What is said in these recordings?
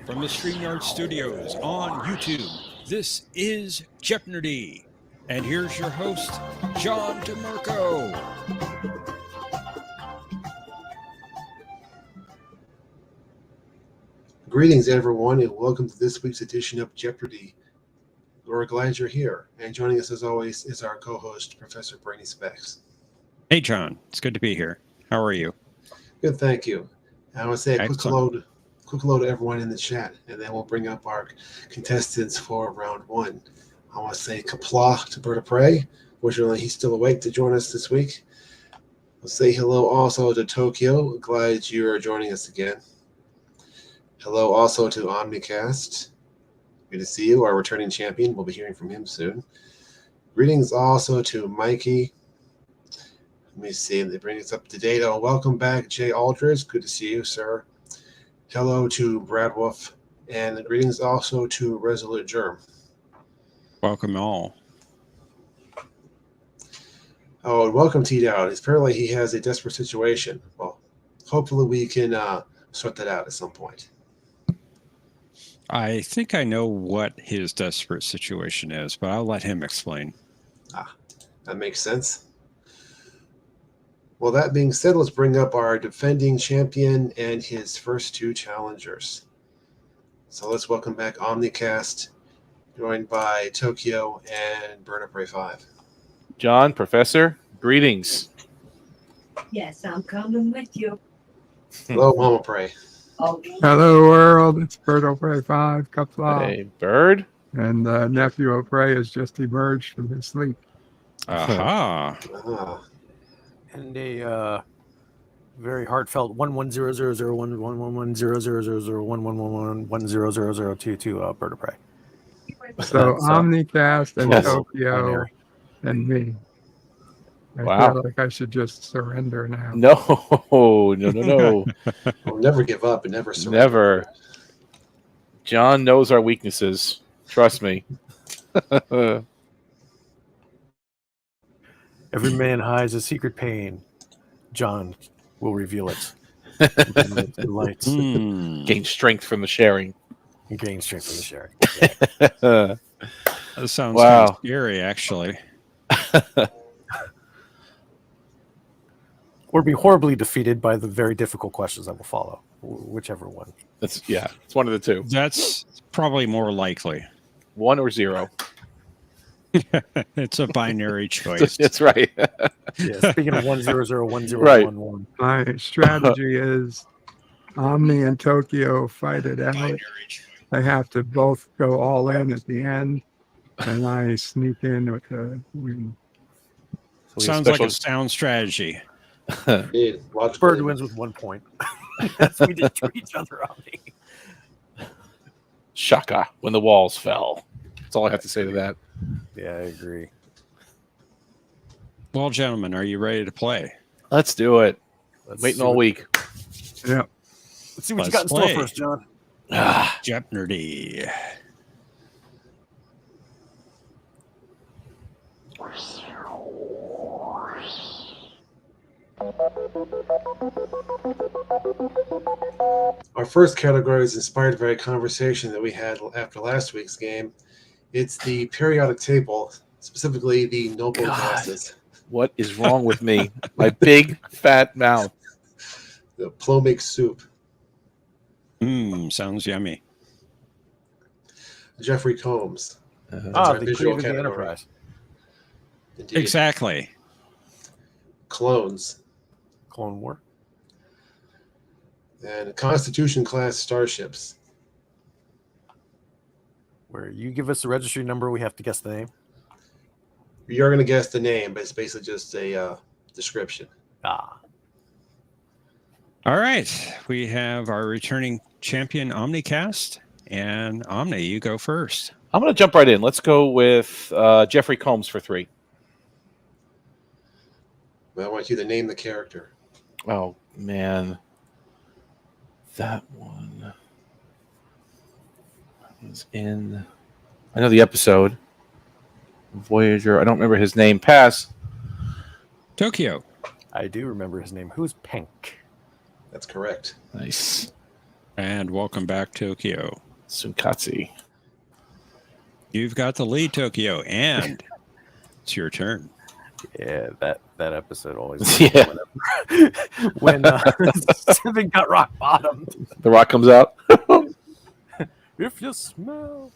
From the StreamYard Studios on YouTube, this is Jeopnerdy. And here's your host, John DeMarco. Greetings, everyone, and welcome to this week's edition of Jeopardy! We're glad you're here. And joining us, as always, is our co-host, Professor Brainy Specs. Hey, John. It's good to be here. How are you? Good, thank you. I want to say a quick Excellent. hello to everyone in the chat, and then we'll bring up our contestants for round one. I want to say kapla to Bird of Prey. Fortunately, he's still awake to join us this week. I'll say hello also to Tokyo. Glad you are joining us again. Hello also to Omnicast. Good to see you, our returning champion. We'll be hearing from him soon. Greetings also to Mikey. Let me see if they bring us up to date. Oh, welcome back, Jay Aldridge. Good to see you, sir. Hello to Brad Wolf. And greetings also to Resolute Germ. Welcome all. Oh, and welcome T-Down. Apparently he has a desperate situation. Well, hopefully we can sort that out at some point. I think I know what his desperate situation is, but I'll let him explain. That makes sense. Well, that being said, let's bring up our defending champion and his first two challengers. So let's welcome back Omnicast, joined by Tokyo and Bird of Prey 5. John, Professor, greetings. Yes, I'm coming with you. Hello, Mama Prey. Okay. Hello, world. It's Bird O'Prey 5, Kapla. Hey, Bird. And nephew O'Prey has just emerged from his sleep. Aha. And a very heartfelt 11000111100001111100022 Bird of Prey. So Omnicast and Yes. Tokyo Binary. and me. I Wow. feel like I should just surrender now. No. We'll never give up and never surrender. Never. John knows our weaknesses. Trust me. Every man hides a secret pain. John will reveal it. The lights. Gain strength from the sharing. You gain strength from the sharing. That sounds Wow. kind of scary, actually. Or be horribly defeated by the very difficult questions that will follow. Whichever one. It's one of the two. That's probably more likely. 1 or 0. It's a binary choice. That's right. Yeah, speaking of 1001011. My strategy is Omni and Tokyo fight it out. They have to both go all in at the end, and I sneak in with the win. Sounds like a sound strategy. Indeed, logically. Bird wins with 1 point. As we did to each other, Omni. Shaka when the walls fell. That's all I have to say to that. Yeah, I agree. Well, gentlemen, are you ready to play? Let's do it. Let's Waiting see all what- week. Yeah. Let's see what Let's you got in store play. for us, John. Jeopnerdy. Our first category is inspired by a conversation that we had after last week's game. It's the periodic table, specifically the noble God. gases. What is wrong with me? My big fat mouth. The plomic soup. Sounds yummy. Jeffrey Combs. The visual Cleave of the category. Enterprise. Indeed. Exactly. Clones. Clone War. And Constitution-class starships. Where you give us the registry number, we have to guess the name. You're going to guess the name, but it's basically just a description. Ah. All right. We have our returning champion, Omnicast. And Omni, you go first. I'm going to jump right in. Let's go with Jeffrey Combs for 3. I want you to name the character. Oh, man. That one was in... I know the episode. Voyager. I don't remember his name. Pass. Tokyo. I do remember his name. Who's Pink? That's correct. Nice. And welcome back, Tokyo. Sunkatsu. You've got the lead, Tokyo, and it's your turn. Yeah, that episode always. Yeah. When Seven got rock bottomed. The rock comes out. If you smell.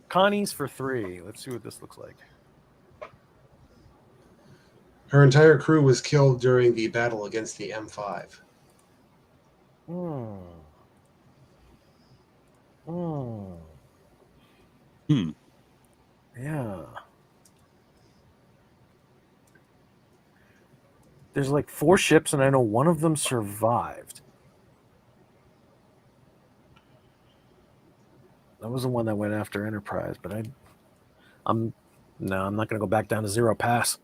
Connie's for 3. Let's see what this looks like. Her entire crew was killed during the battle against the M5. Yeah. There's like 4 ships, and I know one of them survived. That was the one that went after Enterprise, but I'm not going to go back down to 0 pass.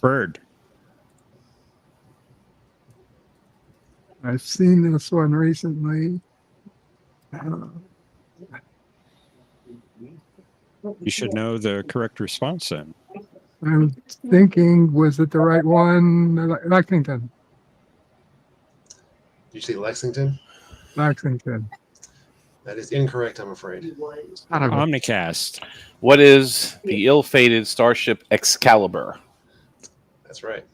Bird. I've seen this one recently. You should know the correct response then. I'm thinking, was it the right one? Lexington. Did you say Lexington? Lexington. That is incorrect, I'm afraid. Omnicast. What is the ill-fated starship Excalibur? That's right.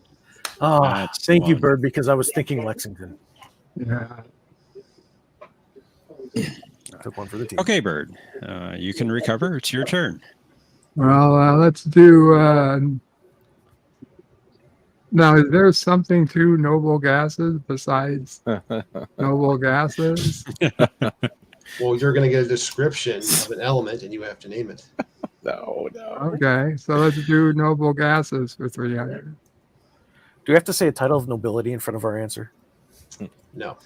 Oh, That's thank you, one. Bird, because I was thinking Lexington. Yeah. Took one for the team. Okay, Bird. You can recover. It's your turn. Well, let's do. Now, is there something to noble gases besides noble gases? Well, you're going to get a description of an element, and you have to name it. No. Okay, so let's do noble gases for 300. Do we have to say a title of nobility in front of our answer? No.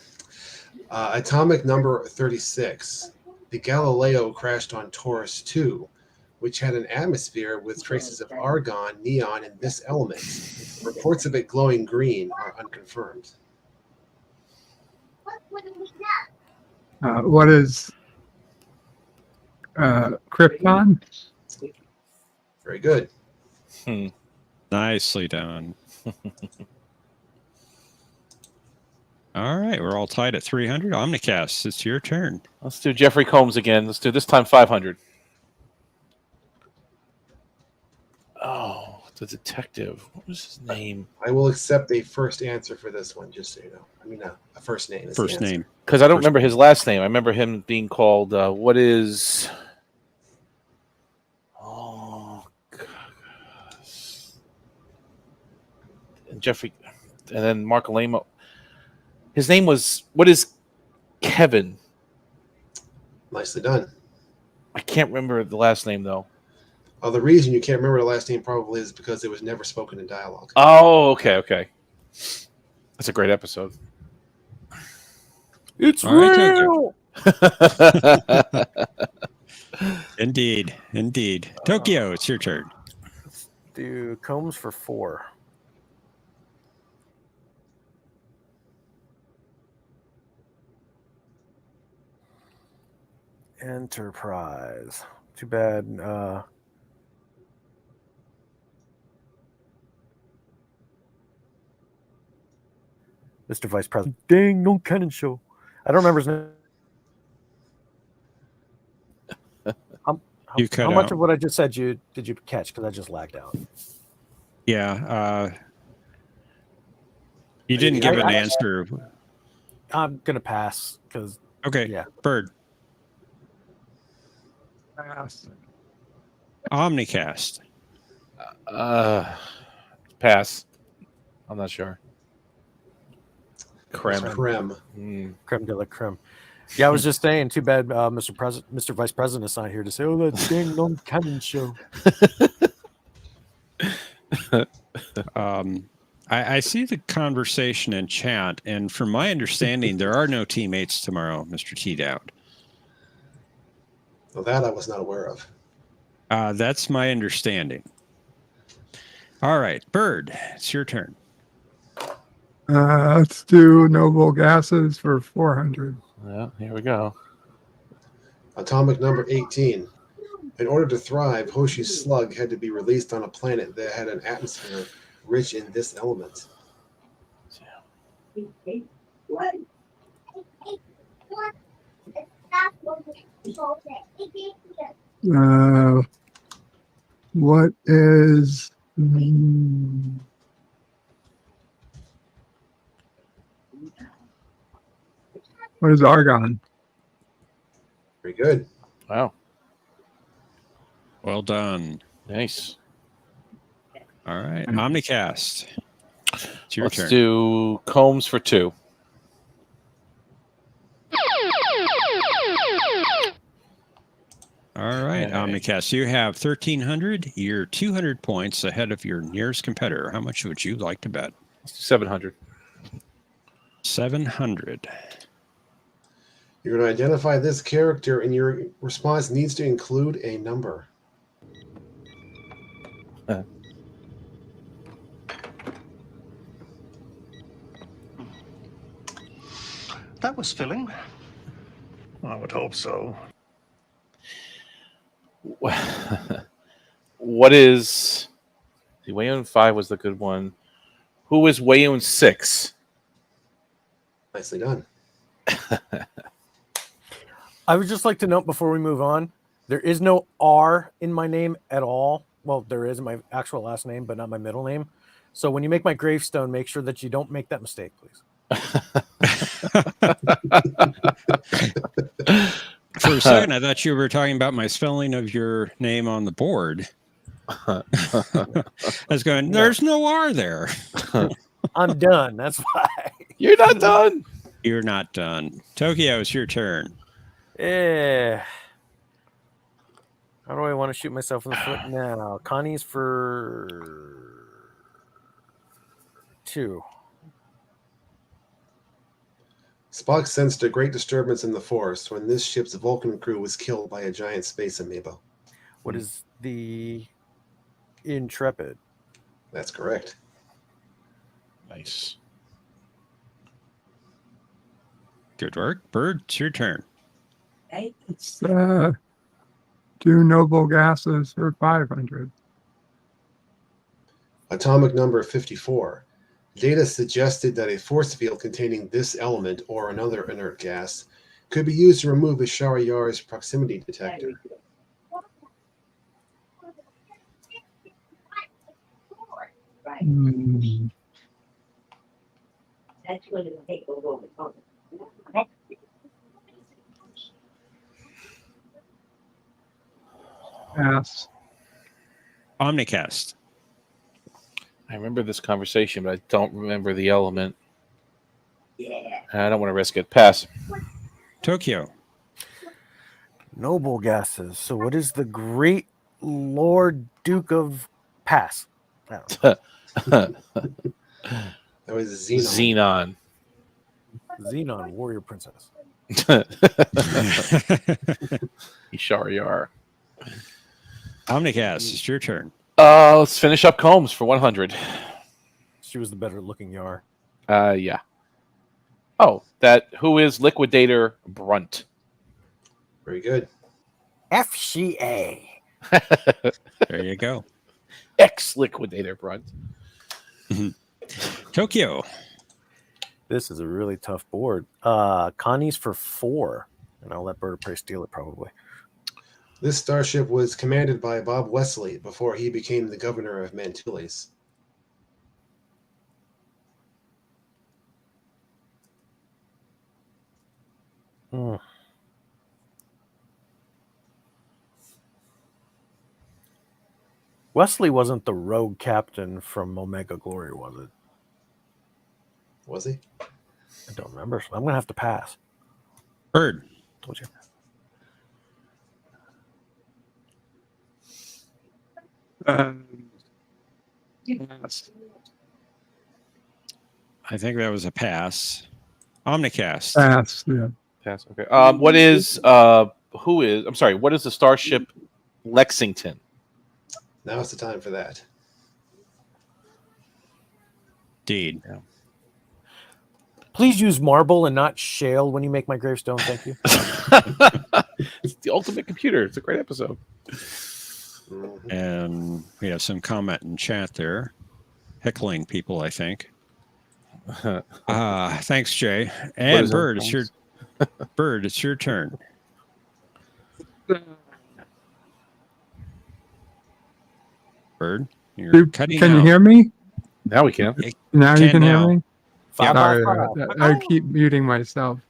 Atomic number 36. The Galileo crashed on Taurus II, which had an atmosphere with traces of argon, neon, and this element. Reports of it glowing green are unconfirmed. What is Krypton? Very good. Nicely done. All right, we're all tied at 300. Omnicast, it's your turn. Let's do Jeffrey Combs again. Let's do this time 500. Oh, the detective. What was his name? I will accept a first answer for this one, just so you know. I mean, a first name. is the First answer. name. Because I don't remember his last name. I remember him being called, what is... Oh, God. And Jeffrey... And then Mark Alamo. His name was... What is Kevin? Nicely done. I can't remember the last name, though. The reason you can't remember the last name probably is because it was never spoken in dialogue. Oh, okay. That's a great episode. It's All right, real. Indeed. Tokyo, it's your turn. Do Combs for 4. Enterprise. Too bad. Mr. Vice President. Dang, no cannon show. I don't remember his name. How much of what I just said did you catch? Because I just lagged out. Yeah. You didn't give an answer. I'm gonna pass because Okay. yeah. Bird. Pass. Omnicast. Pass. I'm not sure. Creme. Creme de la creme. Yeah, I was just saying. Too bad, Mr. Vice President is not here to say, "Oh, that dang no cannon show." I see the conversation in chat, and from my understanding, there are no teammates tomorrow, Mr. T. Dowd. Well, that I was not aware of. That's my understanding. All right, Bird, it's your turn. Let's do noble gases for 400. Yeah, here we go. Atomic number 18. In order to thrive, Hoshi's slug had to be released on a planet that had an atmosphere rich in this element. What is what is argon? Very good. Wow. Well done. Nice. All right. Omnicast. It's your Let's turn. do combs for 2. All right, Okay. Omnicast. You have 1,300. You're 200 points ahead of your nearest competitor. How much would you like to bet? 700. 700. You're going to identify this character, and your response needs to include a number. That was filling. I would hope so. What is the Wayoon 5 was the good one. Who is Wayoon 6? Nicely done. I would just like to note before we move on, there is no R in my name at all. Well, there is in my actual last name, but not my middle name. So when you make my gravestone, make sure that you don't make that mistake, please. For a second, I thought you were talking about my spelling of your name on the board. I was going, there's no R there. I'm done. That's why. You're not done. You're not done. Tokyo, it's your turn. Yeah. How do I want to shoot myself in the foot now? Connie's for 2. Spock sensed a great disturbance in the forest when this ship's Vulcan crew was killed by a giant space amoeba. What is the Intrepid? That's correct. Nice. Good work. Bird, it's your turn. Two noble gases for 500. Atomic number 54. Data suggested that a force field containing this element or another inert gas could be used to remove a Shara-Yar's proximity detector. Hmm. That's when it take over. Pass. Omnicast. I remember this conversation, but I don't remember the element. Yeah. I don't want to risk it. Pass. Tokyo. Noble gases. So what is the Great Lord Duke of Pass? I don't know. That was Xenon. Xenon. Xenon, Warrior Princess. Ishariar. Omnicast, it's your turn. Let's finish up Combs for 100. She was the better looking Yar. Yeah. Oh, who is Liquidator Brunt? Very good. FCA. There you go. Ex-Liquidator Brunt. Tokyo. This is a really tough board. Connie's for 4. And I'll let Bird of Prey steal it probably. This starship was commanded by Bob Wesley before he became the governor of Mantilles. Wesley wasn't the rogue captain from Omega Glory, was it? Was he? I don't remember. So I'm going to have to pass. Bird. Told you. Pass. I think that was a pass. Omnicast. Pass. Yeah. Pass. Okay. What is what is the starship Lexington? Now's the time for that. Indeed. Yeah. Please use marble and not shale when you make my gravestone. Thank you. It's the ultimate computer. It's a great episode. Mhm. And we have some comment in chat there. Heckling people, I think. Thanks, Jay. What And is it? Bird, it's your turn. Bird, you're cutting Can you out. hear me? Now we can. Now you can can hear now. me? Yep. Sorry, I keep muting myself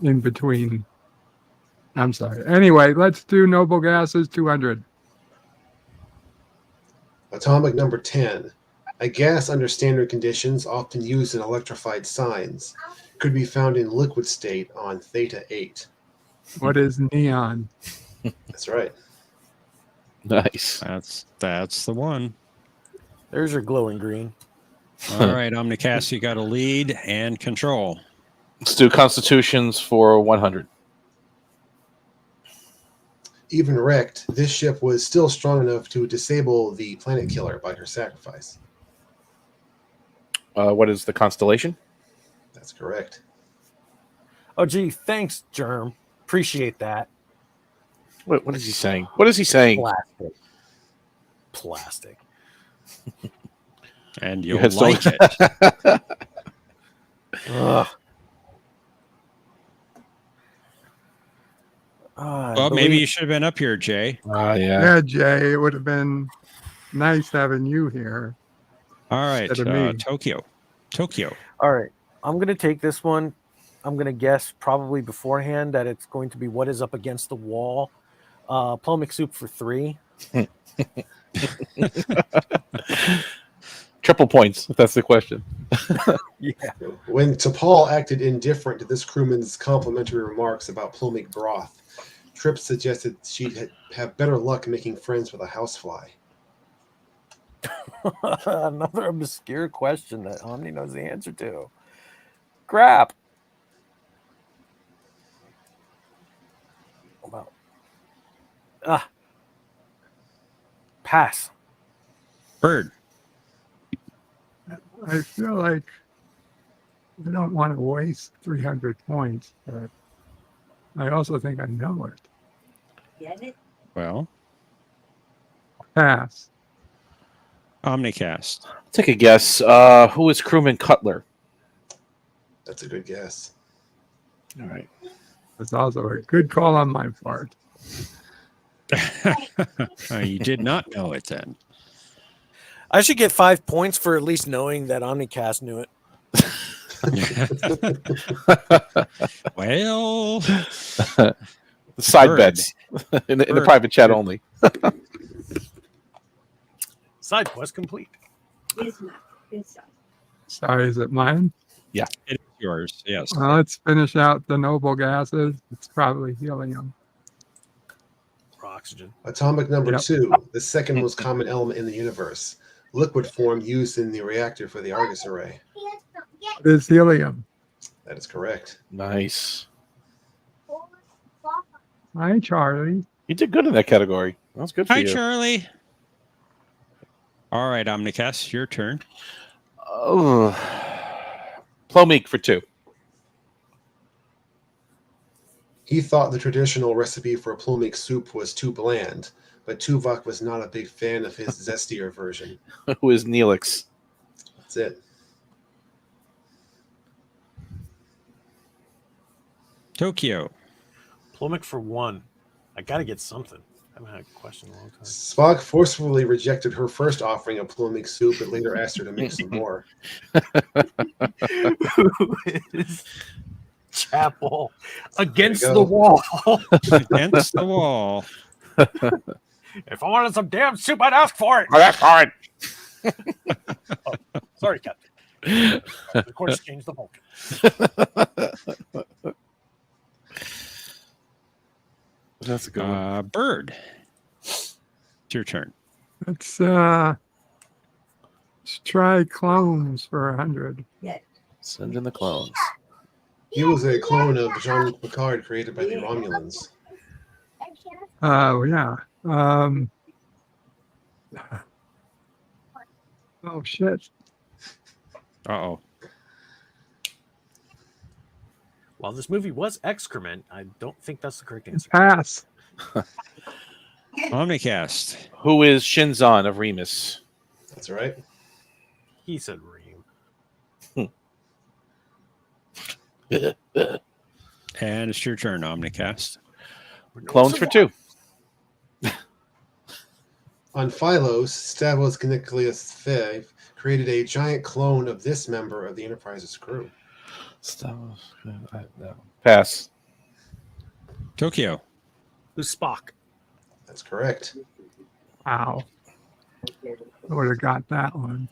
in between. I'm sorry. Anyway, let's do noble gases 200. Atomic number 10. A gas under standard conditions, often used in electrified signs, could be found in liquid state on theta 8. What is neon? That's right. Nice. That's the one. There's your glowing green. All right, Omnicast, you got a lead and control. Let's do constitutions for 100. Even wrecked, this ship was still strong enough to disable the planet killer by her sacrifice. What is the constellation? That's correct. Oh, gee, thanks, Germ. Appreciate that. What is he saying? What is he saying? Plastic. And you'll had so- like it. Ugh. Well, maybe you should have been up here, Jay. Yeah. Yeah, Jay, it would have been nice having you here. All right, Instead of me. Tokyo. All right, I'm gonna take this one. I'm gonna guess probably beforehand that it's going to be what is up against the wall. Plomic soup for 3. Triple points, if that's the question. Yeah. When T'Pol acted indifferent to this crewman's complimentary remarks about plumic broth, Tripp suggested she'd have better luck making friends with a housefly. Another obscure question that Omni knows the answer to. Crap. Wow. Pass. Bird. I feel like I don't want to waste 300 points, but I also think I know it. Get it? Well, Pass. Omnicast. Take a guess. Who is crewman Cutler? That's a good guess. All right. It's also a good call on my part. You did not know it then. I should get 5 points for at least knowing that Omnicast knew it. Well, Side Bird. bets in the Bird. private chat only. Side quest complete. Here's my good stuff. Sorry, is it mine? it is yours. Yes. Well, let's finish out the noble gases. It's probably helium. Or oxygen. Atomic number Yep. 2, the second most common element in the universe. Liquid form used in the reactor for the Argus array. It is helium. That is correct. Nice. Hi, Charlie. You did good in that category. That was good for Hi, you. Charlie. All right, Omnicast, your turn. Oh. Plomeek for 2. He thought the traditional recipe for a plumic soup was too bland, but Tuvok was not a big fan of his zestier version. Who is Neelix? That's it. Tokyo. Plomic for 1. I gotta get something. I haven't had a question in a long time. Spock forcefully rejected her first offering of plumic soup, but later asked her to make some more. Who is Chapel against There you the go. wall? Against the wall. If I wanted some damn soup, I'd ask for it. Oh, that's hard. Sorry, Captain. Of course, change the Vulcan. That's a good one. Bird. It's your turn. Let's try clones for 100. Send in the clones. He was a clone of Jean-Luc Picard created by the Romulans. Oh, yeah. Oh, shit. Uh-oh. While this movie was excrement, I don't think that's the correct answer. Pass. Omnicast. Who is Shinzon of Remus? That's right. He said Reem. And it's your turn, Omnicast. Clones for 2. On Philos, Stavros Caniclius V created a giant clone of this member of the Enterprise's crew. Pass. Tokyo. Who's Spock? That's correct. Wow. I would have got that one.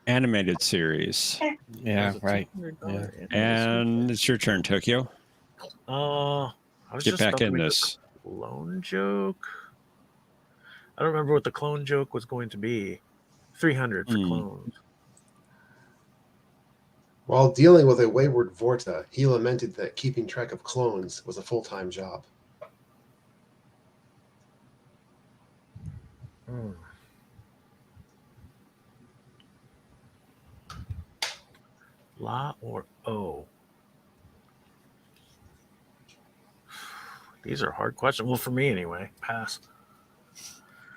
Animated series. Yeah, right. Yeah. And it's your turn, Tokyo. I was Get just back about to in make a this. clone joke. I don't remember what the clone joke was going to be. 300 for clones. While dealing with a wayward Vorta, he lamented that keeping track of clones was a full-time job. La or O? These are hard questions. Well, for me anyway. Pass.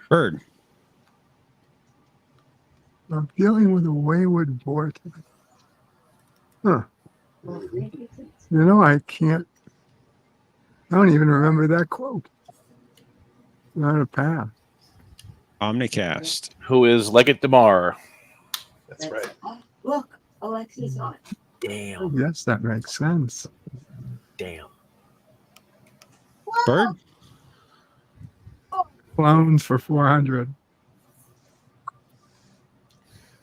Bird. I'm dealing with a wayward vortex. Huh. You know, I don't even remember that quote. Not a pass. Omnicast. Who is Leggett DeMar? That's right. Oh, look, Alexi's on. Damn. Yes, that makes sense. Damn. Bird. Clones for 400.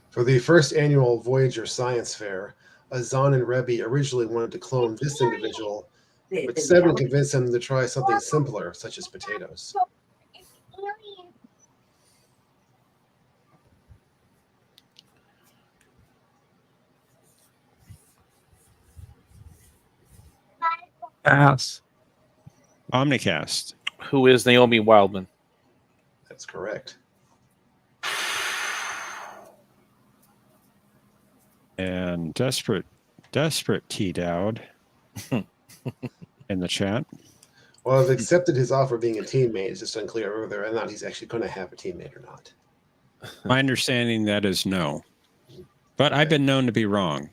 For the first annual Voyager Science Fair, Azan and Rebbe originally wanted to clone this individual, but Seven convinced them to try something simpler, such as potatoes. Pass. Omnicast. Who is Naomi Wildman? That's correct. And Desperate T Dowd in the chat. Well, I've accepted his offer of being a teammate. It's just unclear whether or not he's actually going to have a teammate or not. My understanding that is no. But I've been known to be wrong.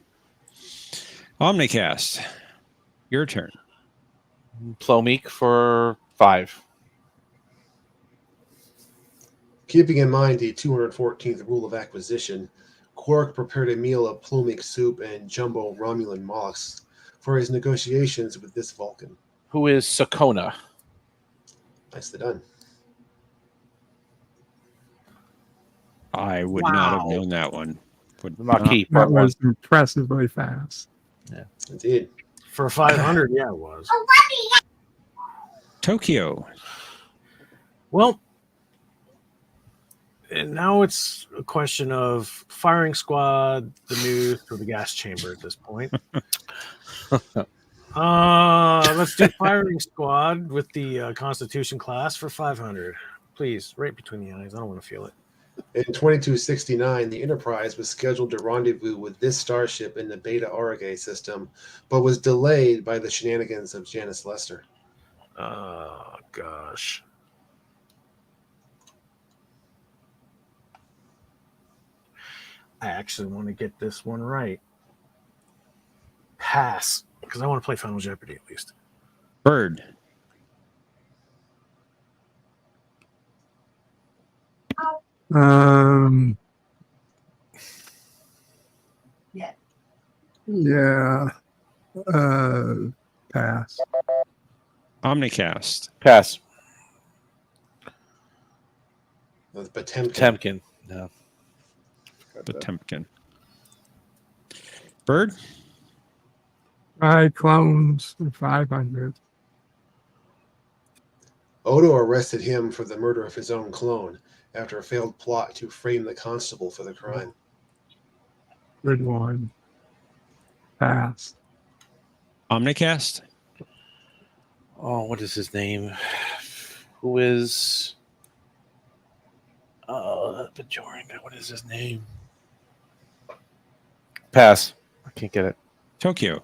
Omnicast. Your turn. Plomeek for 5. Keeping in mind the 214th rule of acquisition, Quark prepared a meal of plumik soup and jumbo Romulan mollusks for his negotiations with this Vulcan. Who is Sakona? Nicely done. I would not have known that one. Would The Maquis, That part 1. was impressively fast. Indeed. For 500, yeah, it was. Tokyo. Well, and now it's a question of firing squad, the news, or the gas chamber at this point. Let's do firing squad with the Constitution class for 500. Please, right between the eyes. I don't want to feel it. In 2269, the Enterprise was scheduled to rendezvous with this starship in the Beta Aurigae system, but was delayed by the shenanigans of Janice Lester. Oh, gosh. I actually want to get this one right. Pass, because I want to play Final Jeopardy at least. Bird. Yeah. Yeah. Pass. Omnicast. Pass. Potemkin. Temkin. No. Potemkin. Bird. Clones for 500. Odo arrested him for the murder of his own clone after a failed plot to frame the constable for the crime. Good one. Pass. Omnicast. Oh, what is his name? Who is... Oh, Bajoran. What is his name? Pass. I can't get it. Tokyo.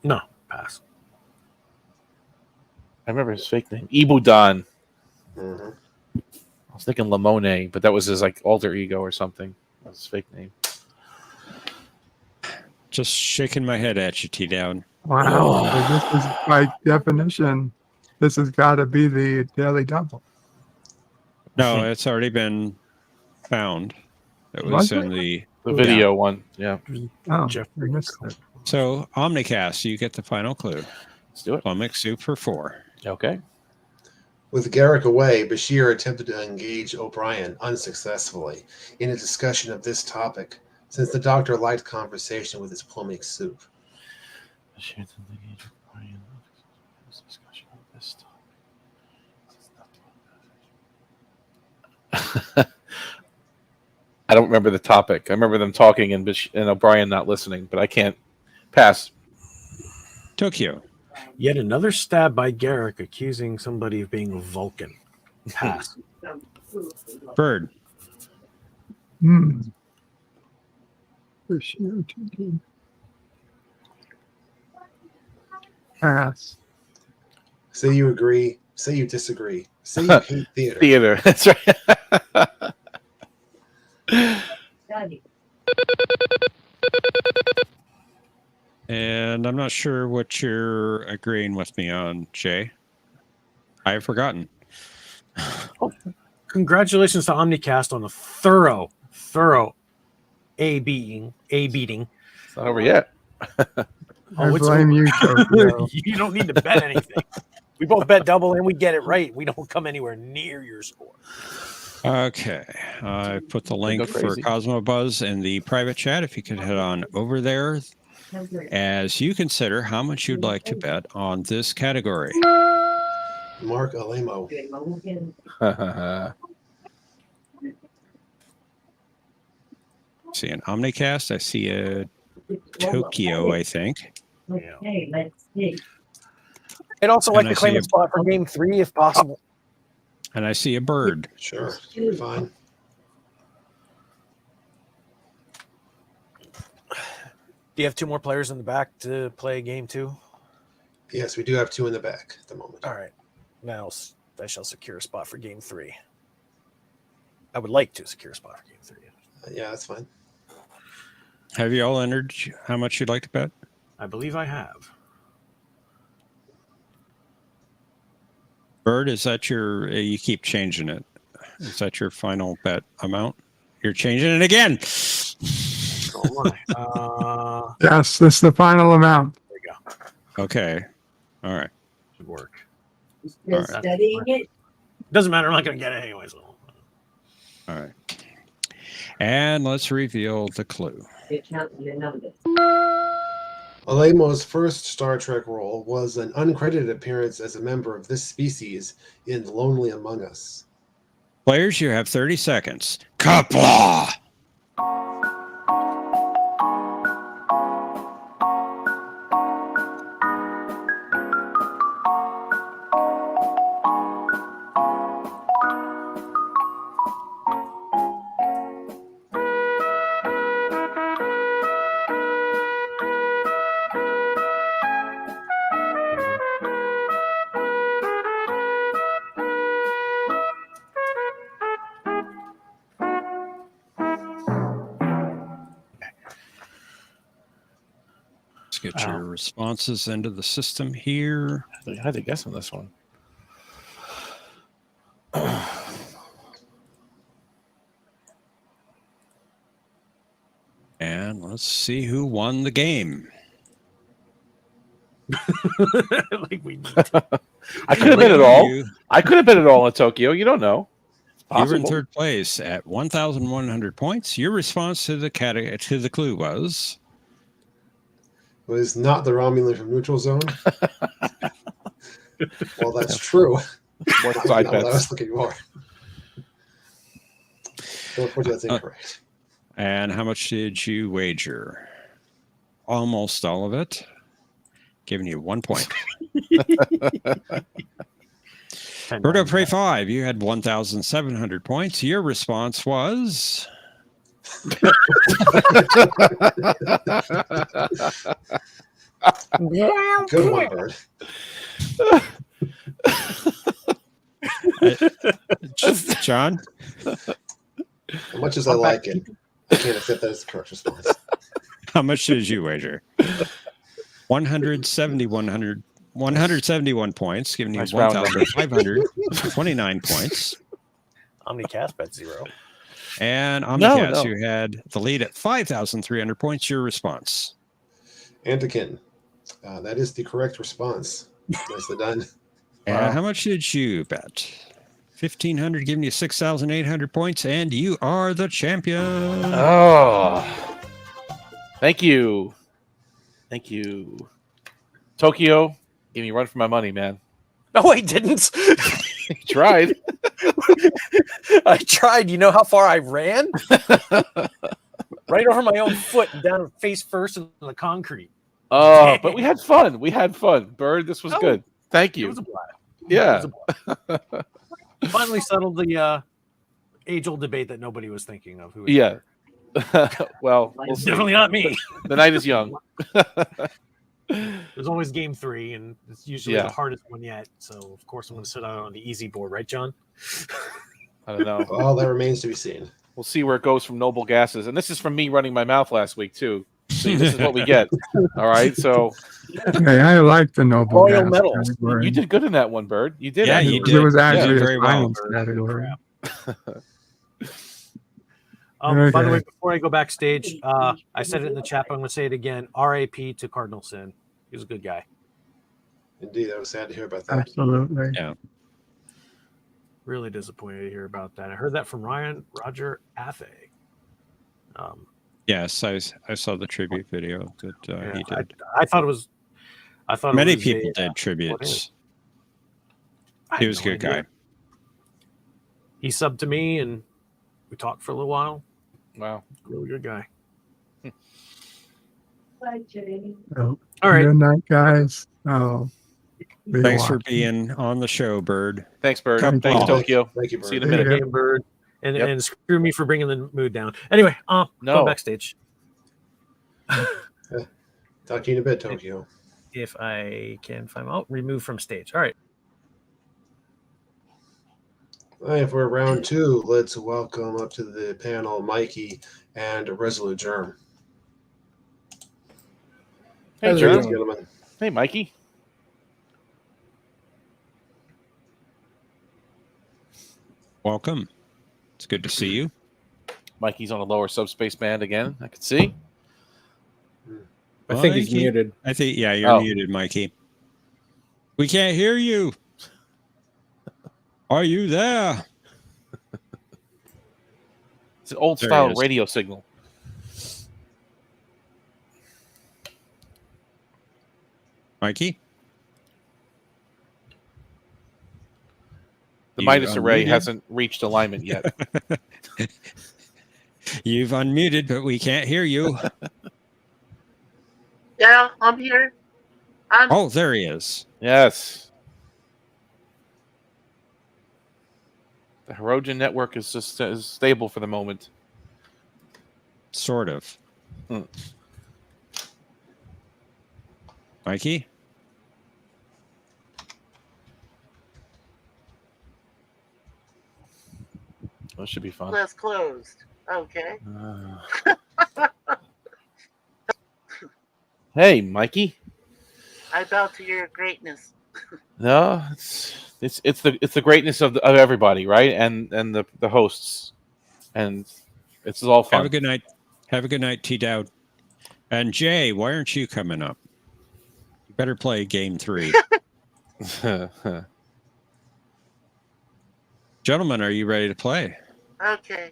No, pass. I remember his fake name. Ibudan. Mm-hmm. I was thinking Lamone, but that was his like alter ego or something. That was his fake name. Just shaking my head at you, T-Down. Wow. So this is by definition, this has got to be the Daily Double. No, it's already been found. It Was was in the video one. Yeah. Oh, Jeff I missed it. So Omnicast, you get the final clue. Let's do it. Flummox Soup for 4. Okay. With Garrick away, Bashir attempted to engage O'Brien unsuccessfully in a discussion of this topic, since the doctor liked conversation with his plumbing soup. I don't remember the topic. I remember them talking and O'Brien not listening, but I can't pass. Tokyo. Yet another stab by Garrick accusing somebody of being a Vulcan. Pass. Bird. For sure. Pass. Say you agree, say you disagree, say you hate theater. Theater. That's right. Study. And I'm not sure what you're agreeing with me on, Jay. I've forgotten. Congratulations to Omnicast on a thorough A beating. It's not over yet. I blame you, Tokyo. You don't need to bet anything. We both bet double and we get it right. We don't come anywhere near your score. Okay. I put the link Go for crazy. Cosmo Buzz in the private chat. If you could head on over there as you consider how much you'd like to bet on this category. Mark Alemo. See an Omnicast. I see a Tokyo, I think. Okay, let's see. I'd also And like I to claim see a spot for game 3 if possible. And I see a bird. Sure, you're fine. Do you have 2 more players in the back to play game 2? Yes, we do have 2 in the back at the moment. All right. Now I shall secure a spot for game 3. I would like to secure a spot for game 3. Yeah, that's fine. Have you all entered how much you'd like to bet? I believe I have. Bird, is that your, you keep changing it. Is that your final bet amount? You're changing it again. Oh my. Yes, this is the final amount. There you go. Okay. All right. Should work. Still All right. studying it. Doesn't matter. I'm not going to get it anyway. So. All right. And let's reveal the clue. You're counting the numbers. Alemo's first Star Trek role was an uncredited appearance as a member of this species in Lonely Among Us. Players, you have 30 seconds. Kapla! Let's get your responses into the system here. I had to guess on this one. And let's see who won the game. Like we need I could have been it all. You I could have been it all in Tokyo. You don't know. It's were in possible. third place at 1,100 points. Your response to the clue was It was not the Romulan from Neutral Zone. Well, that's true. More That's side not what I bets. was looking for. So unfortunately, that's incorrect. And how much did you wager? Almost all of it. Giving you 1 point. Bird of Prey 5, you had 1,700 points. Your response was Good one, Bird. John. As much as I like it, I can't accept that as the correct response. How much did you wager? 171 points, giving you Nice round number. 1,529 points. Omnicast bet 0. And Omnicast, No. you had the lead at 5,300 points. Your response. Antikin. That is the correct response. Nicely done. And how much did you bet? 1,500, giving you 6,800 points, and you are the champion. Oh, thank you. Thank you. Tokyo, give me a run for my money, man. No, I didn't. You tried. I tried. You know how far I ran? Right over my own foot and down face first in the concrete. Oh, but we had fun. We had fun. Bird, this was good. Thank It you. was a blast. Yeah. It was a blast. Finally settled the age-old debate that nobody was thinking of. Who was Yeah. Well, we'll It's see. definitely not me. The night is young. There's always game 3, and it's usually Yeah. the hardest one yet. So, of course, I'm going to sit out on the easy board, right, John? I don't know. All that remains to be seen. We'll see where it goes from Noble Gases. And this is from me running my mouth last week, too. See, this is what we get. All right. So Hey, I like the Noble Royal Gas medals. category. you did good in that one, Bird. You did. Yeah, actually. you It did. was actually Yeah, a very well. science category. By the Okay. way, before I go backstage, I said it in the chat, but I'm going to say it again. RAP to Cardinal Sin. He was a good guy. Indeed, I was sad to hear about that. Absolutely. Yeah. Really disappointed to hear about that. I heard that from Roger Athay. Yes, I saw the tribute video that he did. I thought it was. Many it was people a, did tributes. I He had was a no good idea. guy. He subbed to me, and we talked for a little while. Wow. Really good guy. Bye, Jay. So, All right. Good night, guys. Oh, be Thanks for watching. being on the show, Bird. Thanks, Bird. Come Thanks, on. Tokyo. Thank you, See you Bird. in a minute. Game Bird. And, Yep. and screw me for bringing the mood down. Anyway, No. go backstage. Talk to you in a bit, Tokyo. If I can find out, remove from stage. All right. All right, for round 2, let's welcome up to the panel Mikey and Resolute Germ. Hey, Ladies Germ. and gentlemen. Hey, Mikey. Welcome. It's good to see you. Mikey's on a lower subspace band again. I can see. I think he's Mikey. muted. I think, yeah, you're Oh. muted, Mikey. We can't hear you. Are you there? It's an old There he style is. radio signal. Mikey? The You Midas array unmuted? hasn't reached alignment yet. You've unmuted, but we can't hear you. Yeah, I'm here. Oh, there he is. Yes. The Herogen network is just is stable for the moment. Sort of. Hmm. Mikey? That should be fun. Less closed. Okay. Hey, Mikey. I bow to your greatness. No, it's the greatness of everybody, right? And the hosts, and it's all fun. Have a good night. Have a good night, T Dowd. And Jay, why aren't you coming up? You better play game 3. Gentlemen, are you ready to play? Okay.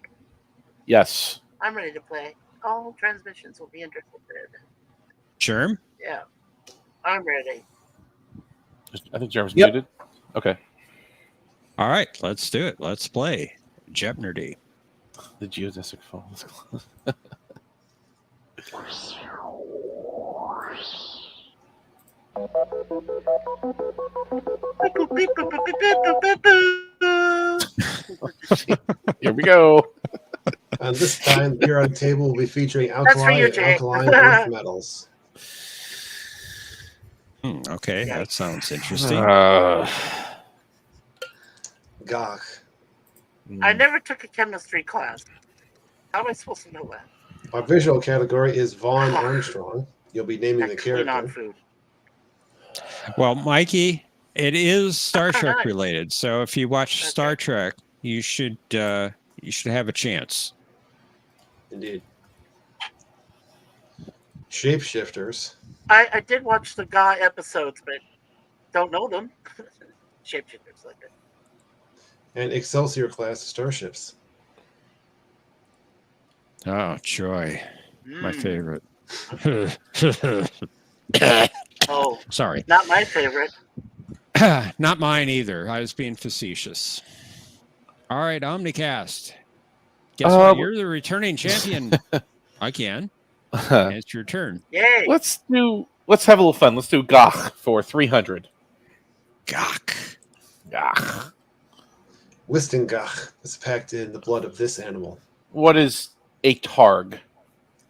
Yes. I'm ready to play. All transmissions will be intercepted. Sherm? Yeah. I'm ready. I think Jerem's Yep. muted. Okay. All right, let's do it. Let's play Jeopnerdy. The geodesic phone. Here we go. And this time, here on the table, we'll be featuring That's for alkali you, and Jay. alkaline earth metals. Okay, that sounds interesting. Gach. I never took a chemistry class. How am I supposed to know that? Our visual category is Vaughn Armstrong. You'll be naming the Clean on character. food. Well, Mikey, it is Star Trek Nice. related. So if you watch Okay. Star Trek, you should have a chance. Indeed. Shapeshifters. I did watch the Guy episodes, but don't know them. Shapeshifters like that. And Excelsior class starships. Oh, joy. My Mm. favorite. Oh, Sorry. not my favorite. Not mine either. I was being facetious. All right, Omnicast. Guess what? You're the returning champion. I can. It's your turn. Yay! Let's have a little fun. Let's do Gach for 300. Gach. Gach. Wistengach is packed in the blood of this animal. What is a targ?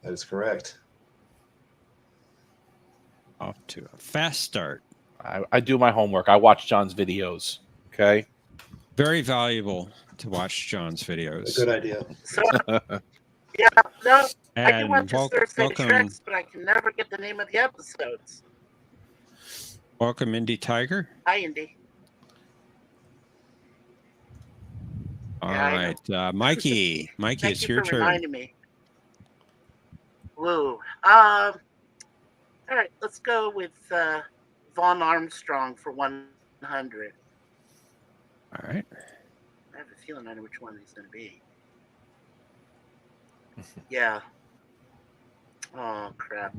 That is correct. Off to a fast start. I do my homework. I watch John's videos. Okay. Very valuable to watch John's videos. A good idea. So, yeah, no, I can And watch his Thursday welcome, tracks, but I can never get the name of the episodes. welcome, Indy Tiger. Hi, Indy. All Yeah, I right, Mikey. Mikey, Thank it's you your for turn. reminding me. Woo. All right, let's go with Vaughn Armstrong for 100. All right. I have a feeling I know which one he's going to be. Yeah. Oh, crap.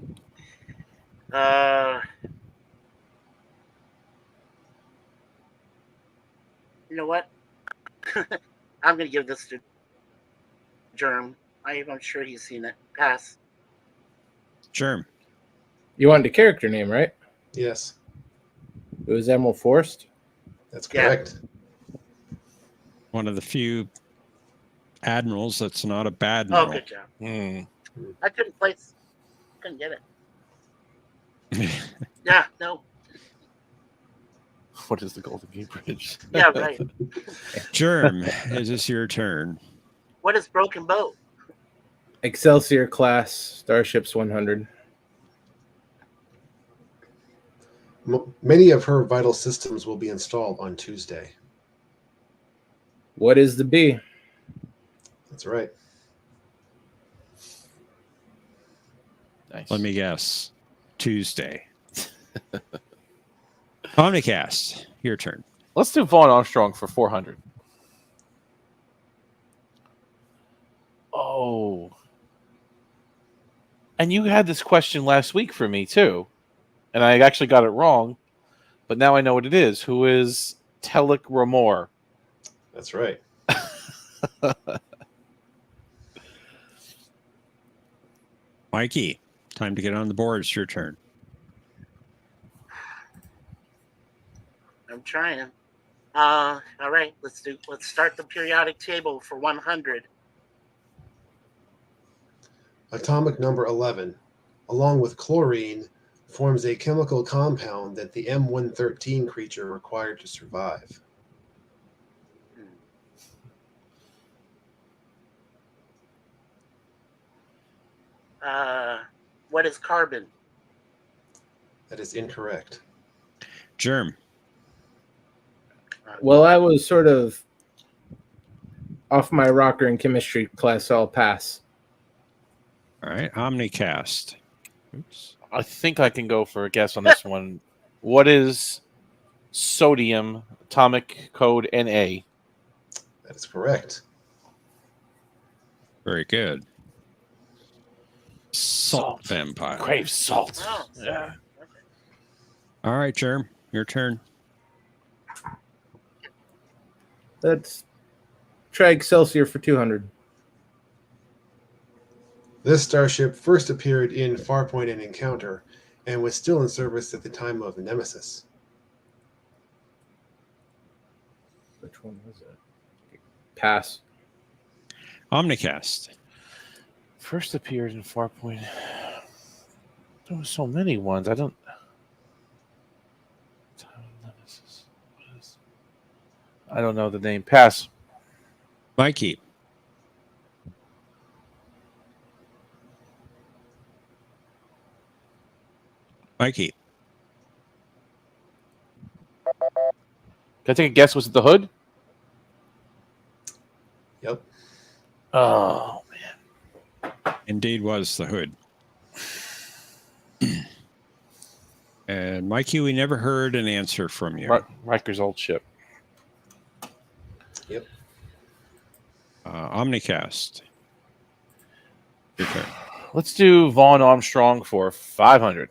You know what? I'm going to give this to Germ. I'm sure he's seen it. Pass. Germ. You wanted a character name, right? Yes, It was Emerald Forest. that's Yeah. correct. One of the few admirals that's not a bad Oh, admiral. good job. Hmm. I couldn't get it. Yeah, no. What is the Golden Gate Bridge? Yeah, right. Germ, is this your turn? What is Broken Boat? Excelsior class Starships 100. Many of her vital systems will be installed on Tuesday. What is the B? That's right. Nice. Let me guess. Tuesday. Omnicast, your turn. Let's do Vaughn Armstrong for 400. Oh. And you had this question last week for me, too. And I actually got it wrong. But now I know what it is. Who is Telic Ramor? That's right. Mikey, time to get on the board. It's your turn. I'm trying. All right, let's start the periodic table for 100. Atomic number 11, along with chlorine, forms a chemical compound that the M113 creature required to survive. What is carbon? That is incorrect. Germ. Well, I was sort of off my rocker in chemistry class, so I'll pass. All right, Omnicast. Oops. I think I can go for a guess on this one. What is sodium atomic code Na? That is correct. Very good. Salt vampire. Crave salt. Oh, Yeah. All right, Germ, your turn. Let's try Excelsior for 200. This starship first appeared in Farpoint and Encounter and was still in service at the time of Nemesis. Which one was it? Pass. Omnicast. First appeared in Farpoint. There were so many ones. I don't. I don't know the name. Pass. Mikey. Mikey. Can I take a guess? Was it the hood? Yep. Oh, Indeed was the hood. And Mikey, we never heard an answer from you. Riker's old ship. Yep. Omnicast. Your turn. Let's do Vaughn Armstrong for 500.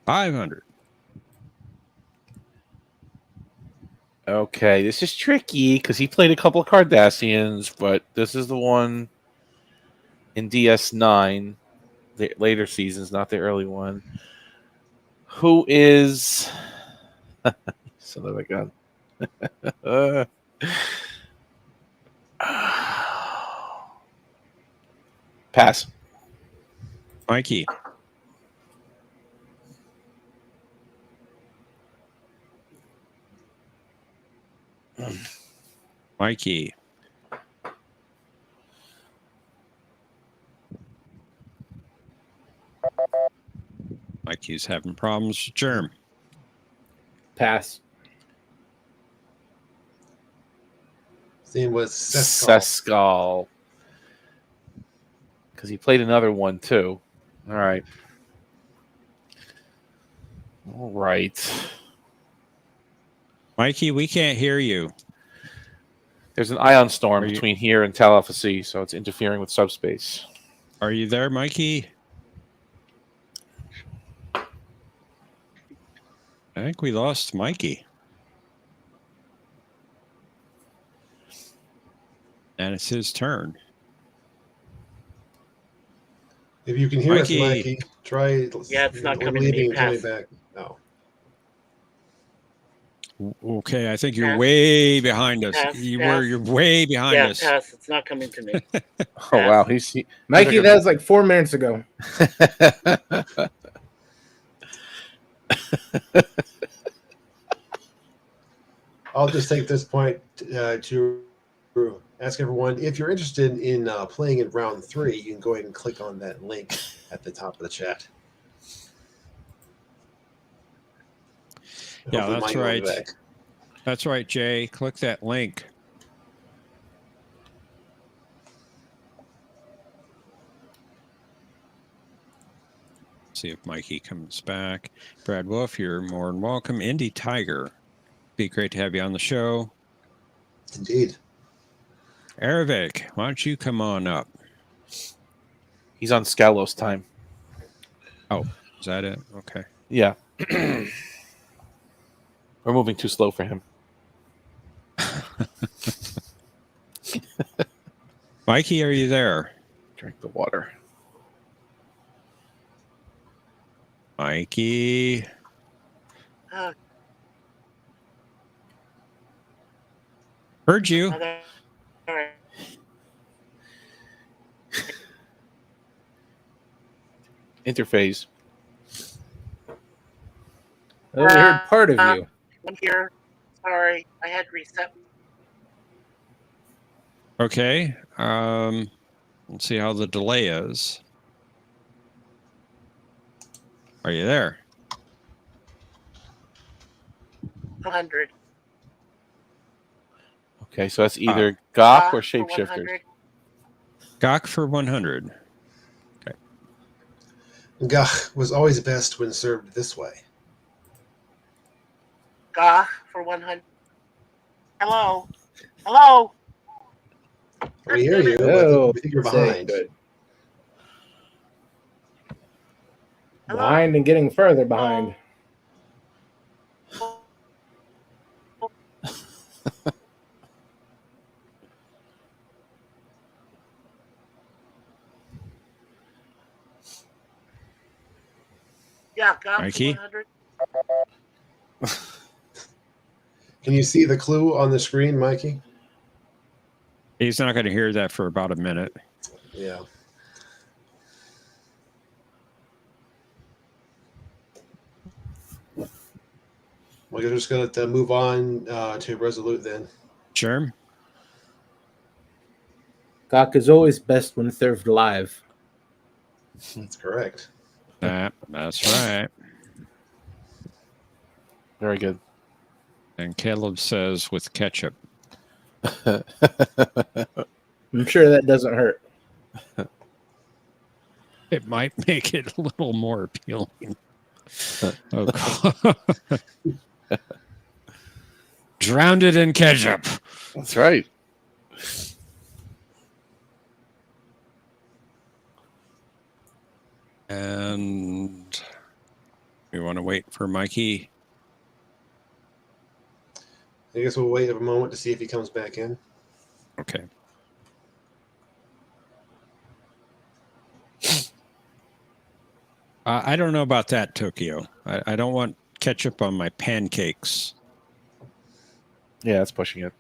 500. Okay, this is tricky because he played a couple of Cardassians, but this is the one in DS9, the later seasons, not the early one. Who is son of a gun? Pass. Mikey. Mikey. Mikey's having problems with Germ. Pass. His name was Seskal. Because he played another one too. All right. All right. Mikey, we can't hear you. There's an ion storm between here and Tal Alpha C, so it's interfering with subspace. Are you there, Mikey? I think we lost Mikey. And it's his turn. If you can hear Mikey. us, Mikey, try. Yeah, it's not or coming to me. leaving and coming Pass. back. No. Okay, I think you're Pass. way behind us. Pass, You're way behind Yeah, us. pass. It's not coming to me. Oh wow, Mikey, that was like 4 minutes ago. I'll just take this point to ask everyone if you're interested in playing in round 3. You can go ahead and click on that link at the top of the chat. Yeah, Hopefully that's Mike will be right. back. That's right, Jay. Click that link. See if Mikey comes back. Brad Wolf, you're more than welcome. Indy Tiger, be great to have you on the show. Indeed. Aravik, why don't you come on up? He's on Scalos time. Oh, is that it? Okay. Yeah. We're moving too slow for him. Mikey, are you there? Drink the water. Mikey. Heard you. All right. Interface. I only heard part of you. I'm here. Sorry, I had reset. Okay. Let's see how the delay is. Are you there? 100. Okay, so that's either Gok or for Shapeshifters. 100. Gok for 100. Okay. Gah was always best when served this way. Gah for 100. Hello. Hello. We hear you, Oh, but we think you're say behind. good. Hello? Behind and getting further behind. Yeah, Gah Mikey? for 100. Can you see the clue on the screen, Mikey? He's not going to hear that for about a minute. Yeah. Well, you're just going to move on to Resolute then. Germ? Gok is always best when served live. That's correct. That's right. Very good. And Caleb says with ketchup. I'm sure that doesn't hurt. It might make it a little more appealing. Oh, God. Drowned it in ketchup. That's right. And we want to wait for Mikey. I guess we'll wait a moment to see if he comes back in. Okay. I don't know about that, Tokyo. I don't want ketchup on my pancakes. Yeah, that's pushing it.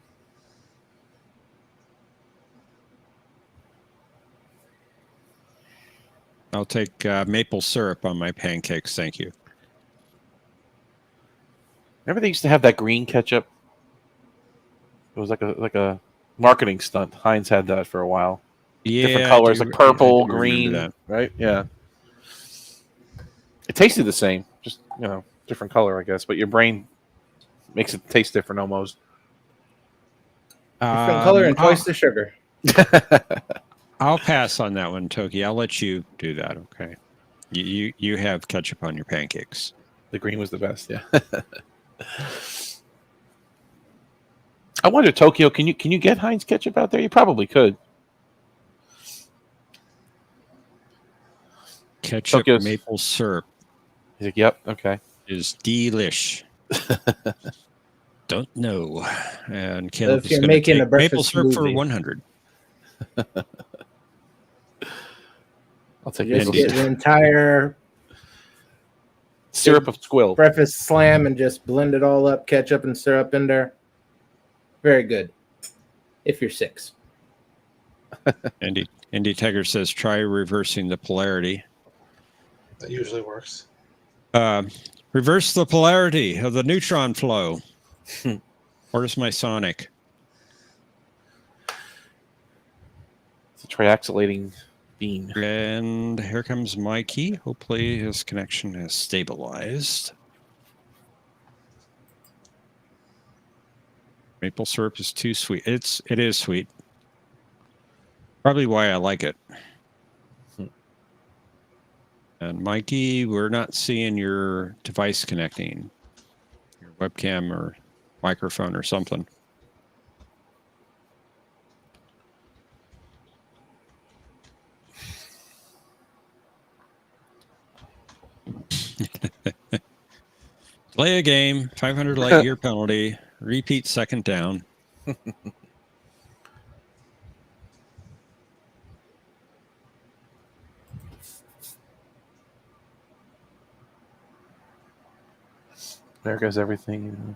I'll take maple syrup on my pancakes. Thank you. Remember they used to have that green ketchup? It was like a marketing stunt. Heinz had that for a while. Yeah, Different colors, like purple, I do remember green, that. right? Yeah. It tasted the same, just different color, I guess. But your brain makes it taste different almost. Different color and twice the sugar. I'll pass on that one, Toki. I'll let you do that. Okay. You have ketchup on your pancakes. The green was the best. Yeah. I wonder, Tokyo, can you get Heinz ketchup out there? You probably could. Ketchup Tokyo's maple syrup. He's like, yep, okay. Is delish. Don't know. And Caleb If is you're going to making a take maple breakfast syrup for smoothie. 100. I'll take Just maple get syrup. the entire Syrup of squill. breakfast slam and just blend it all up, ketchup and syrup in there. Very good. If you're 6. Indy Tiger says try reversing the polarity. That usually works. Reverse the polarity of the neutron flow. Where's my Sonic? It's a triaxulating beam. And here comes Mikey. Hopefully his connection has stabilized. Maple syrup is too sweet. It is sweet. Probably why I like it. And Mikey, we're not seeing your device connecting. Your webcam or microphone or something. Play a game, 500 light year penalty, repeat second down. There goes everything.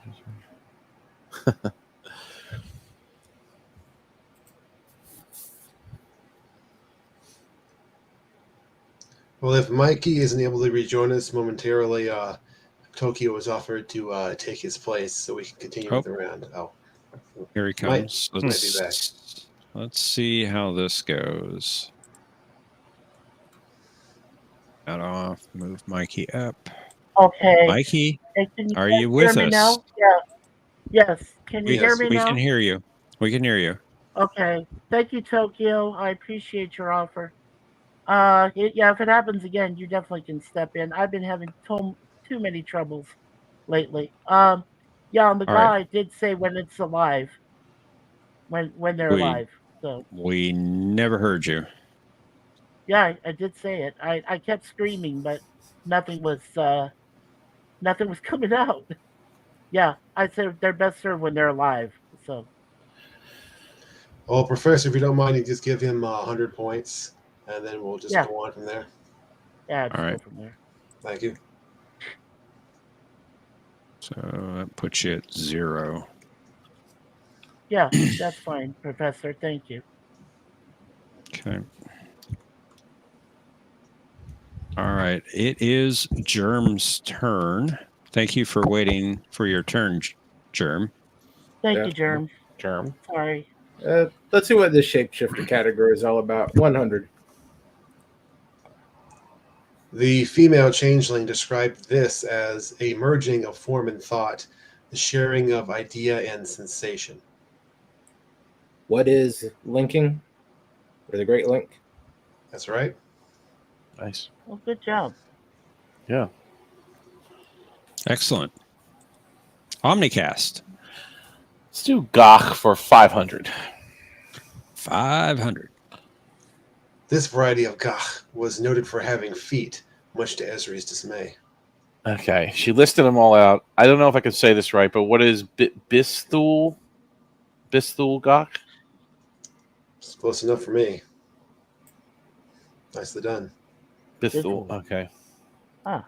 Well, if Mikey isn't able to rejoin us momentarily, Tokyo was offered to take his place so we can continue with the round. Oh, Here he comes. Might be back. Let's see how this goes. Got off. Move Mikey up. Okay. Mikey, Hey, can are guys you with hear me us? now? Yeah. Yes. Can you hear me We now? can hear you. We can hear you. Okay. Thank you, Tokyo. I appreciate your offer. If it happens again, you definitely can step in. I've been having too many troubles lately. And the All guy right. did say when it's alive. When they're alive. So We never heard you. yeah, I did say it. I kept screaming, but nothing was coming out. Yeah, I said they're best served when they're alive. So Well, Professor, if you don't mind, you just give him 100 points, and then we'll just go on from there. yeah, All right. go from there. Thank you. So that puts you at 0. Yeah, that's fine, Professor. Thank you. Okay. All right. It is Germ's turn. Thank you for waiting for your turn, Germ. Thank you, Germ. Germ. Sorry. Let's see what this shapeshifter category is all about. 100. The female changeling described this as a merging of form and thought, the sharing of idea and sensation. What is linking? Or the Great Link? That's right. Nice. Well, good job. Yeah. Excellent. Omnicast. Let's do Gach for 500. 500. This variety of Gach was noted for having feet, much to Esri's dismay. Okay, she listed them all out. I don't know if I could say this right, but what is Bisthul? Bisthul Gach? It's close enough for me. Nicely done. Bisthul. Okay. Ah,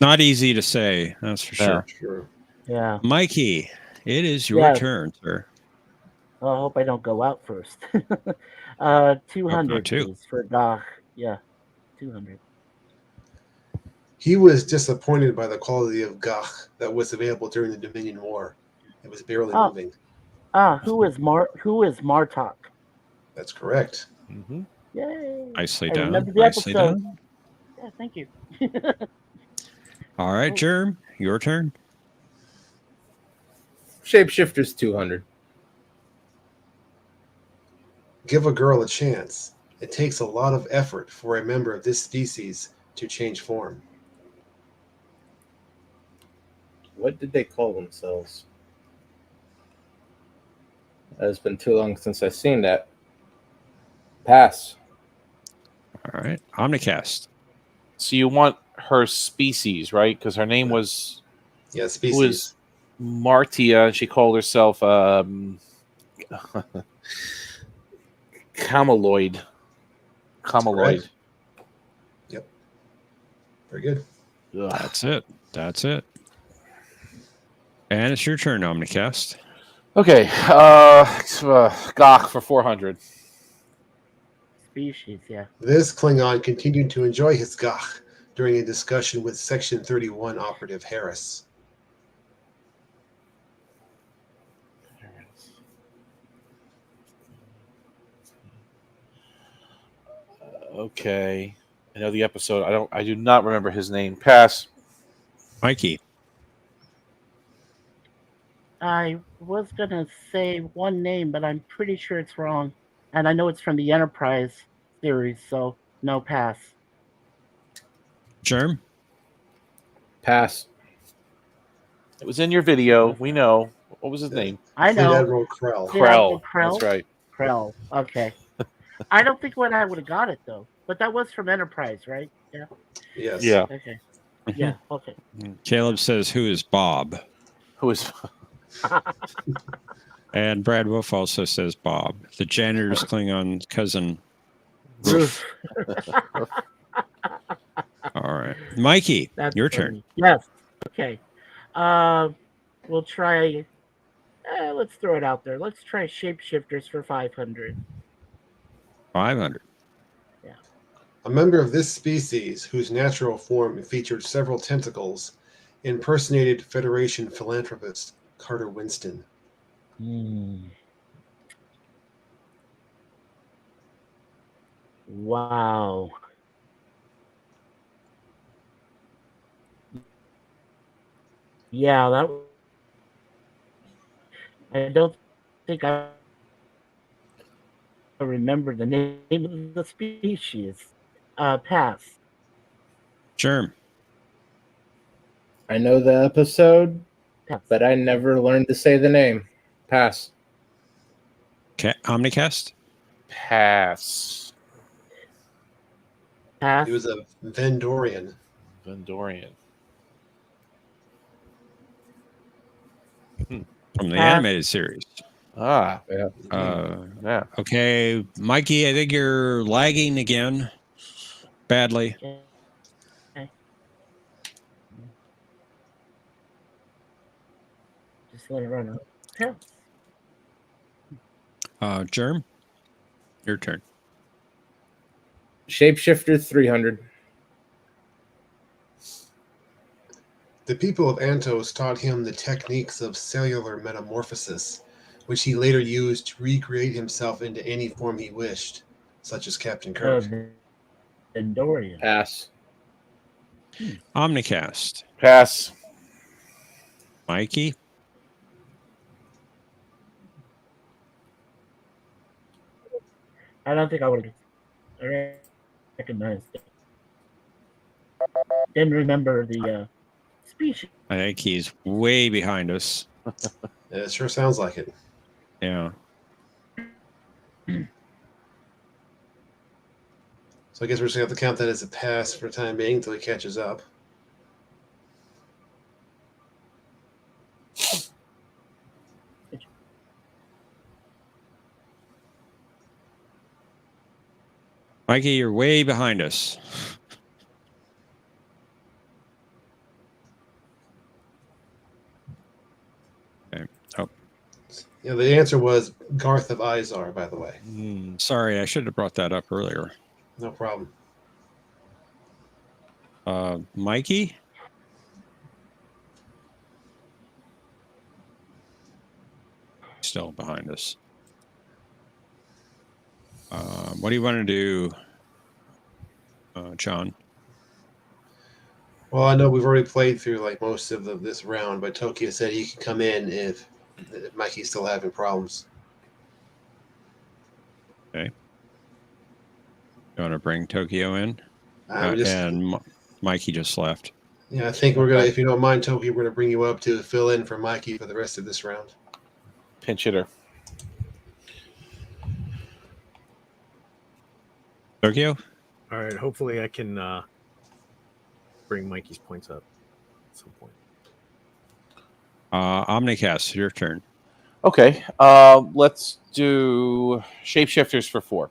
Not easy to say, that's for Yeah. sure. Sure. yeah. Mikey, it is your Yeah. turn, sir. I hope I don't go out first. 200 two. please for Gach. Yeah, 200. He was disappointed by the quality of Gach that was available during the Dominion War. It was barely Oh. moving. Who is Martok? That's correct. Mm-hmm. Yay! Nicely I done. remember the Nicely episode. done. Yeah, thank you. All right, Germ, your turn. Shapeshifter's 200. Give a girl a chance. It takes a lot of effort for a member of this species to change form. What did they call themselves? It's been too long since I've seen that. Pass. All right, Omnicast. So you want her species, right? Because her name was Yeah, species. who is Martia, and she called herself Cameloid. Cameloid. Yep. Very good. Ugh. That's it. That's it. And it's your turn, Omnicast. Okay. Gach for 400. Species, yeah. This Klingon continued to enjoy his Gach during a discussion with Section 31 operative Harris. Okay. I know the episode. I do not remember his name. Pass. Mikey. I was gonna say one name, but I'm pretty sure it's wrong. And I know it's from the Enterprise series, so no, pass. Germ. Pass. It was in your video. We know. What was his name? I Fleet know. Admiral Krell. Fleet Admiral Krell. That's right. Krell. Okay. I don't think I would have got it though, but that was from Enterprise, right? Yeah. Yes. Yeah. Okay. Yeah. Okay. Caleb says, "Who is Bob?" Who is? And Brad Wolf also says Bob, the janitor's Klingon cousin. Ruth. All right, Mikey, That's your funny. turn. Yes. Okay. We'll try. Let's throw it out there. Let's try shapeshifters for 500. 500. A member of this species, whose natural form featured several tentacles, impersonated Federation philanthropist Carter Winston. Wow. Yeah, that. I don't think I remember the name of the species. Pass. Germ. I know the episode, Pass. but I never learned to say the name. Pass. Omnicast. Pass. Pass. He was a Vendorian. Vendorian. From the Pass. animated series. Ah. Yeah. Yeah. Okay, Mikey, I think you're lagging again badly. Okay. Just let it run out. Pass. Germ, your turn. Shapeshifter 300. The people of Antos taught him the techniques of cellular metamorphosis, which he later used to recreate himself into any form he wished, such as Captain Kirk. Endorian. Pass. Omnicast. Pass. Mikey. I don't think I would have recognized it. Didn't remember the species. I think he's way behind us. It sure sounds like it. Yeah. So I guess we're just going to have to count that as a pass for the time being until he catches up. Mikey, you're way behind us. Okay. Oh, Yeah, the answer was Garth of Izar, by the way. sorry, I should have brought that up earlier. No problem. Mikey? Still behind us. What do you want to do, John? Well, I know we've already played through like most of this round, but Tokyo said he could come in if Mikey's still having problems. Okay. You want to bring Tokyo in? Mikey just left. Yeah, I think we're gonna, if you don't mind, Tokyo, we're gonna bring you up to fill in for Mikey for the rest of this round. Pinch hitter. Tokyo? All right. Hopefully, I can bring Mikey's points up at some point. Omnicast, your turn. Okay. Let's do shapeshifters for 4.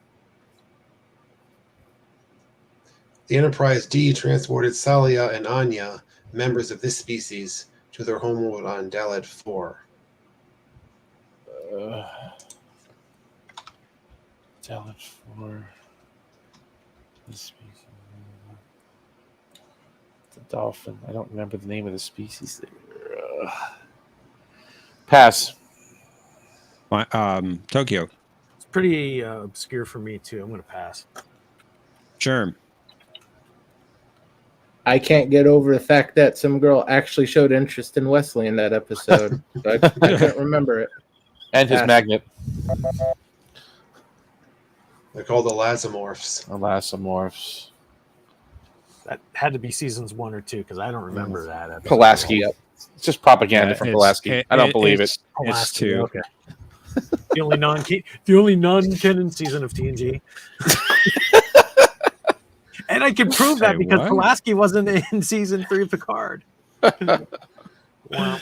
The Enterprise D transported Salia and Anya, members of this species, to their homeworld on Dalet 4. Dalet 4. This species. It's a dolphin. I don't remember the name of the species there. Pass. Tokyo. It's pretty obscure for me too. I'm going to pass. Germ. I can't get over the fact that some girl actually showed interest in Wesley in that episode. So I can't remember it. And his magnet. They're called the Elasmorphs. Elasmorphs. That had to be seasons 1 or 2 because I don't remember that episode. Pulaski. It's just propaganda from Pulaski. I don't believe it. It's 2. Okay. The only non-canon season of TNG. And I can prove that because what? Pulaski wasn't in season 3 of Picard. Wow.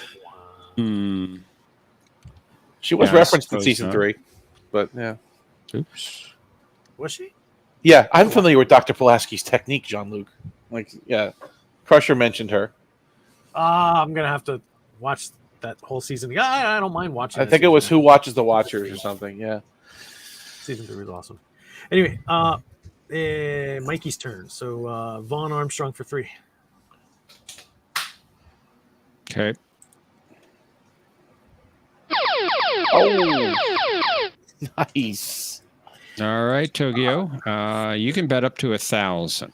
She was Yeah, I referenced in suppose season not. 3, but yeah. Oops. Was she? Yeah, I'm familiar with Dr. Pulaski's technique, Jean-Luc. Like, yeah, Crusher mentioned her. I'm going to have to watch that whole season. Yeah, I don't mind watching I think it was Who Watches the Watchers or something, yeah. Season 3 was awesome. Anyway, Mikey's turn. So Vaughn Armstrong for 3. Okay. Oh, nice. All right, Tokyo. You can bet up to 1,000.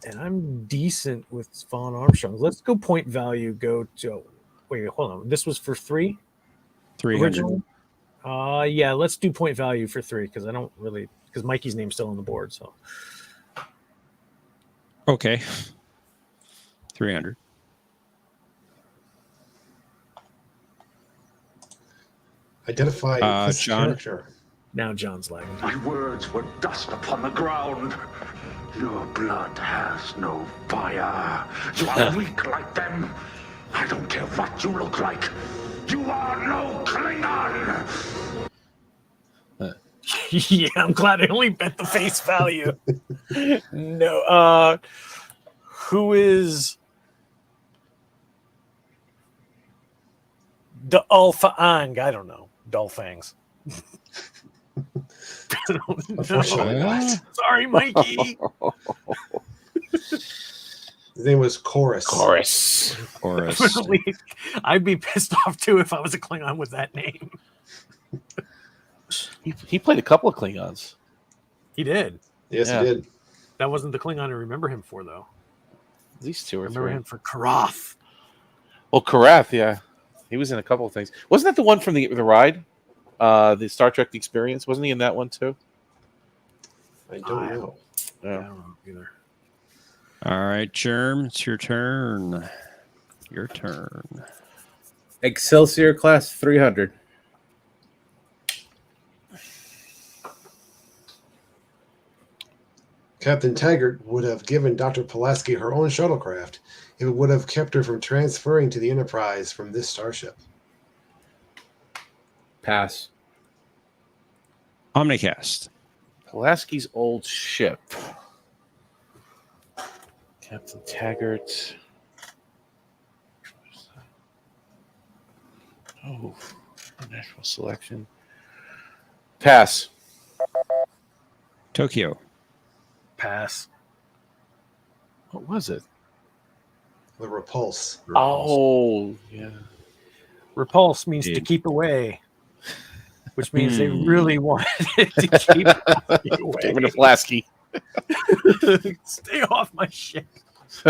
And I'm decent with Vaughn Armstrong. Let's go point value. Go to wait, hold on. This was for 3? 300. Original? Yeah, let's do point value for 3 because I don't really because Mikey's name's still on the board. So Okay. 300. Identify this John? character. now John's lagging. My words were dust upon the ground. Your blood has no fire. You are weak like them. I don't care what you look like. You are no Klingon. Yeah, I'm glad I only bet the face value. No, who is the Alpha Ang? I don't know. Dolphangs. Unfortunately, not. Sorry, Mikey. His name was Chorus. Chorus. I'd be pissed off too if I was a Klingon with that name. He played a couple of Klingons. He did. Yes, Yeah. he did. That wasn't the Klingon I remember him for, though. At least two I or remember three. him for Karath. Well, Karath, yeah. He was in a couple of things. Wasn't that the one from the ride? The Star Trek The Experience? Wasn't he in that one too? I don't know. I don't know either. All right, Germ, it's your turn. Your turn. Excelsior class 300. Captain Taggart would have given Dr. Pulaski her own shuttlecraft if it would have kept her from transferring to the Enterprise from this starship. Pass. Omnicast. Pulaski's old ship. Captain Taggart. Oh, natural selection. Pass. Tokyo. Pass. What was it? The Repulse. Oh, yeah. Repulse means to keep away, which means they really wanted it to keep away. David Pulaski. Stay off my ship.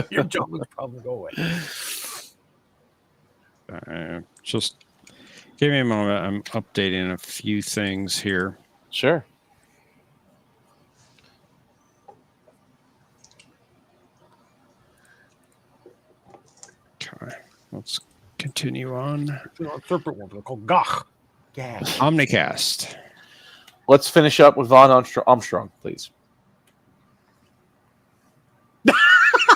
Your job was probably go away. Just give me a moment. I'm updating a few things here. Sure. Okay, let's continue on. Serpent ones are called Gach. Yeah. Omnicast. Let's finish up with Von Armstrong, please.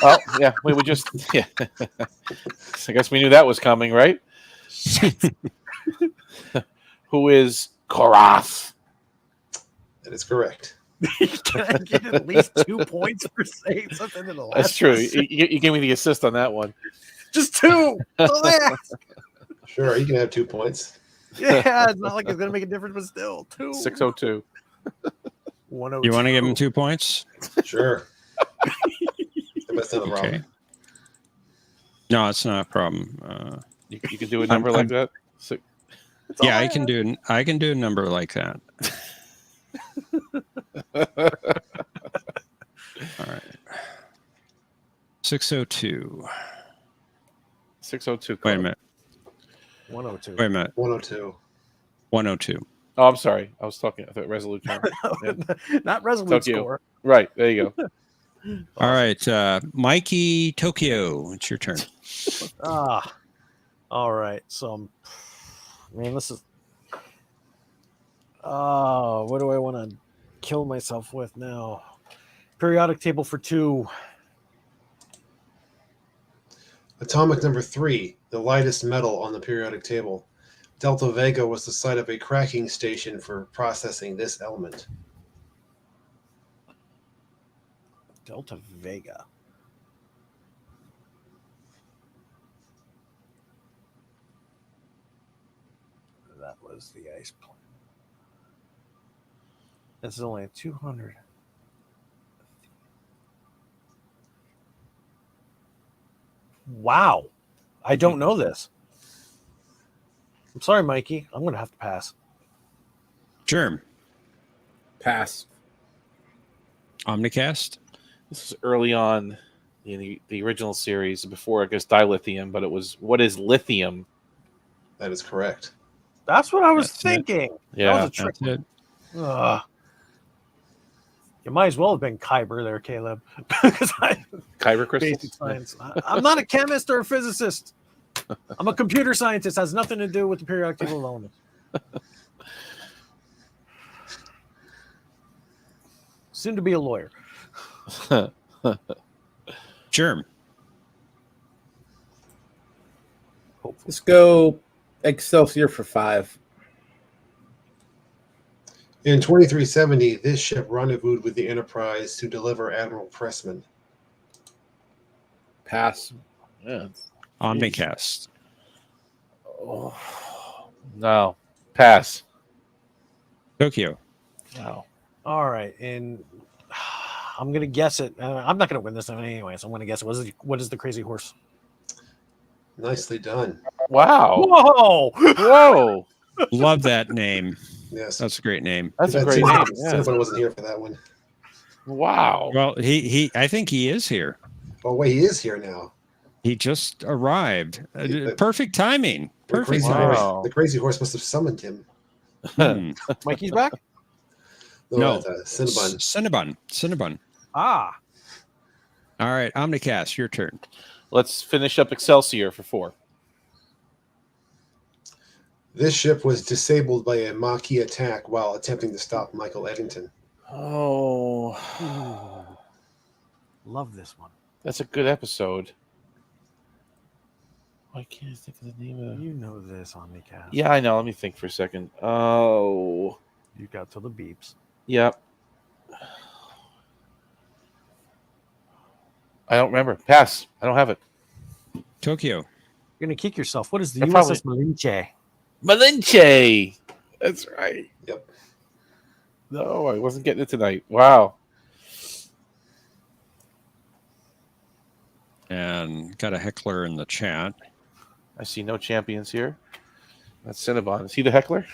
Oh, yeah. We would just, yeah. I guess we knew that was coming, right? Who is Karath? That is correct. Can I get at least 2 points for saying something in the last? That's true. You gave me the assist on that one. Just 2. Sure, you can have 2 points. Yeah, it's not like it's going to make a difference, but still 2. 602. 102. You want to give him 2 points? Sure. That's not a problem. Okay. No, it's not a problem. You can do a number like that? Yeah, I can do. I can do a number like that. All right. 602. 602. Wait a minute. 102. Wait a minute. 102. 102. Oh, I'm sorry. I was talking. I thought Resolute term. Yeah. Not Resolute Tokyo. score. Right. There you go. All right. Mikey Tokyo, it's your turn. All right. So, man, this is. What do I want to kill myself with now? Periodic table for 2. Atomic number 3, the lightest metal on the periodic table. Delta Vega was the site of a cracking station for processing this element. Delta Vega. That was the ice planet. This is only 200. Wow. I don't know this. I'm sorry, Mikey. I'm going to have to pass. Germ. Pass. Omnicast. This is early on in the original series, before, I guess, dilithium, but it was, what is lithium? That is correct. That's what I was That's thinking. Yeah, That was a trick. That's it. Ugh. You might as well have been Kyber there, Caleb. Because Kyber crystals? basic science. I'm not a chemist or a physicist. I'm a computer scientist. Has nothing to do with the periodic table of elements. Soon to be a lawyer. Germ. Let's go Excelsior for 5. In 2370, this ship rendezvoused with the Enterprise to deliver Admiral Pressman. Pass. Yeah. Omnicast. Oh, no. Pass. Tokyo. No. All right, and I'm gonna guess it. I'm not gonna win this one anyway, so I'm gonna guess it. What is the crazy horse? Nicely done. Wow. Whoa! Whoa. Love that name. Yes. That's a great name. That's a great name. Yeah. Since I wasn't here for that one. Wow. Well, I think he is here. Oh, wait, he is here now. He just arrived. The- Perfect timing. The Perfect crazy, timing. Wow. the crazy horse must have summoned him. Hmm. Mikey's back. No. Cinnabon. Cinnabon. Ah, All right, Omnicast, your turn. Let's finish up Excelsior for 4. This ship was disabled by a Maquis attack while attempting to stop Michael Eddington. Oh, love this one. that's a good episode. Why can't I think of the name of it? You know this, Omnicast. Yeah, I know. Let me think for a second. Oh, You got to the beeps. yep. I don't remember. Pass. I don't have it. Tokyo. You're gonna kick yourself. What is the I USS Malinche? Malinche. That's right. Yep. No, I wasn't getting it tonight. Wow. And got a heckler in the chat. I see no champions here. That's Cinnabon. Is he the heckler?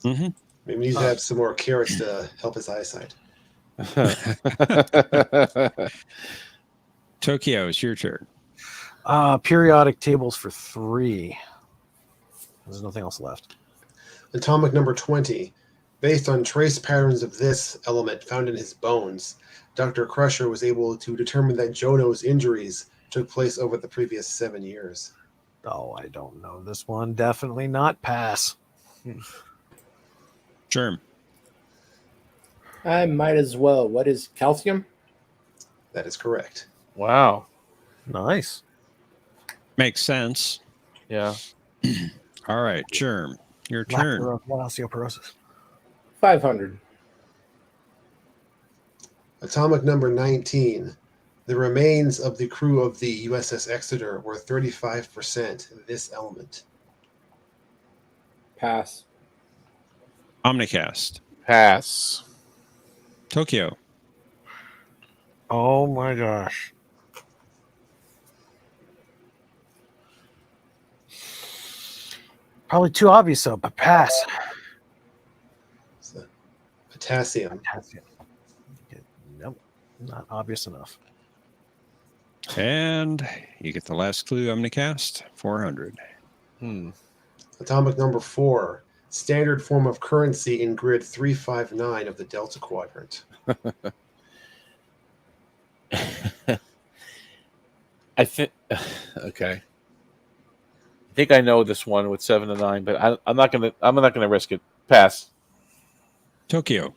Mm-hmm. Maybe we need to have some more carrots to help his eyesight. Tokyo, it's your turn. Periodic tables for 3. There's nothing else left. Atomic number 20. Based on trace patterns of this element found in his bones, Dr. Crusher was able to determine that Jono's injuries took place over the previous 7 years. Oh, I don't know this one. Definitely not. Pass. Germ. I might as well. What is calcium? That is correct. Wow. Nice. Makes sense. Yeah. All right, Germ, your turn. Osteoporosis. 500. Atomic number 19. The remains of the crew of the USS Exeter were 35% this element. Pass. Omnicast. Pass. Tokyo. Oh my gosh. Probably too obvious, though, but pass. So, potassium. Nope, not obvious enough. And you get the last clue, Omnicast. 400. Atomic number 4. Standard form of currency in grid 359 of the Delta Quadrant. I think. Okay. I think I know this one with 7 to 9, but I'm not gonna. I'm not gonna risk it. Pass. Tokyo.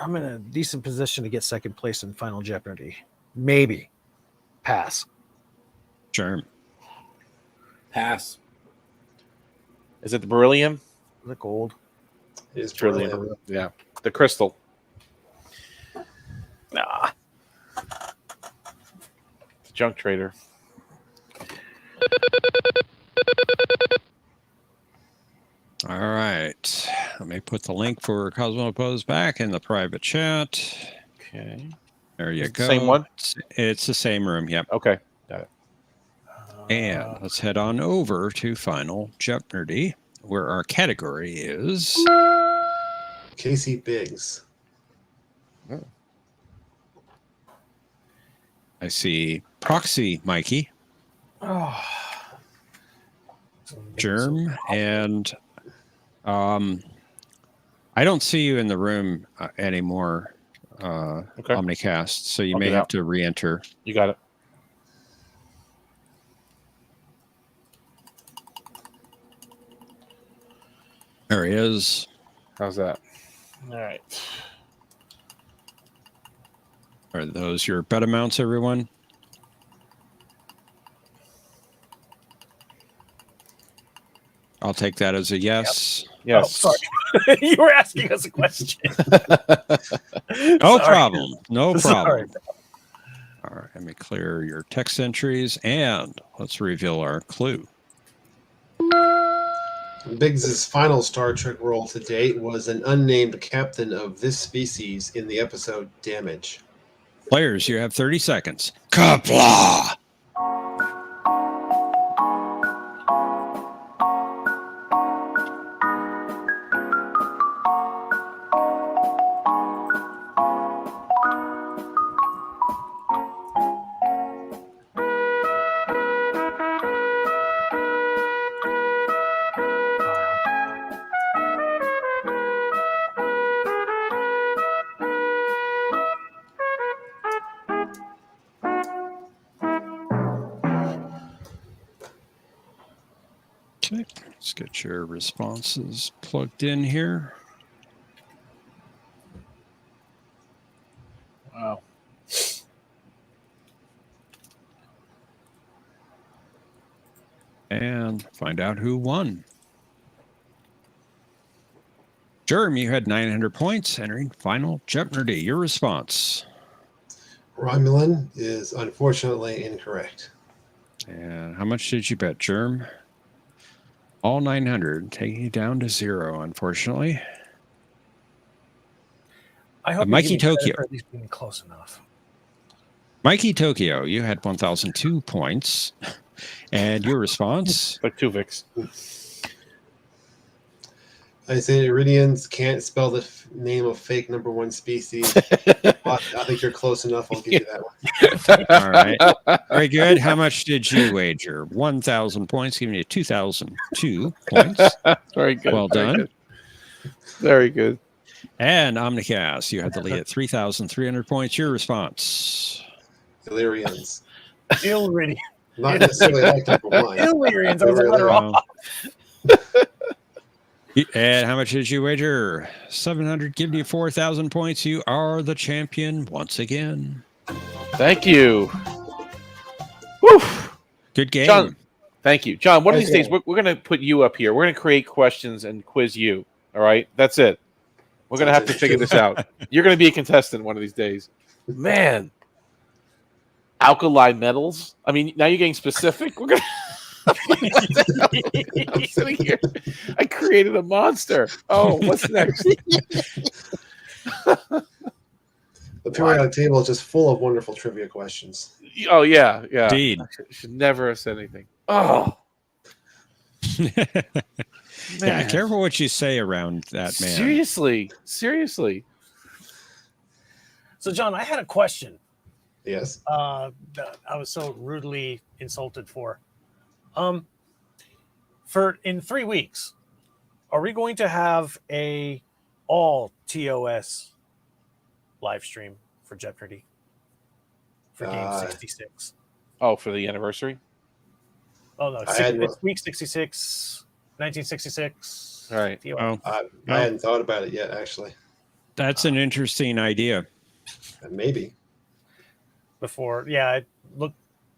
I'm in a decent position to get second place in Final Jeopardy. Maybe. Pass. Germ. Pass. Is it the beryllium? The gold. It is Beryllium. beryllium. Yeah. The crystal. Nah. Junk trader. All right. Let me put the link for Cosmo Pose back in the private chat. Okay. There you go. Same one? It's the same room. Yep. Okay. Got it. And let's head on over to Final Jeopardy, where our category is Casey Biggs. I see Proxy Mikey, Germ, and I don't see you in the room anymore, Okay. Omnicast, so you I'll may get have out. to re-enter. You got it. There he is. How's that? All right. Are those your bet amounts, everyone? I'll take that as a yes. Yes. Oh, sorry. You were asking us a question. No Sorry. problem. No problem. Sorry. All right, let me clear your text entries and let's reveal our clue. Biggs's final Star Trek role to date was an unnamed captain of this species in the episode Damage. Players, you have 30 seconds. Kapla! Get your responses plugged in here. Wow. And find out who won. Germ, you had 900 points entering final Jeopnerdy. Your response. Romulan is unfortunately incorrect. And how much did you bet, Germ? All 900, taking you down to 0, unfortunately. I hope Mikey you give me credit Tokyo. for at least being close enough. Mikey Tokyo, you had 1,002 points. And your response? Like 2 Vicks. I say Iridians can't spell the name of fake number 1 species. I think you're close enough. I'll give you that one. All right. Very good. How much did you wager? 1,000 points, giving you 2,002 points. Very good. Well Very done. good. Very good. And Omnicast, you had the lead at 3,300 points. Your response? Illyrians. Illyrian. Not necessarily like number 1. Illyrians. I was a letter off. And how much did you wager? 700, giving you 4,000 points. You are the champion once again. Thank you. Woo. Good game. John, thank you. John, one of these Okay. days, we're going to put you up here. We're going to create questions and quiz you. All right? That's it. We're going to have to figure this out. You're going to be a contestant one of these days. Man. Alkali metals? I mean, now you're getting specific. We're going to... I'm sitting here. I created a monster. Oh, what's next? The periodic table is just full of wonderful trivia questions. Oh, yeah. Yeah. Indeed. I should never have said anything. Oh. Yeah, careful what you say around that man. Seriously. So, John, I had a question. Yes. That I was so rudely insulted for. For in 3 weeks, are we going to have a all TOS live stream for Jeopardy for game 66? Oh, for the anniversary? Oh no, it's week 66, 1966. All right. TOS. Oh, I hadn't thought about it yet, actually. that's an interesting idea. Maybe. Before, yeah, I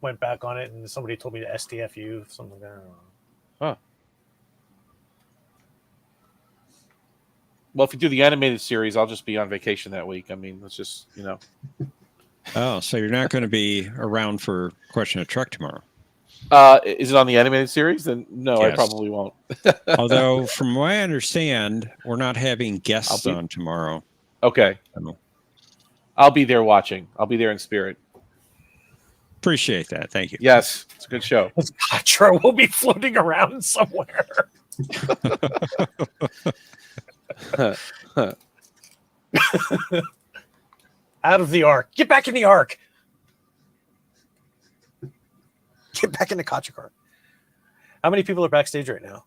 went back on it, and somebody told me to STFU something like that. Huh. Well, if you do the animated series, I'll just be on vacation that week. I mean, let's just, Oh, so you're not going to be around for Question of Truck tomorrow. Is it on the animated series? Then no, I Yes. probably won't. Although, from what I understand, we're not having guests on tomorrow. Okay. I'll be there watching. I'll be there in spirit. Appreciate that. Thank you. Yes, it's a good show. Gotcha will be floating around somewhere. Out of the ark. Get back in the ark. Get back in the Kacha cart. How many people are backstage right now?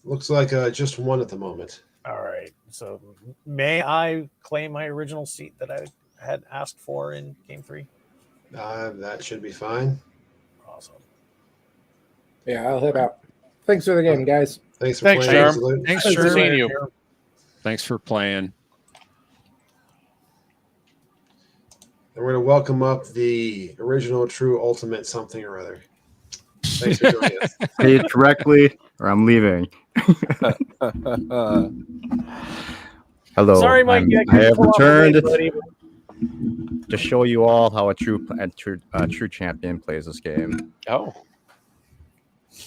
Looks like just one at the moment. All right. So may I claim my original seat that I had asked for in game 3? That should be fine. Awesome. Yeah, I'll head out. Thanks for the game, guys. Thanks for Thanks, playing. Jerm. Absolute. Thanks, Good Jerm. seeing you. Thanks for playing. And we're going to welcome up the original, true, ultimate something or other. Thanks for joining us. Say it correctly, or I'm leaving. Hello. Sorry, Mike. I have pull off the returned mic, buddy. to show you all how a true champion plays this game. Oh,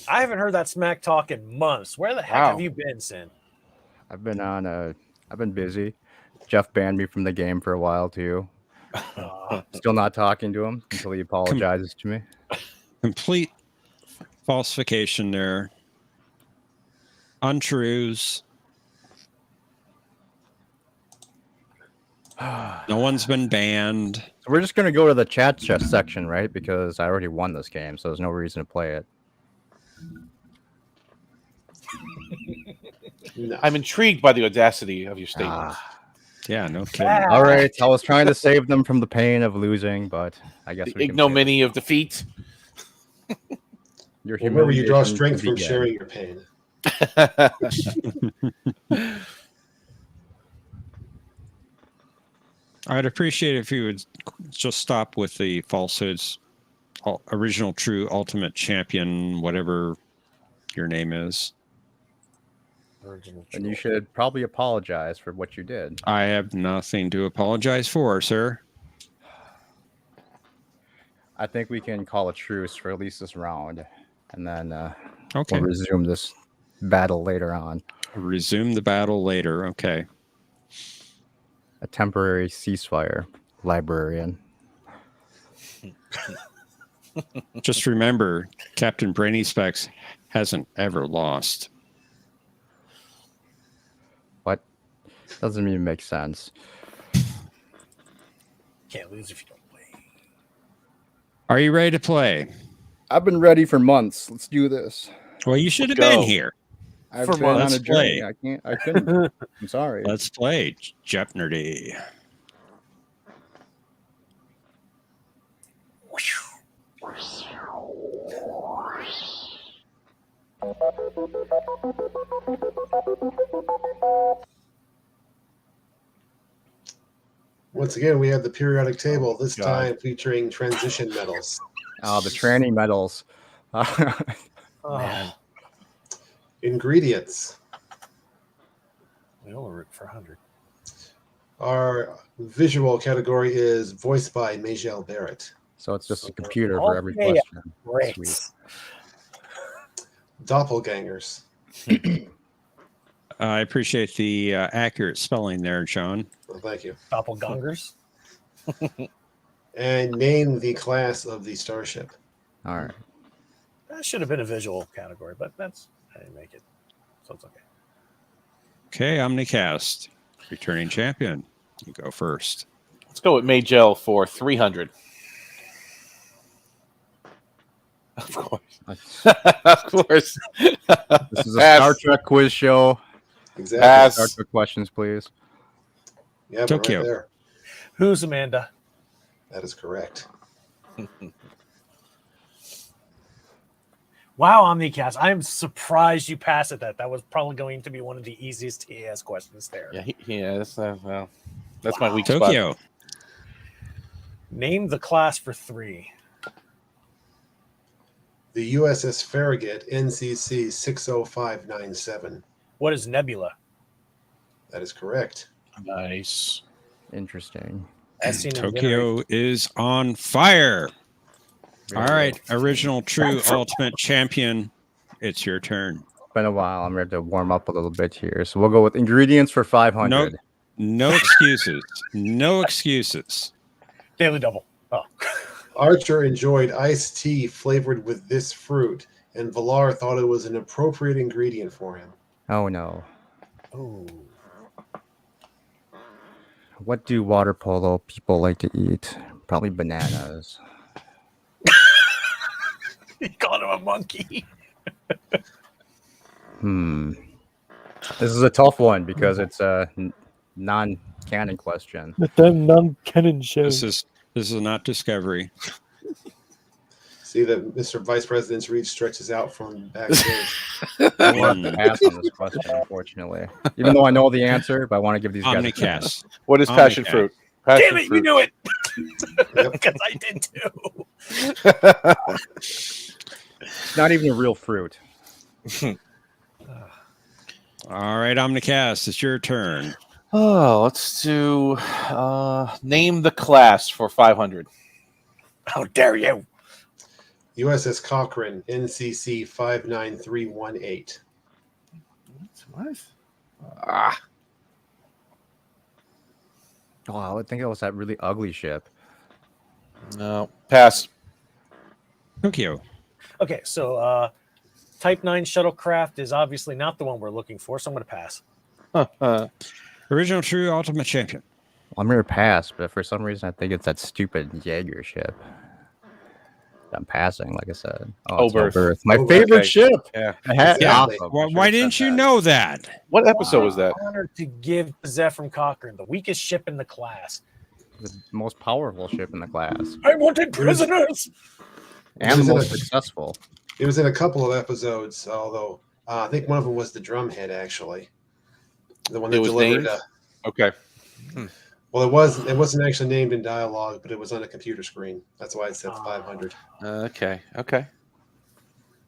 I haven't heard that smack talk in months. Where the heck Wow. have you been, Sin? I've been busy. Jeff banned me from the game for a while too. Still not talking to him until he apologizes to me. Complete falsification there. Untruths. No one's been banned. So we're just gonna go to the chat chest section, right? Because I already won this game, so there's no reason to play it. No. I'm intrigued by the audacity of your statement. Yeah, no kidding. All right, I was trying to save them from the pain of losing, but I guess The we can ignominy of defeat. Your Remember, you draw humiliation strength can from begin. sharing your pain. I'd appreciate if you would just stop with the falsehoods. Original, true, ultimate champion, whatever your name is. And you should probably apologize for what you did. I have nothing to apologize for, sir. I think we can call a truce for at least this round, and then Okay. we'll resume this battle later on. Resume the battle later. Okay. A temporary ceasefire, librarian. Just remember, Captain Brainy Specs hasn't ever lost. What? Doesn't even make sense. Can't lose if you don't play. Are you ready to play? I've been ready for months. Let's do this. Well, you should have Let's been go. here. I've For been on months. a journey. Play. I couldn't. I'm sorry. Let's play Jeopnerdy. Once again, we have the periodic table, this time featuring transition metals. Oh, the tranny metals. Man, Ingredients. we all root for 100. Our visual category is voiced by Majel Barrett. So it's just a computer for every Okay, question. Great. Sweet. Doppelgangers. I appreciate the accurate spelling there, John. Well, thank you. Doppelgangers. And name the class of the starship. All right. That should have been a visual category, but I didn't make it, so it's okay. Okay, Omnicast, returning champion. You go first. Let's go with Majel for 300. Of course. Of course. This is a Star Trek quiz show. Exactly. Star Trek questions, please. Yeah, but Tokyo. right there. Who's Amanda? That is correct. Wow, Omnicast. I'm surprised you passed at that. That was probably going to be one of the easiest TAS questions there. Yeah, that's well, that's my weak Tokyo. spot. Name the class for 3. The USS Farragut, NCC 60597. What is Nebula? That is correct. Nice. Interesting. As seen in Tokyo is on fire. All right, original, true, ultimate champion. It's your turn. Been a while. I'm ready to warm up a little bit here. So we'll go with ingredients for 500. No excuses. No excuses. Daily Double. Oh. Archer enjoyed iced tea flavored with this fruit, and Valar thought it was an appropriate ingredient for him. Oh no. Ooh. What do water polo people like to eat? Probably bananas. You called him a monkey. This is a tough one because it's a non-canon question. The non-canon show. This is not Discovery. See that Mr. Vice President's reach stretches out from backstage. I want to pass on this question, unfortunately. Even though I know the answer, but I want to give these guys a chance. Omnicast. What is passion Omnicast. fruit? Damn Passion it, fruit. you knew it. Yep. Because I did too. It's not even a real fruit. All right, Omnicast, it's your turn. Oh, let's do name the class for 500. How dare you? USS Cochrane, NCC 59318. What? Oh, I would think it was that really ugly ship. No. Pass. Tokyo. Okay, so Type 9 shuttlecraft is obviously not the one we're looking for, so I'm going to pass. Original, true, ultimate champion. I'm going to pass, but for some reason I think it's that stupid Jaeger ship. I'm passing, like I said. Oh, it's Oberth. Oberth. My Oberth, favorite okay. ship. Yeah. Exactly. Why didn't you know that? What episode was that? I'm honored to give Zephyr Cochrane the weakest ship in the class. The most powerful ship in the class. I wanted prisoners. And the was in most a- successful. It was in a couple of episodes, although I think one of them was the drumhead, actually. The one that It was delivered. named? Okay. Well, it wasn't actually named in dialogue, but it was on a computer screen. That's why it said 500. Okay.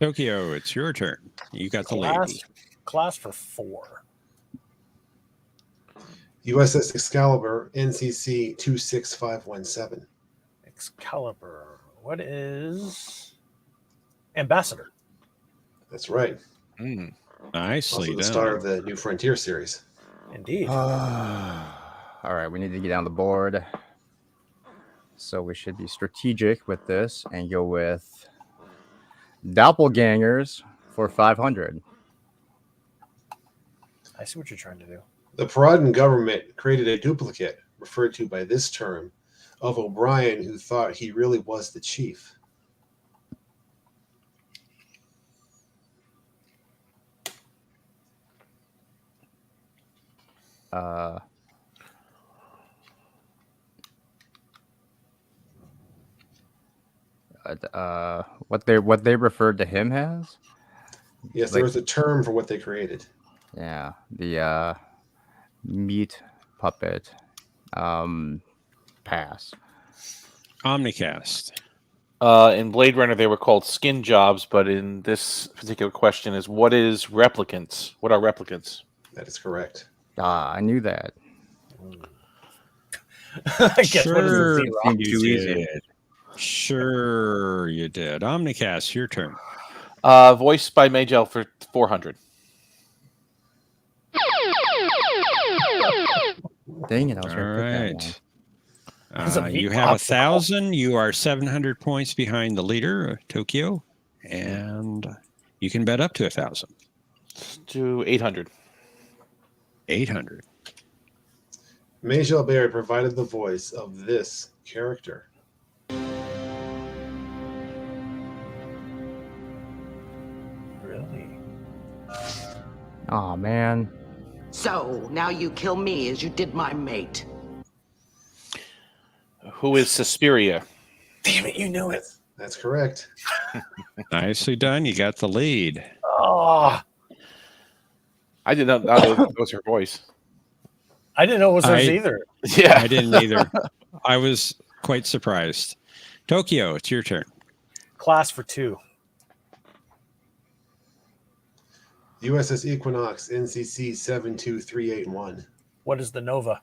Tokyo, it's your turn. You got the lady. Class for 4. USS Excalibur, NCC 26517. Excalibur. What is Ambassador? That's right. Nicely Also the done. star of the New Frontier series. Indeed. All right, we need to get down the board. So we should be strategic with this and go with doppelgangers for 500. I see what you're trying to do. The Paradan government created a duplicate, referred to by this term, of O'Brien, who thought he really was the chief. What they referred to him as? Yes, there was a term for what they created. Yeah, the meat puppet. Pass. Omnicast. In Blade Runner, they were called skin jobs, but in this particular question is what is replicants? What are replicants? That is correct. I knew that. I guess what is Sure, it? Seemed you too easy. did. Sure, you did. Omnicast, your turn. Voiced by Majel for 400. Dang it! I was All going to pick that one. right. It's a meat You have popsicle. 1,000. You are 700 points behind the leader, Tokyo, and you can bet up to 1,000. Let's do 800. 800. Majel Barry provided the voice of this character. Really? Oh man. So, now you kill me as you did my mate. Who is Suspiria? Damn it, you knew it. That's correct. Nicely done. You got the lead. Oh, I did not know that was her voice. I didn't know it was hers I- either. Yeah. I didn't either. I was quite surprised. Tokyo, it's your turn. Class for 2. USS Equinox, NCC 72381. What is the Nova?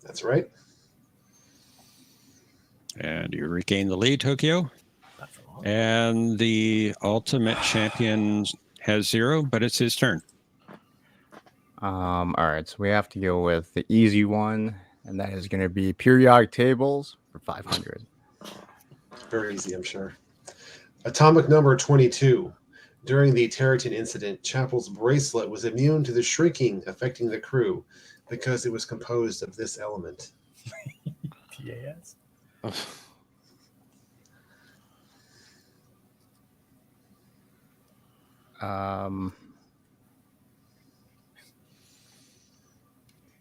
That's right. And you regain the lead, Tokyo. Not for long. And the ultimate champion has 0, but it's his turn. All right, so we have to go with the easy one, and that is going to be periodic tables for 500. Very easy, I'm sure. Atomic number 22. During the Territon incident, Chapel's bracelet was immune to the shrinking affecting the crew because it was composed of this element. TAS.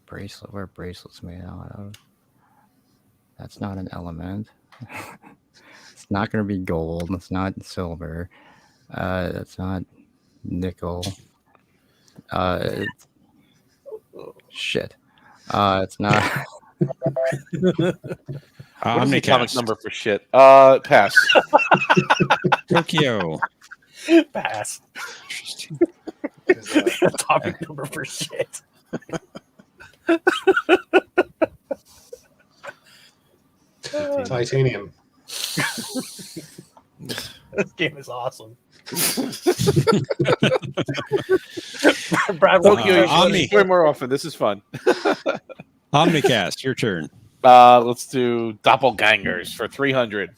Bracelet. What are bracelets made out of? That's not an element. It's not going to be gold. It's not silver. That's not nickel. Shit. It's not. What is the atomic Omnicast. number for shit? Pass. Tokyo. Pass. Interesting. Atomic number for shit. Titanium. This game is awesome. Brad, Tokyo, you should Omni. play more often. This is fun. Omnicast, your turn. Let's do doppelgangers for 300.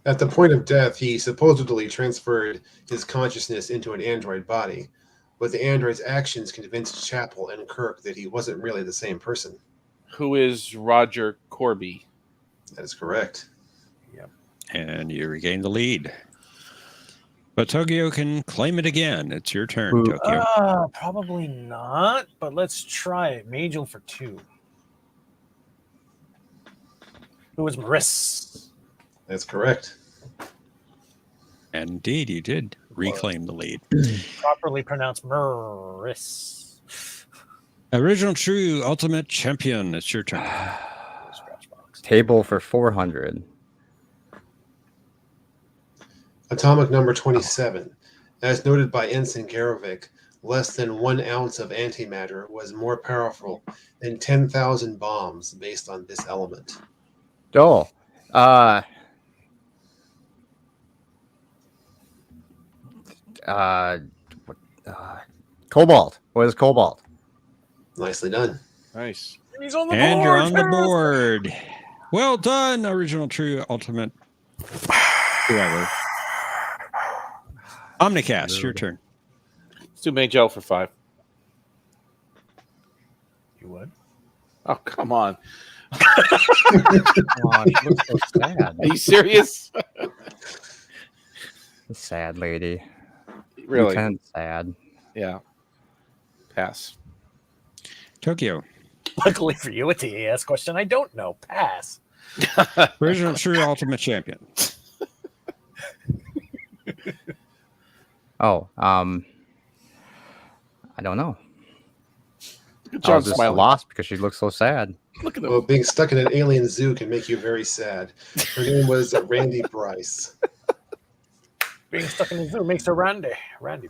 At the point of death, he supposedly transferred his consciousness into an android body, but the android's actions convinced Chapel and Kirk that he wasn't really the same person. Who is Roger Corby? That is correct. And you regain the lead. But Tokyo can claim it again. It's your turn, Ooh. Tokyo. Probably not, but let's try it. Majel for 2. Who is Maris? That's correct. And indeed, you did reclaim the lead. Properly pronounced Morris. Original True Ultimate Champion. It's your turn. Table for 400. Atomic number 27. As noted by Ensign Garovic, less than 1 ounce of antimatter was more powerful than 10,000 bombs based on this element. Oh, cobalt. What is cobalt? Nicely done. Nice. He's on the And board. you're on the board. Well done, Original True Ultimate. Whoever. Omnicast, your turn. Let's do Majel for 5. You would? Oh, come on. Oh, she looks so sad. Are you serious? Sad lady. Really? Lieutenant sad. Yeah. Pass. Tokyo. Luckily for you, it's a AS question. I don't know. Pass. Original True Ultimate Champion. Oh, I don't know. Good I job was just smiling. lost because she looks so sad. Look at Well, being stuck in an alien zoo can make you very sad. Her name was Randy Bryce. Being stuck in the zoo makes her Randy. Randy.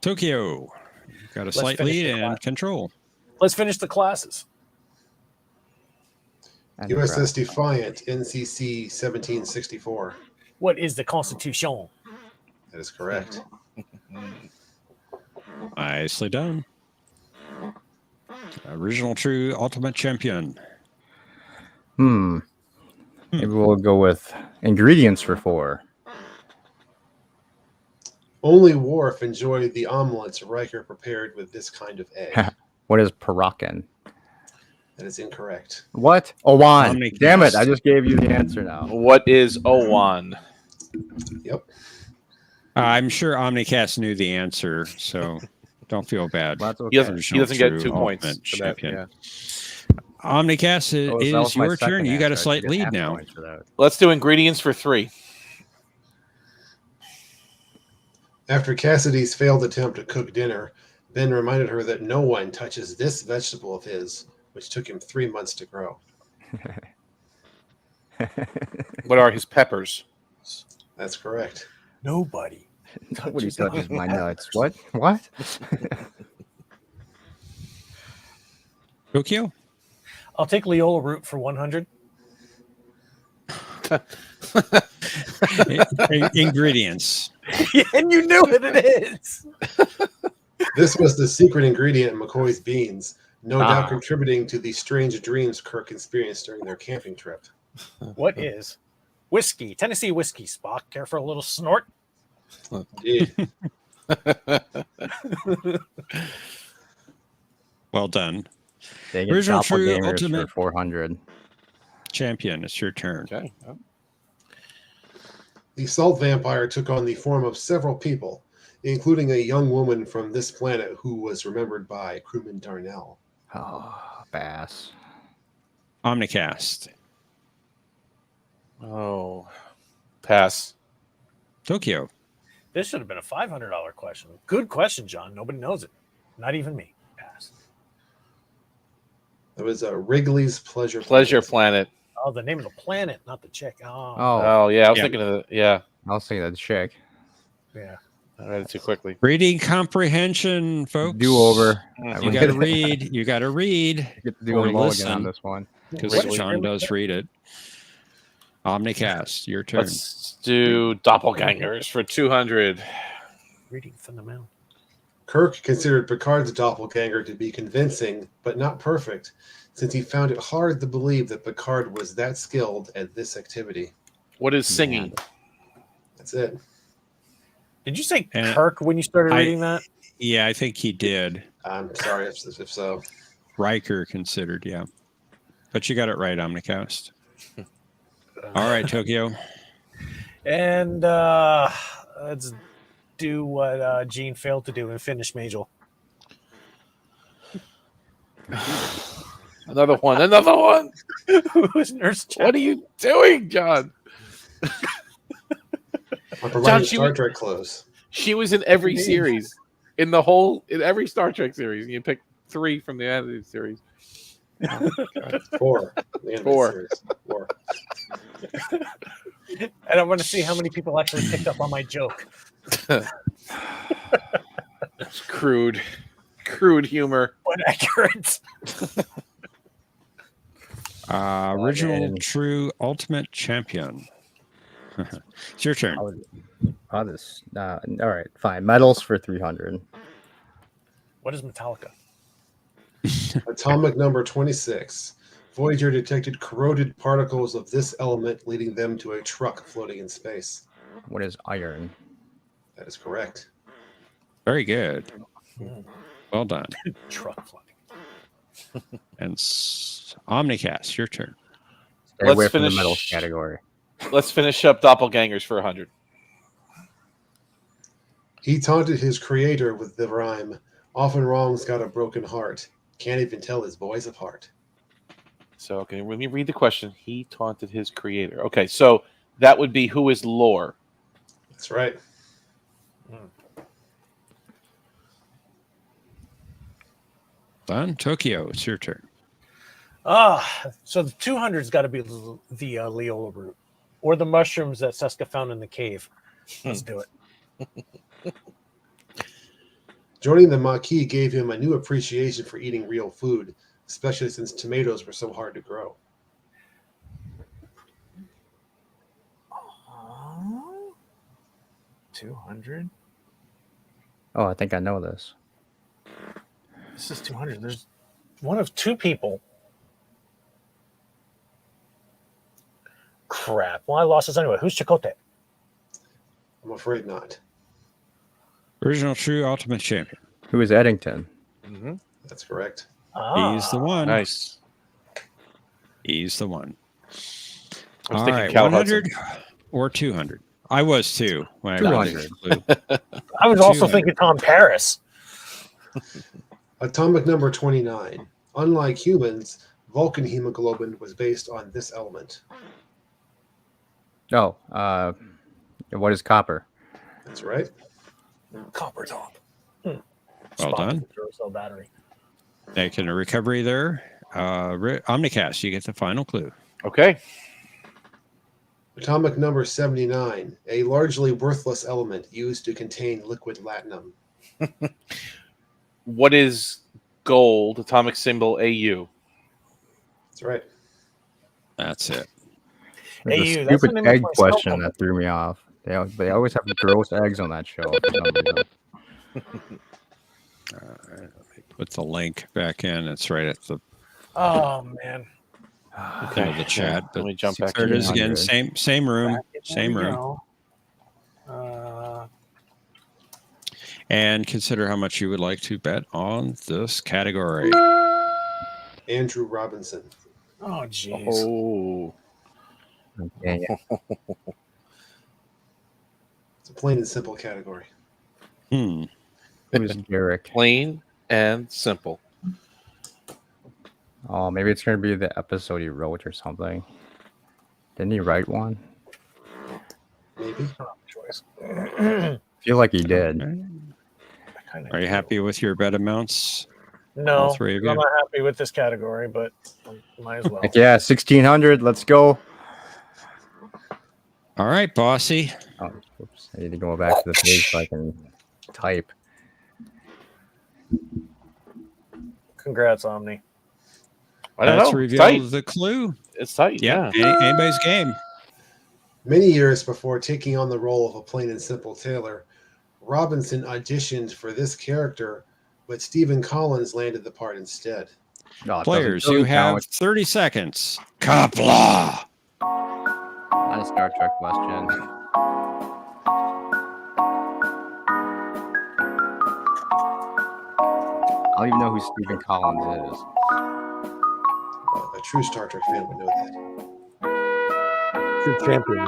Tokyo. You've got a Let's slight finish lead the and class. control. Let's finish the classes. And USS Defiant, NCC 1764. What is the Constitution? That is correct. Nicely done. Original True Ultimate Champion. Maybe we'll go with ingredients for 4. Only Worf enjoyed the omelets Riker prepared with this kind of egg. What is Parakan? That is incorrect. What? Owan. Omnicast. Damn it! I just gave you the answer now. What is Owan? Yep. I'm sure Omnicast knew the answer, so don't feel bad. Well, that's He okay. doesn't, he doesn't get 2 points Ultimate for that. Champion. Yeah. Omnicast Oh, that is was my your turn. second You got a answer. I slight should get lead half now. points for that. Let's do ingredients for 3. After Cassidy's failed attempt to cook dinner, Ben reminded her that no one touches this vegetable of his, which took him 3 months to grow. What are his peppers? That's correct. Nobody. Nobody touches my nuts. What? What? Tokyo? I'll take Leola root for 100. Ingredients. And you knew what it is. This was the secret ingredient in McCoy's beans, no doubt contributing to the strange dreams Kirk experienced during their camping trip. What is whiskey? Tennessee whiskey. Spock, care for a little snort? Indeed. Well done. They get Original True doppelgangers Ultimate for 400. Champion. It's your turn. Okay. Oh. The salt vampire took on the form of several people, including a young woman from this planet who was remembered by crewman Darnell. Oh, Bass. Omnicast. Oh. Pass. Tokyo. This should have been a $500 question. Good question, John. Nobody knows it. Not even me. Pass. That was Wrigley's Pleasure Pleasure Planet. Oh, the name of the planet, not the chick. Oh, Oh, yeah. I was thinking of the. Yeah. I was thinking of the chick. yeah. I read it too quickly. Reading comprehension, folks. Do over. You got to read. You got to read. Get to do or a mulligan listen, on this one. because What is Sean really does good? read it. Omnicast, your turn. Let's do doppelgangers for 200. Reading fundamental. Kirk considered Picard's doppelganger to be convincing, but not perfect, since he found it hard to believe that Picard was that skilled at this activity. What is singing? That's it. Did you say And Kirk when you started I- reading that? Yeah, I think he did. I'm sorry if so. Riker considered, yeah. But you got it right, Omnicast. All right, Tokyo. And let's do what Gene failed to do and finish Majel. Another one. Another one. Who's Nurse Jack? What are you doing, John? I'm providing John, Star Trek clothes. She was in every series, in every Star Trek series. And you picked 3 from the animated series. Oh, 4. The animated 4. series. 4. And I want to see how many people actually picked up on my joke. It's crude humor. But accurate. Original True Ultimate Champion. It's your turn. All right, fine. Medals for 300. What is Metallica? Atomic number 26. Voyager detected corroded particles of this element, leading them to a truck floating in space. What is iron? That is correct. Very good. Well done. Truck floating. And Omnicast, your turn. Stay away from the medals category. Let's finish up doppelgangers for 100. He taunted his creator with the rhyme, "Often wrong's got a broken heart. Can't even tell his boys apart." So, okay, let me read the question. He taunted his creator. Okay, so that would be who is Lore? That's right. Done. Tokyo, it's your turn. So the 200's got to be the Leola root, or the mushrooms that Seska found in the cave. Let's do it. Joining the Maquis gave him a new appreciation for eating real food, especially since tomatoes were so hard to grow. 200. Oh, I think I know this. This is 200. There's one of 2 people. Crap. Well, I lost this anyway. Who's Chakotay? I'm afraid not. Original True Ultimate Champion. Who is Eddington? Mm-hmm. That's correct. He's the one. Nice. He's the one. I was All thinking right, Cal 100 or 200. I was too when I got this 200. clue. I was also 200. thinking Tom Paris. Atomic number 29. Unlike humans, Vulcan hemoglobin was based on this element. Oh, what is copper? That's right. Copper top. Well Spot done. with the Duracell battery. Making a recovery there. Omnicast, you get the final clue. Okay. Atomic number 79. A largely worthless element used to contain liquid latinum. What is gold? Atomic symbol AU. That's right. That's it. There's Hey, a that's the stupid name of egg my cell question phone. that threw me off. They always have gross eggs on that show. For some reason. Let me put the link back in. It's right at the Oh, man. end of the chat. Let me jump back There it in. is again. Same room. Same There we room. go. And consider how much you would like to bet on this category. Andrew Robinson. Oh, jeez. Oh. Yeah. It's a plain and simple category. Hmm. Who's Derek? Plain and simple. Oh, maybe it's going to be the episode he wrote or something. Didn't he write one? Maybe. Choice. I feel like he did. Are you happy with your bet amounts? No, All three of I'm you? not happy with this category, but might as well. Heck yeah, 1600. Let's go. All right, bossy. Oh, oops. I need to go back to the page so I can type. Congrats, Omni. I don't That's know. revealed the clue. It's tight. Yeah. Yeah. Anybody's game. Many years before taking on the role of a plain and simple tailor, Robinson auditioned for this character, but Stephen Collins landed the part instead. No, it Players, doesn't you have count. 30 seconds. Kapla. Not a Star Trek question. I don't even know who Stephen Collins is. A true Star Trek fan would know that. True champion.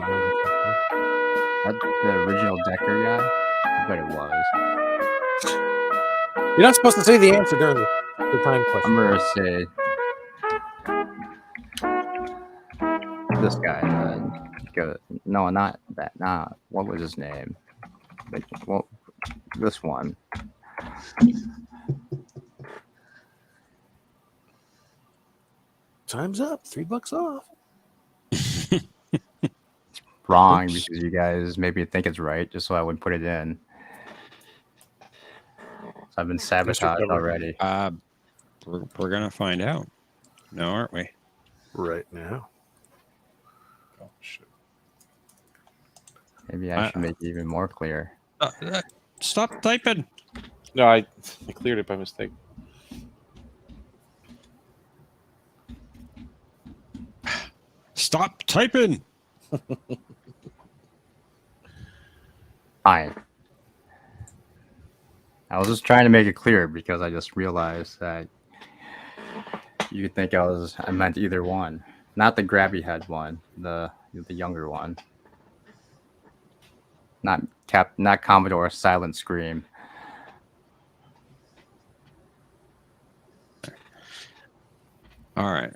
That's the original Decker guy? I bet it was. You're not supposed to say the answer during the time question. I'm going to say this guy. No, not that. Nah, what was his name? Well, this one. Time's up. $3 off. Wrong Oops. because you guys maybe think it's right, just so I would put it in. So I've been sabotaged already. We're gonna find out. No, aren't we? Right now. Oh, shit. Maybe I should make it even more clear. Stop typing. No, I cleared it by mistake. Stop typing. Fine. I was just trying to make it clear because I just realized that you could think I meant either one, not the grabby head one, the younger one, not Commodore Silent Scream. All right.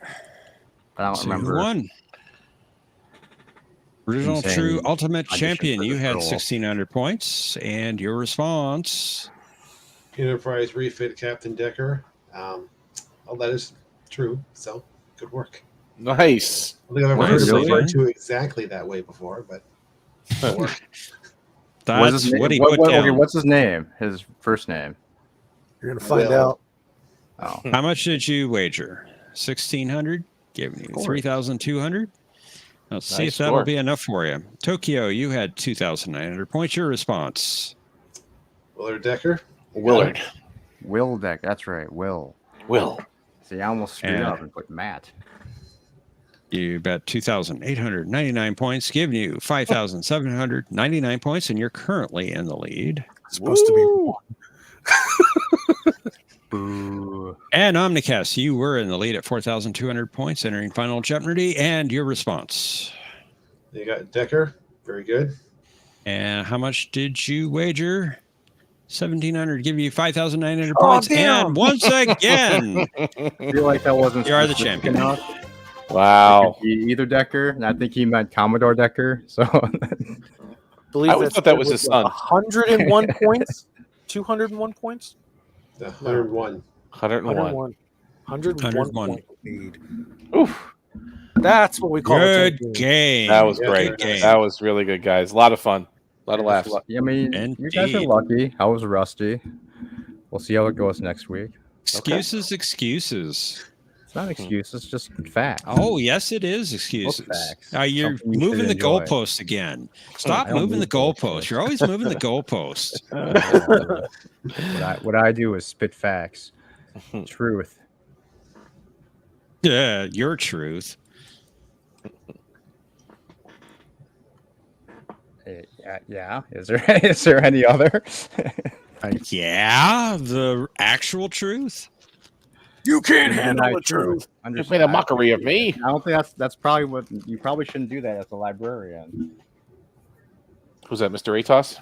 But I don't So remember. who won? Original Insane True Ultimate audition Champion. for You this had role. 1,600 points, and your response. Enterprise refit Captain Decker. All that is true. So good work. Nice. I don't think I've ever Nice, heard it really? referred to exactly that way before, but good work. What's That's his name? what he put Okay, down. what's his name? His first name. You're gonna find Will. out. Oh, How much did you wager? 1,600? Giving you 3,200? Let's see Nice if that'll score. be enough for you. Tokyo, you had 2,900 points. Your response. Willard Decker. Willard. Will Deck. That's right. Will. See, I almost screwed And- up and put Matt. You bet 2,899 points, giving you 5,799 points, and you're currently in the lead. It's supposed to be. Boo. And Omnicast, you were in the lead at 4,200 points, entering final Jeopnerdy, and your response. You got Decker. Very good. And how much did you wager? 1,700, give you 5,900 Oh, points. damn. And once again, I feel like that wasn't you are the specific champion. enough. Wow. It could be either Decker, and I think he meant Commodore Decker. So Believe I always thought that was his son. 101 points. 201 points. The 101. 101. 101 101. point lead. Oof. That's what we call a Good tank game. game. That was Yeah, great. very nice. That was really good, guys. A lot of fun. A lot of laughs. I mean, you guys are Indeed. lucky. I was rusty. We'll see how it goes next week. Excuses, excuses. It's not excuses, it's just fact. Oh, yes, it is excuses. facts. You're Something you should moving the enjoy. goalposts again. Stop I don't moving the move goalposts. goalposts. You're always moving the goalposts. What I do is spit facts, truth. Yeah, your truth. Yeah. Is there any other? Yeah, the actual truth. You can't And handle I the truth. You made a mockery of me. I don't think that's probably what you probably shouldn't do that as a librarian. Who's that, Mr. Atos?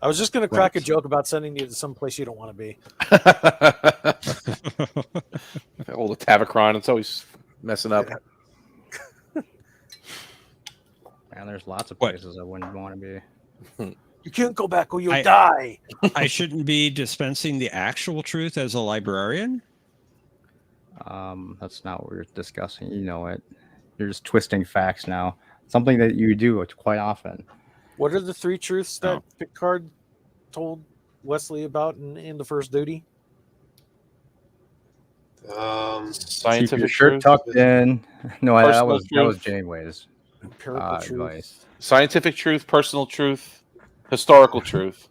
I was just going to crack a joke about sending you to some place you don't want to be. Old Tavacron, it's always messing up. Man, there's lots of What? places I wouldn't want to be. You can't go back or you'll I- die. I shouldn't be dispensing the actual truth as a librarian. That's not what we're discussing. You know it. You're just twisting facts now. Something that you do quite often. What are the three truths that Oh. Picard told Wesley about in the first duty? Um, Keep Scientific your shirt truth. tucked in. No, that Personal was truth. Janeway's Empirical truth. advice. Scientific truth, personal truth, historical truth.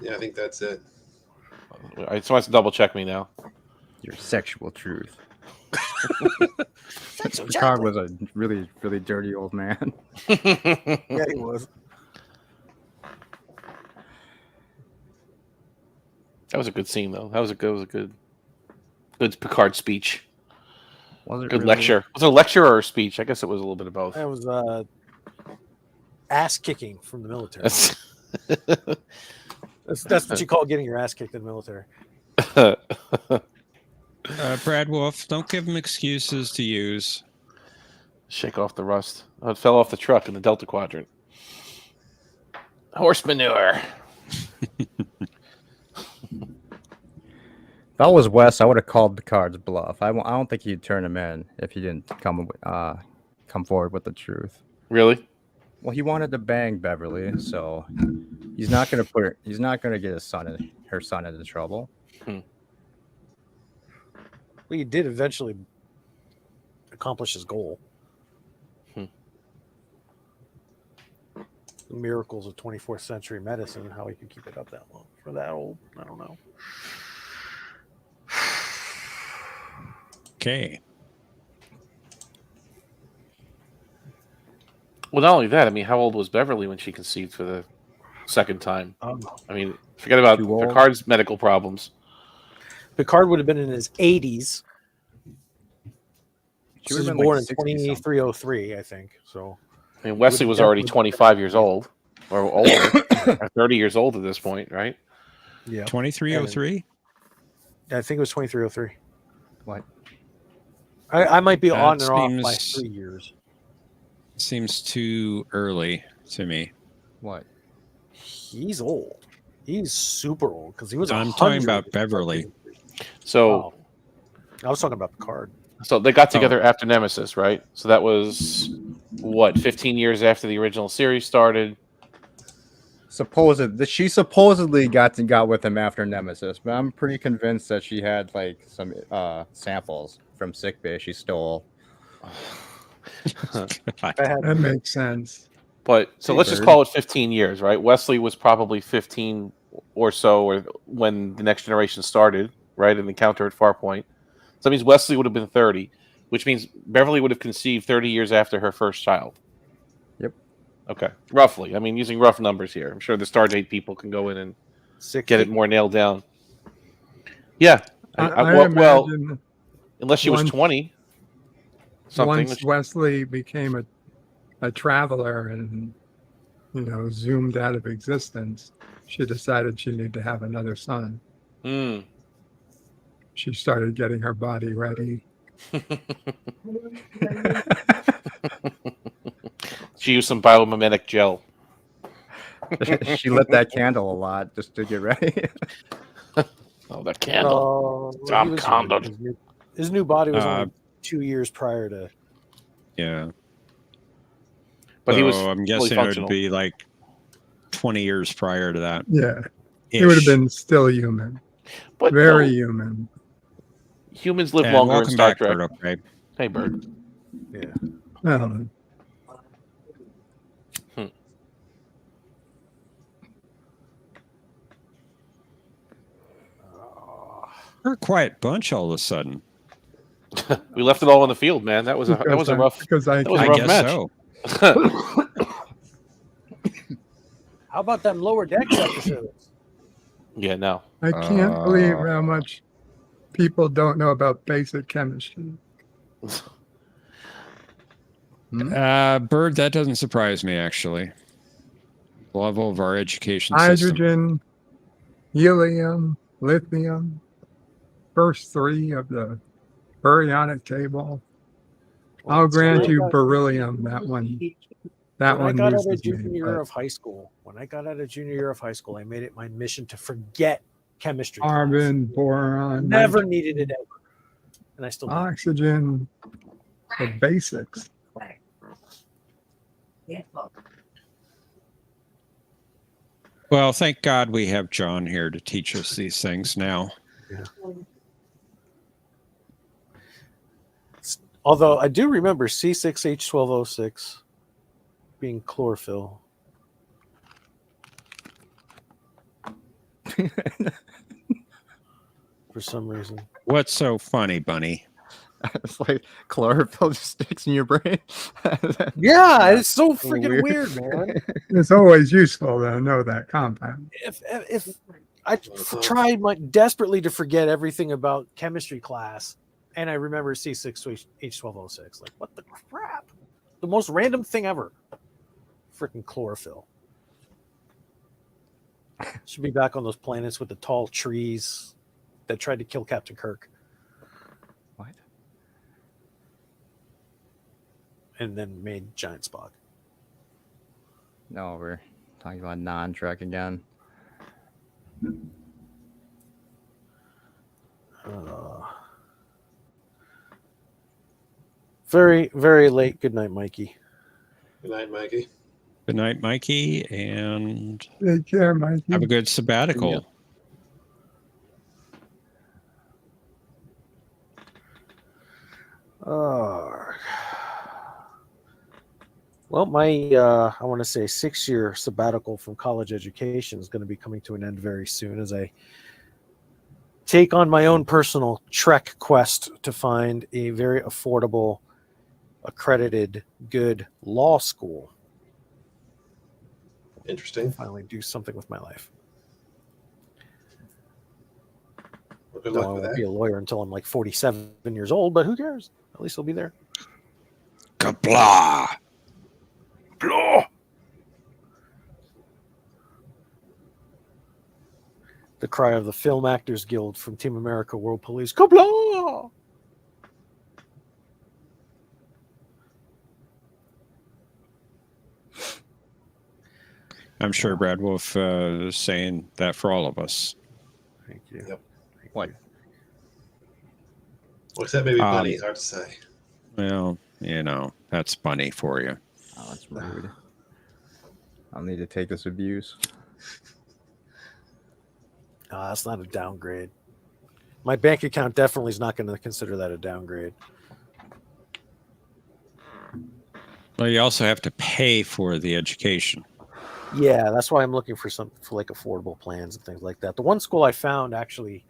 yeah, I think that's it. I just want to double check me now. Your sexual truth. Picard was a really, really dirty old man. Yeah, he was. That was a good scene, though. That was a good Picard speech. Was it Good really? lecture. Was it a lecture or a speech? I guess it was a little bit of both. That was ass kicking from the military. That's what you call getting your ass kicked in the military. Brad Wolf, don't give him excuses to use. Shake off the rust. Oh, it fell off the truck in the Delta Quadrant. Horse manure. If I was Wes, I would have called the cards bluff. I don't think he'd turn him in if he didn't come forward with the truth. Really? Well, he wanted to bang Beverly, so he's not gonna get her son into trouble. Well, he did eventually accomplish his goal. The miracles of 24th century medicine, how he could keep it up that long for that old, I don't know. Okay. Well, not only that, I mean, how old was Beverly when she conceived for the second time? I mean, forget about Too old. Picard's medical problems. Picard would have been in his 80s. She was would've been born like in 60-something. 2303, I think. So, I mean, Wesley was already 25 years old, or older, or 30 years old at this point, right? yeah, 2303? I think it was 2303. What? I might be That on and off by seems- 3 years. Seems too early to me. What? He's old. He's super old because he was. I'm 100. talking about Beverly. So, Wow. I was talking about Picard. so they got together after Nemesis, right? So that was what, 15 years after the original series started. She supposedly got with him after Nemesis, but I'm pretty convinced that she had like some samples from sickbay she stole. That makes sense. But so let's just call it 15 years, right? Wesley was probably 15 or so, or when the Next Generation started, right? In the Encounter at Farpoint. So that means Wesley would have been 30, which means Beverly would have conceived 30 years after her first child. Yep. Okay, roughly. I mean, using rough numbers here. I'm sure the Stardate people can go in and get it more nailed down. Yeah. I well, imagine unless she was 20. Once Wesley became a traveler and, zoomed out of existence, she decided she needed to have another son. She started getting her body ready. She used some biomimetic gel. She lit that candle a lot just to get ready. Oh, the candle. Tom Condon. His new body was only 2 years prior to. Yeah. But he was I'm guessing it would be like 20 years prior to that. Yeah. He would have been still human. But very human. Humans live And longer in welcome Star back, Trek. Bert, okay. Hey, Bird. Yeah. Well, We're a quiet bunch all of a sudden. We left it all on the field, man. That was a rough. That was a rough match. So. How about them lower decks episodes? Yeah, no. I can't believe how much people don't know about basic chemistry. Bird, that doesn't surprise me, actually. The level of our education system. Hydrogen, helium, lithium, first three of the periodic table. I'll grant you beryllium, that one. That when one I got needs out of to be, junior year of high school, I made it my mission to forget chemistry. Carbon, boron, Never needed it ever, and I still don't. oxygen, the basics. Well, thank God we have John here to teach us these things now. Yeah. Although I do remember C6H12O6 being chlorophyll. For some reason. What's so funny, Bunny? It's like chlorophyll just sticks in your brain. Yeah, it's so freaking weird, man. It's always useful to know that compound. If I tried desperately to forget everything about chemistry class, and I remember C6H12O6, like what the crap? The most random thing ever. Freaking chlorophyll. Should be back on those planets with the tall trees that tried to kill Captain Kirk. What? And then made Giant Spock. No, we're Talking about non-Trek again. Very, very late. Good night, Mikey. Good night, Mikey. Good night, Mikey, and Take care, Mikey. have a good sabbatical. Well, my I want to say 6-year sabbatical from college education is going to be coming to an end very soon as I take on my own personal Trek quest to find a very affordable, accredited, good law school. Interesting. Finally do something with my life. Well, good No, luck I with won't that. be a lawyer until I'm like 47 years old, but who cares? At least I'll be there. Kapla! Blah! The cry of the Film Actors Guild from Team America World Police. Kabla! I'm sure Brad Wolf is saying that for all of us. Thank you. Yep. What? Well, except maybe Bunny. Hard to say. Well, you know, that's funny for you. Oh, that's rude. I'll need to take this abuse. That's not a downgrade. My bank account definitely is not going to consider that a downgrade. Well, you also have to pay for the education. Yeah, that's why I'm looking for like affordable plans and things like that. The one school I found actually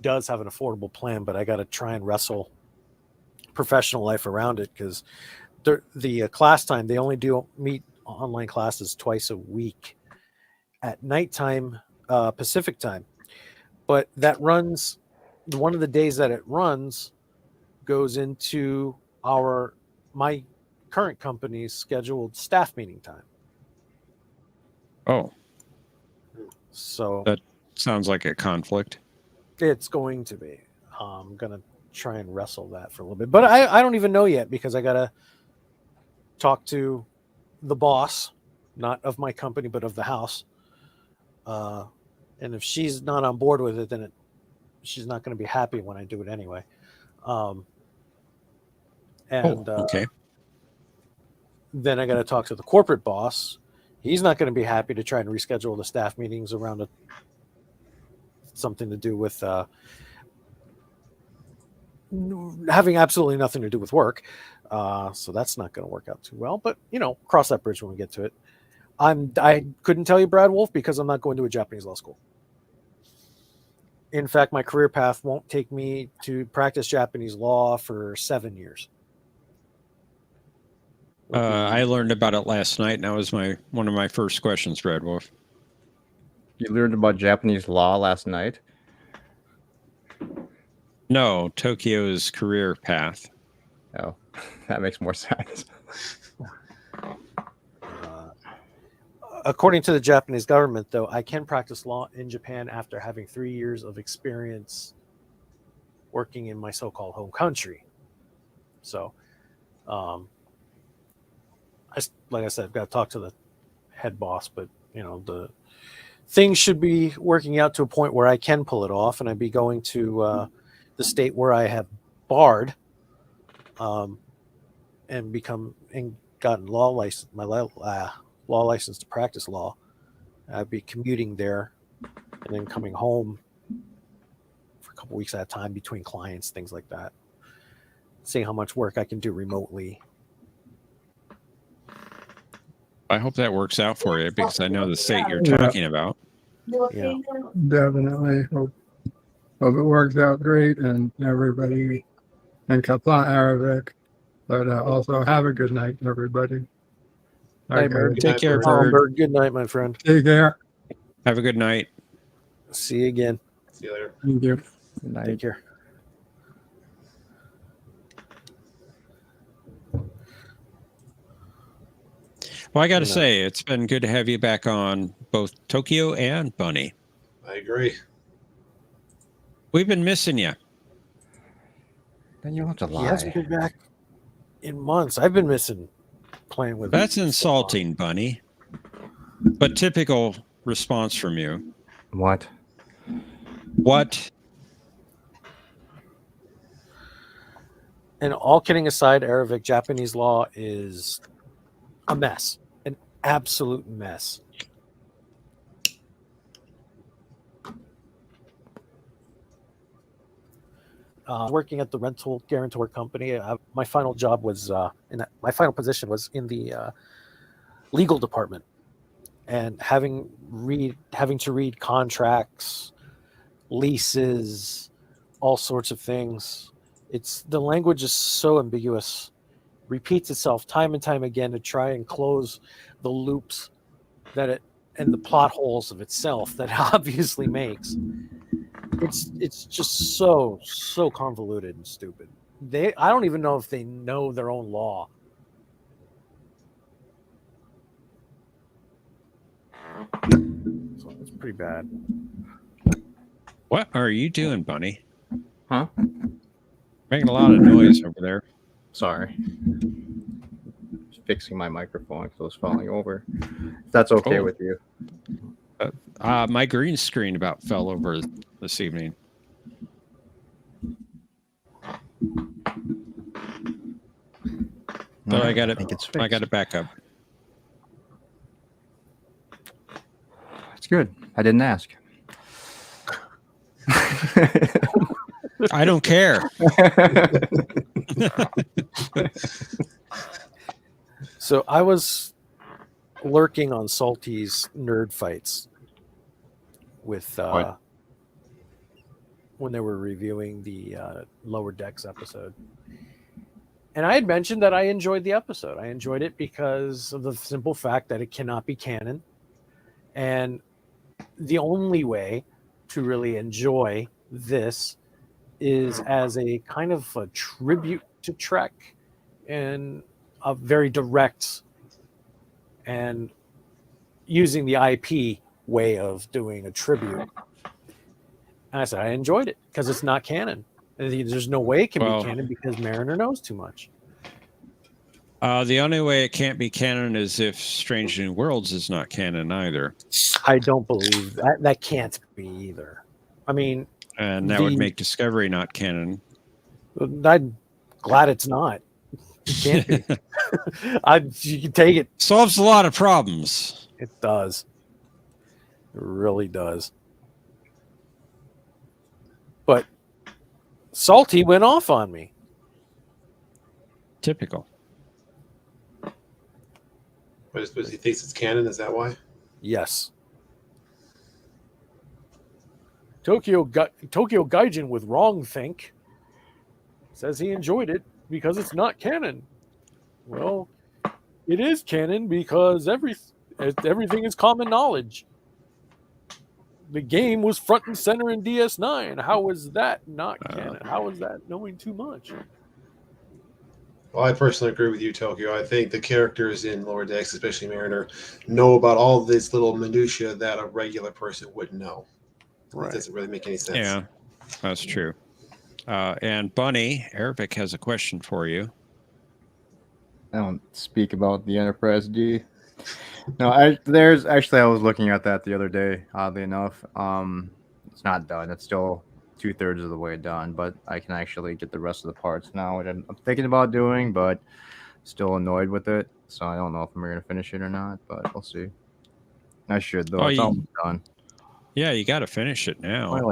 does have an affordable plan, but I got to try and wrestle professional life around it because the class time, they only do meet online classes twice a week at nighttime, Pacific time. But that runs, one of the days that it runs goes into my current company's scheduled staff meeting time. Oh, so that sounds like a conflict. It's going to be. I'm going to try and wrestle that for a little bit. But I don't even know yet because I got to talk to the boss, not of my company, but of the house. And if she's not on board with it, then she's not going to be happy when I do it anyway. Okay. Then I got to talk to the corporate boss. He's not going to be happy to try and reschedule the staff meetings around something to do with having absolutely nothing to do with work. So that's not going to work out too well. But, cross that bridge when we get to it. I couldn't tell you, Brad Wolf, because I'm not going to a Japanese law school. In fact, my career path won't take me to practice Japanese law for 7 years. I learned about it last night, and that was one of my first questions, Brad Wolf. You learned about Japanese law last night? No, Tokyo's career path. Oh, that makes more sense. According to the Japanese government, though, I can practice law in Japan after having 3 years of experience working in my so-called home country. So, like I said, I've got to talk to the head boss, but the things should be working out to a point where I can pull it off, and I'd be going to the state where I have barred, and gotten law license, my law license to practice law. I'd be commuting there, and then coming home for a couple weeks at a time between clients, things like that. Seeing how much work I can do remotely. I hope that works out for you because I know the state you're talking about. Yeah, Definitely. Hope it works out great and everybody in Kaplan Arabic. But also have a good night, everybody. Night, Bird. Take care, Bird. Good night, my friend. Take care. Have a good night. See you again. See you later. Thank you. Good night. Take care. Well, I got to say, it's been good to have you back on both Tokyo and Bunny. I agree. We've been missing you. Then you don't have to He hasn't been back in months. I've been missing playing with. That's insulting, Bunny. But typical response from you. What? What? And all kidding aside, Arabic Japanese law is a mess, an absolute mess. Working at the rental guarantor company, my final job was my final position was in the legal department, and having to read contracts, leases, all sorts of things. The language is so ambiguous, repeats itself time and time again to try and close the loops and the plot holes of itself that it obviously makes. It's just so convoluted and stupid. I don't even know if they know their own law. So it's pretty bad. What are you doing, Bunny? Huh? Making a lot of noise over there. Sorry. Just fixing my microphone because it was falling over. If that's okay with you. My green screen about fell over this evening. But I got it back up. It's good. I didn't ask. I don't care. So I was lurking on Salty's nerd fights with when they were reviewing the Lower Decks episode. And I had mentioned that I enjoyed the episode. I enjoyed it because of the simple fact that it cannot be canon. And the only way to really enjoy this is as a kind of a tribute to Trek, and a very direct and using the IP way of doing a tribute. And I said I enjoyed it because it's not canon. There's no way it can be canon because Mariner knows too much. The only way it can't be canon is if Strange New Worlds is not canon either. I don't believe that. That can't be either. I mean, and that would make Discovery not canon. I'm glad it's not. It can't be. You can take it. Solves a lot of problems. It does. It really does. But Salty went off on me. Typical. But he thinks it's canon. Is that why? Yes. Tokyo Gaijin with wrong think says he enjoyed it because it's not canon. Well, it is canon because everything is common knowledge. The game was front and center in DS9. How is that not canon? How is that knowing too much? Well, I personally agree with you, Tokyo. I think the characters in Lower Decks, especially Mariner, know about all this little minutia that a regular person wouldn't know. Right. It doesn't really make any sense. Yeah, that's true. And Bunny, Arabic has a question for you. I don't speak about the Enterprise D. No, I was looking at that the other day, oddly enough. It's not done. It's still 2/3 of the way done, but I can actually get the rest of the parts now, which I'm thinking about doing, but still annoyed with it. So I don't know if I'm going to finish it or not, but we'll see. I should, though. It's almost done. Yeah, you got to finish it now. It'll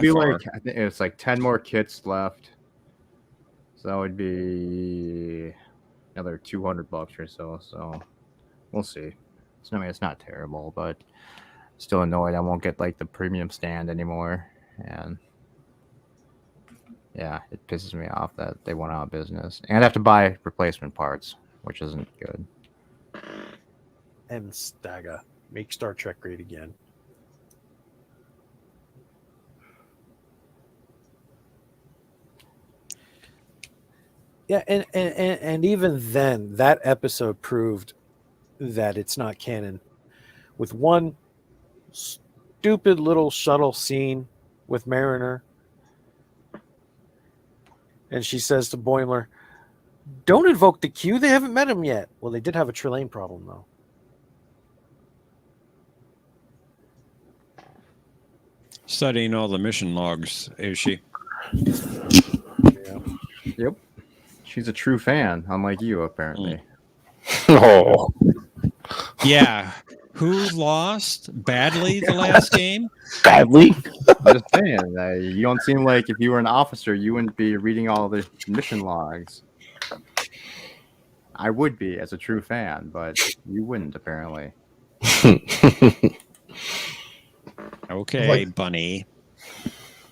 be like, I think it's like 10 more kits left. So that would be another $200 or so. So we'll see. I mean, it's not terrible, but still annoyed I won't get like the premium stand anymore. And yeah, it pisses me off that they went out of business. And I have to buy replacement parts, which isn't good. And Staga, make Star Trek great again. Yeah, and even then, that episode proved that it's not canon. With one stupid little shuttle scene with Mariner, and she says to Boimler, "Don't invoke the Q. They haven't met him yet." Well, they did have a Trelane problem, though. studying all the mission logs, is she? Yep. She's a true fan, unlike you, apparently. Oh. Yeah. Who lost badly the last game? Badly? I'm just saying, you don't seem like if you were an officer, you wouldn't be reading all the mission logs. I would be as a true fan, but you wouldn't, apparently. Okay, Bunny.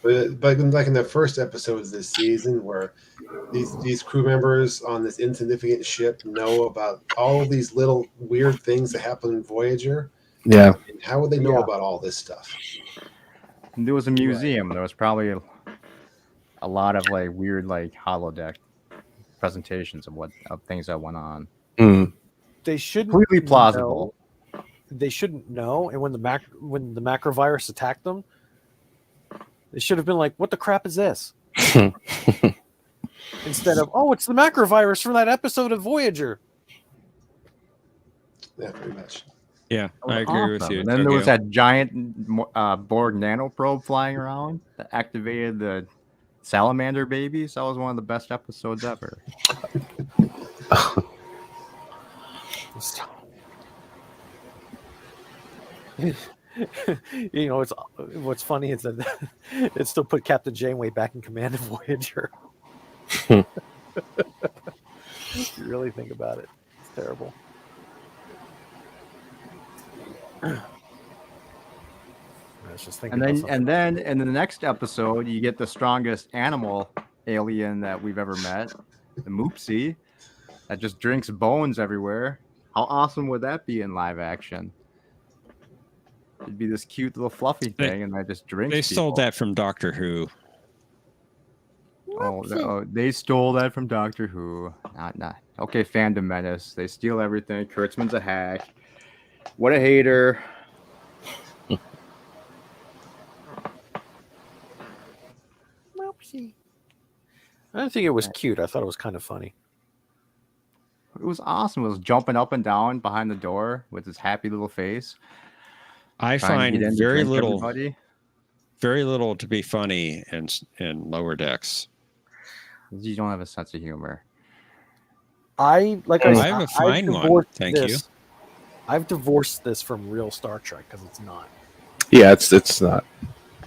But like in the first episodes this season, where these crew members on this insignificant ship know about all of these little weird things that happen in Voyager. Yeah. And how would they know about all this stuff? There was a museum. There was probably a lot of like weird like holodeck presentations of things that went on. They shouldn't Completely plausible. know. They shouldn't know. And when the macrovirus attacked them, they should have been like, "What the crap is this?" Instead of, "Oh, it's the macrovirus from that episode of Voyager." Yeah, pretty much. Yeah, I agree with you. And then there was that giant Borg nanoprobe flying around that activated the salamander babies. That was one of the best episodes ever. You know, it's what's funny is that it still put Captain Janeway back in command of Voyager. If you really think about it, it's terrible. I was just thinking. And then in the next episode, you get the strongest animal alien that we've ever met, the Moopsie, that just drinks bones everywhere. How awesome would that be in live action? It'd be this cute little fluffy thing, and I just drink. They stole that from Doctor Who. Oh, they stole that from Doctor Who. Not. Okay, Fandom Menace. They steal everything. Kurtzman's a hack. What a hater. Moopsie. I didn't think it was cute. I thought it was kind of funny. It was awesome. It was jumping up and down behind the door with his happy little face. I trying to find get in to very drink little, everybody. very little to be funny in Lower Decks. You don't have a sense of humor. I have a fine one. Thank you. I've divorced this from real Star Trek because it's not. Yeah, it's not.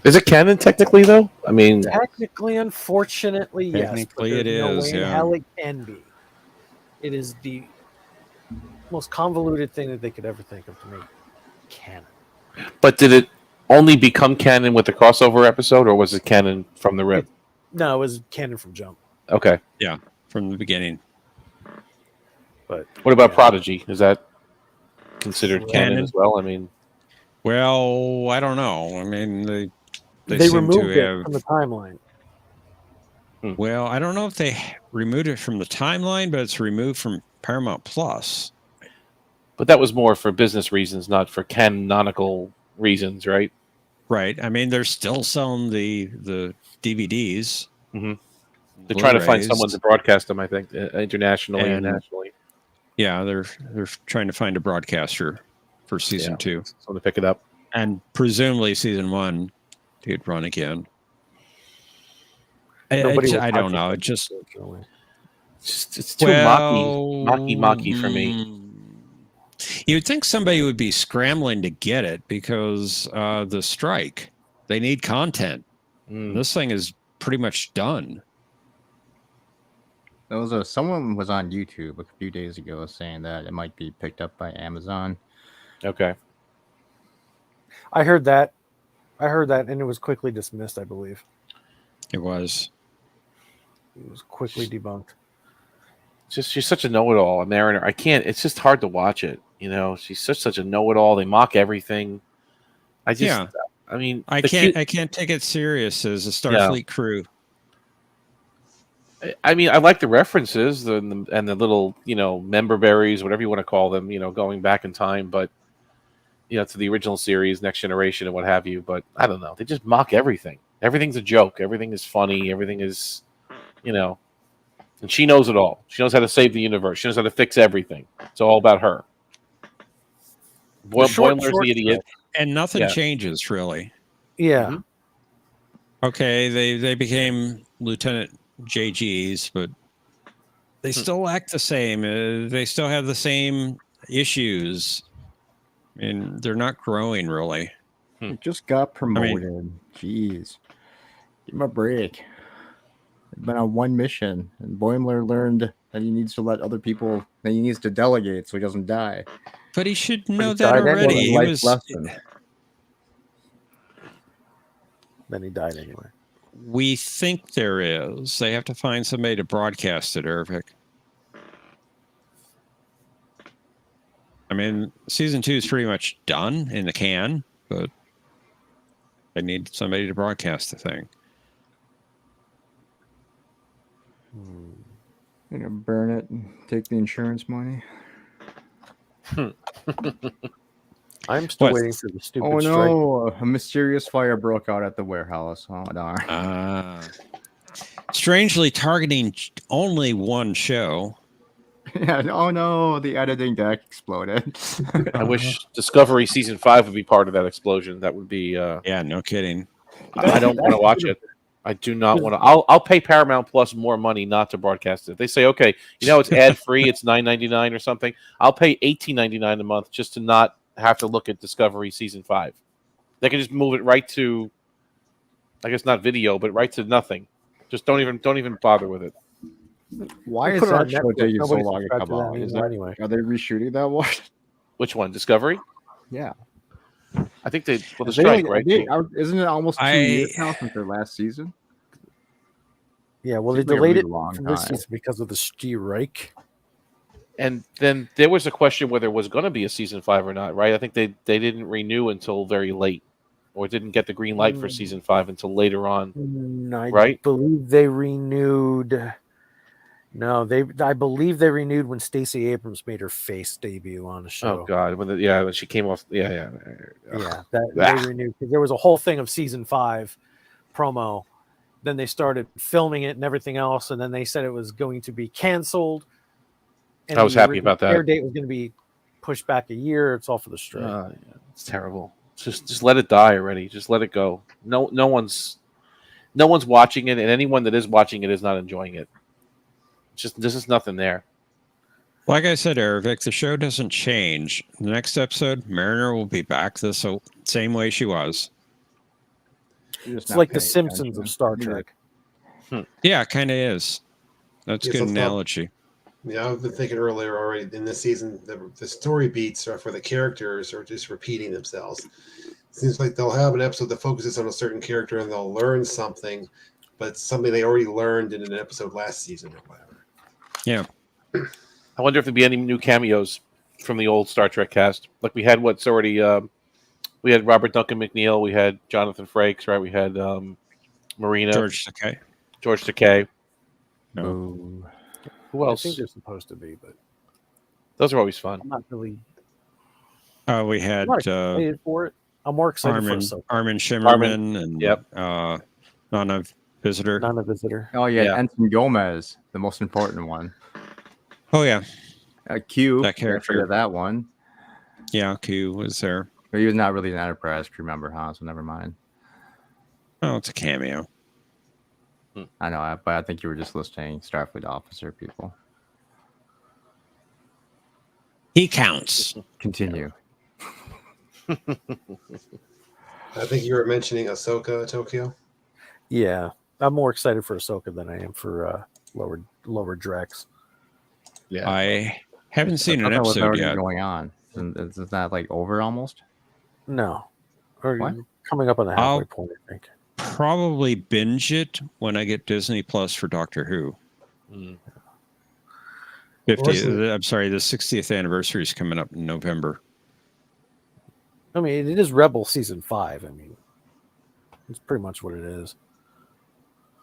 Is it canon technically though? I mean, Technically, unfortunately, yes. Technically, but it there's no is, way in yeah. hell it can be. It is the most convoluted thing that they could ever think of to make canon. but did it only become canon with the crossover episode, or was it canon from the rip? No, it was canon from jump. Okay. Yeah, from the beginning. But what about Prodigy? Is that considered canon as well? I mean, well, I don't know. I mean, they seem removed to it have from the timeline. Well, I don't know if they removed it from the timeline, but it's removed from Paramount Plus. but that was more for business reasons, not for canonical reasons, right? Right. I mean, they're still selling the DVDs. Mm-hmm. They're trying to find Blu-rays. someone to broadcast them, I think, internationally and And- nationally. Yeah, they're trying to find a broadcaster for season 2. So to pick it up. And presumably season 1 could run again. Nobody I will don't touch know. it, It just unfortunately. It's too mocky for me. You would think somebody would be scrambling to get it because the strike. They need content. This thing is pretty much done. Someone was on YouTube a few days ago saying that it might be picked up by Amazon. Okay. I heard that, and it was quickly dismissed, I believe. It was. It was quickly debunked. She's such a know-it-all, a Mariner. I can't. It's just hard to watch it. You know, she's such a know-it-all. They mock everything. I mean, I can't take it serious as a Starfleet crew. I mean, I like the references and the little, member berries, whatever you want to call them, going back in time, but to the original series, Next Generation, and what have you. But I don't know. They just mock everything. Everything's a joke. Everything is funny. Everything is, and she knows it all. She knows how to save the universe. She knows how to fix everything. It's all about her. Boiler's the idiot. And nothing changes, really. Yeah. Okay, they became Lieutenant JGs, but they still act the same. They still have the same issues. I mean, they're not growing really. He just got promoted. Jeez. Give him a break. He's been on one mission, and Boimler learned that he needs to let other people, that he needs to delegate so he doesn't die. But he should know he that died already. anyway. He Life was. lesson. Then he died anyway. We think there is. They have to find somebody to broadcast it, Ervik. I mean, season 2 is pretty much done in the can, but they need somebody to broadcast the thing. You know, burn it and take the insurance money. I'm still What? waiting for the stupid Oh strike. no! A mysterious fire broke out at the warehouse. Oh darn! Strangely targeting only one show. Yeah, oh no! The editing deck exploded. I wish Discovery season 5 would be part of that explosion. That would be. Yeah, no kidding. I don't want to watch it. I do not want to. I'll pay Paramount Plus more money not to broadcast it. They say, okay, you know it's ad free. It's $9.99 or something. I'll pay $18.99 a month just to not have to look at Discovery season 5. They can just move it right to, I guess not video, but right to nothing. Just don't even bother with it. Why We'll is put it on that show Netflix. taking so Nobody's long to subscribed come to that out? Is anymore that, anyway. Are they reshooting that one? Which one? Discovery? Yeah. I think they. Well, the They strike, only- right? Isn't it almost 2 years now since their last season? Yeah, well, they Seems like a delayed really it long from this time. season because of the strike. And then there was a question whether it was going to be a season 5 or not, right? I think they didn't renew until very late, or didn't get the green light for season 5 until later on, I right? believe they renewed. No, I believe they renewed when Stacey Abrams made her face debut on the show. Oh God, when she came off, yeah, They renewed because there was a whole thing of season 5 promo. Then they started filming it and everything else, and then they said it was going to be canceled. And I was the happy original about that. air date was going to be pushed back a year. It's all for the strike. Yeah, it's terrible. Just let it die already. Just let it go. No one's watching it, and anyone that is watching it is not enjoying it. This is nothing there. Like I said, Ervik, the show doesn't change. The next episode, Mariner will be back the same way she was. It's like the Simpsons of Star Trek. Yeah, it kind of is. That's a Yes, good I thought- analogy. Yeah, I've been thinking earlier already in this season, the story beats are for the characters are just repeating themselves. Seems like they'll have an episode that focuses on a certain character and they'll learn something, but it's something they already learned in an episode last season or whatever. Yeah. I wonder if there'll be any new cameos from the old Star Trek cast. Like we had what's already. We had Robert Duncan McNeil. We had Jonathan Frakes. Right. We had Marina. George Takei. George Takei. No. Who else? I think they're supposed to be, but Those are always fun. I'm not really. We had I'm not excited for it. I'm more excited for Ahsoka. Armin Shimmerman and Nana Visitor. Nana Visitor. Oh yeah, Ensign Gomez, the most important one. Oh yeah, Q. That character. That one. Yeah, Q was there. But he was not really an Enterprise crew member, huh? So never mind. Oh, it's a cameo. I know, but I think you were just listing Starfleet officer people. He counts. Continue. I think you were mentioning Ahsoka, Tokyo. Yeah, I'm more excited for Ahsoka than I am for Lower Drex. Yeah, I haven't seen I an thought that was episode already yet. going on. Is that like over almost? No, or What? coming up on the halfway point, I think. Probably binge it when I get Disney Plus for Doctor Who. 50. I'm sorry, the 60th anniversary is coming up in November. I mean, it is Rebel season 5. I mean, it's pretty much what it is.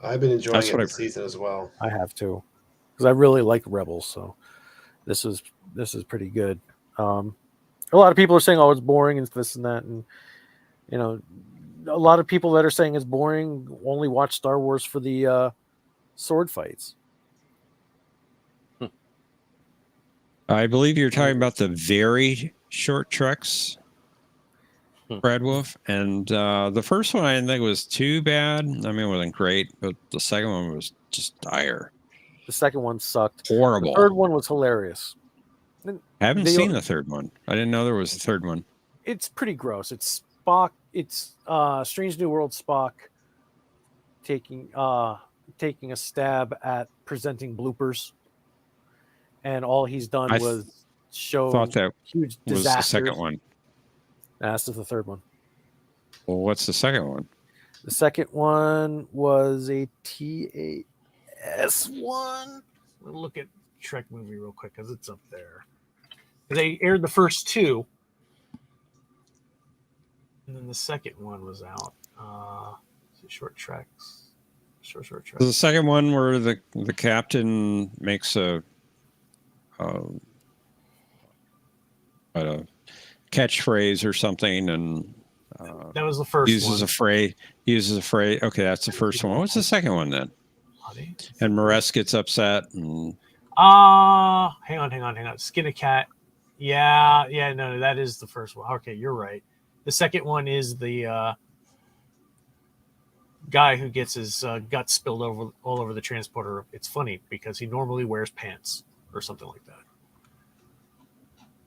I've been enjoying That's it what this season as well. I have to, because I really like Rebels. So this is pretty good. A lot of people are saying, "Oh, it's boring," and this and that, and you know, a lot of people that are saying it's boring only watch Star Wars for the sword fights. I believe you're talking about the very short treks. Red Wolf, and the first one I didn't think was too bad. I mean, it wasn't great, but the second one was just dire. The second one sucked. Horrible. The third one was hilarious. I haven't seen the third one. I didn't know there was a third one. It's pretty gross. It's Spock. It's Strange New World Spock taking a stab at presenting bloopers, and all he's done was show thought that huge was disasters. the second one. That's the third one. Well, what's the second one? The second one was a TAS one. We'll look at Trek movie real quick because it's up there. They aired the first two, and then the second one was out. Short tracks. Short tracks. The second one where the captain makes a catchphrase or something, and that was the first uses one. a phrase. Okay, that's the first one. What's the second one then? And Mares gets upset. And hang on. Skin a cat. Yeah, no, that is the first one. Okay, you're right. The second one is the guy who gets his guts spilled all over the transporter. It's funny because he normally wears pants or something like that.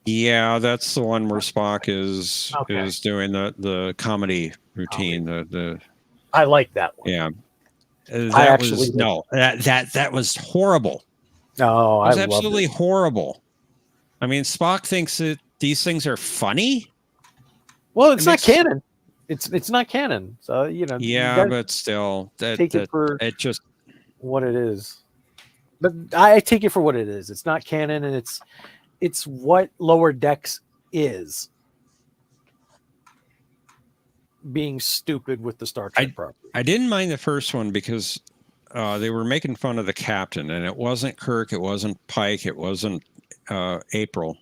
Yeah, that's the one where Spock is doing the comedy routine. The I like that one. Yeah, that that was horrible. No, it was I absolutely horrible. I mean, Spock thinks that these things are funny. Well, it's not canon. It's not canon. So Yeah, but still, take it for it just what it is. But I take it for what it is. It's not canon, and it's what Lower Decks is. Being stupid with the Star Trek property. I didn't mind the first one because they were making fun of the captain, and it wasn't Kirk, it wasn't Pike, it wasn't April.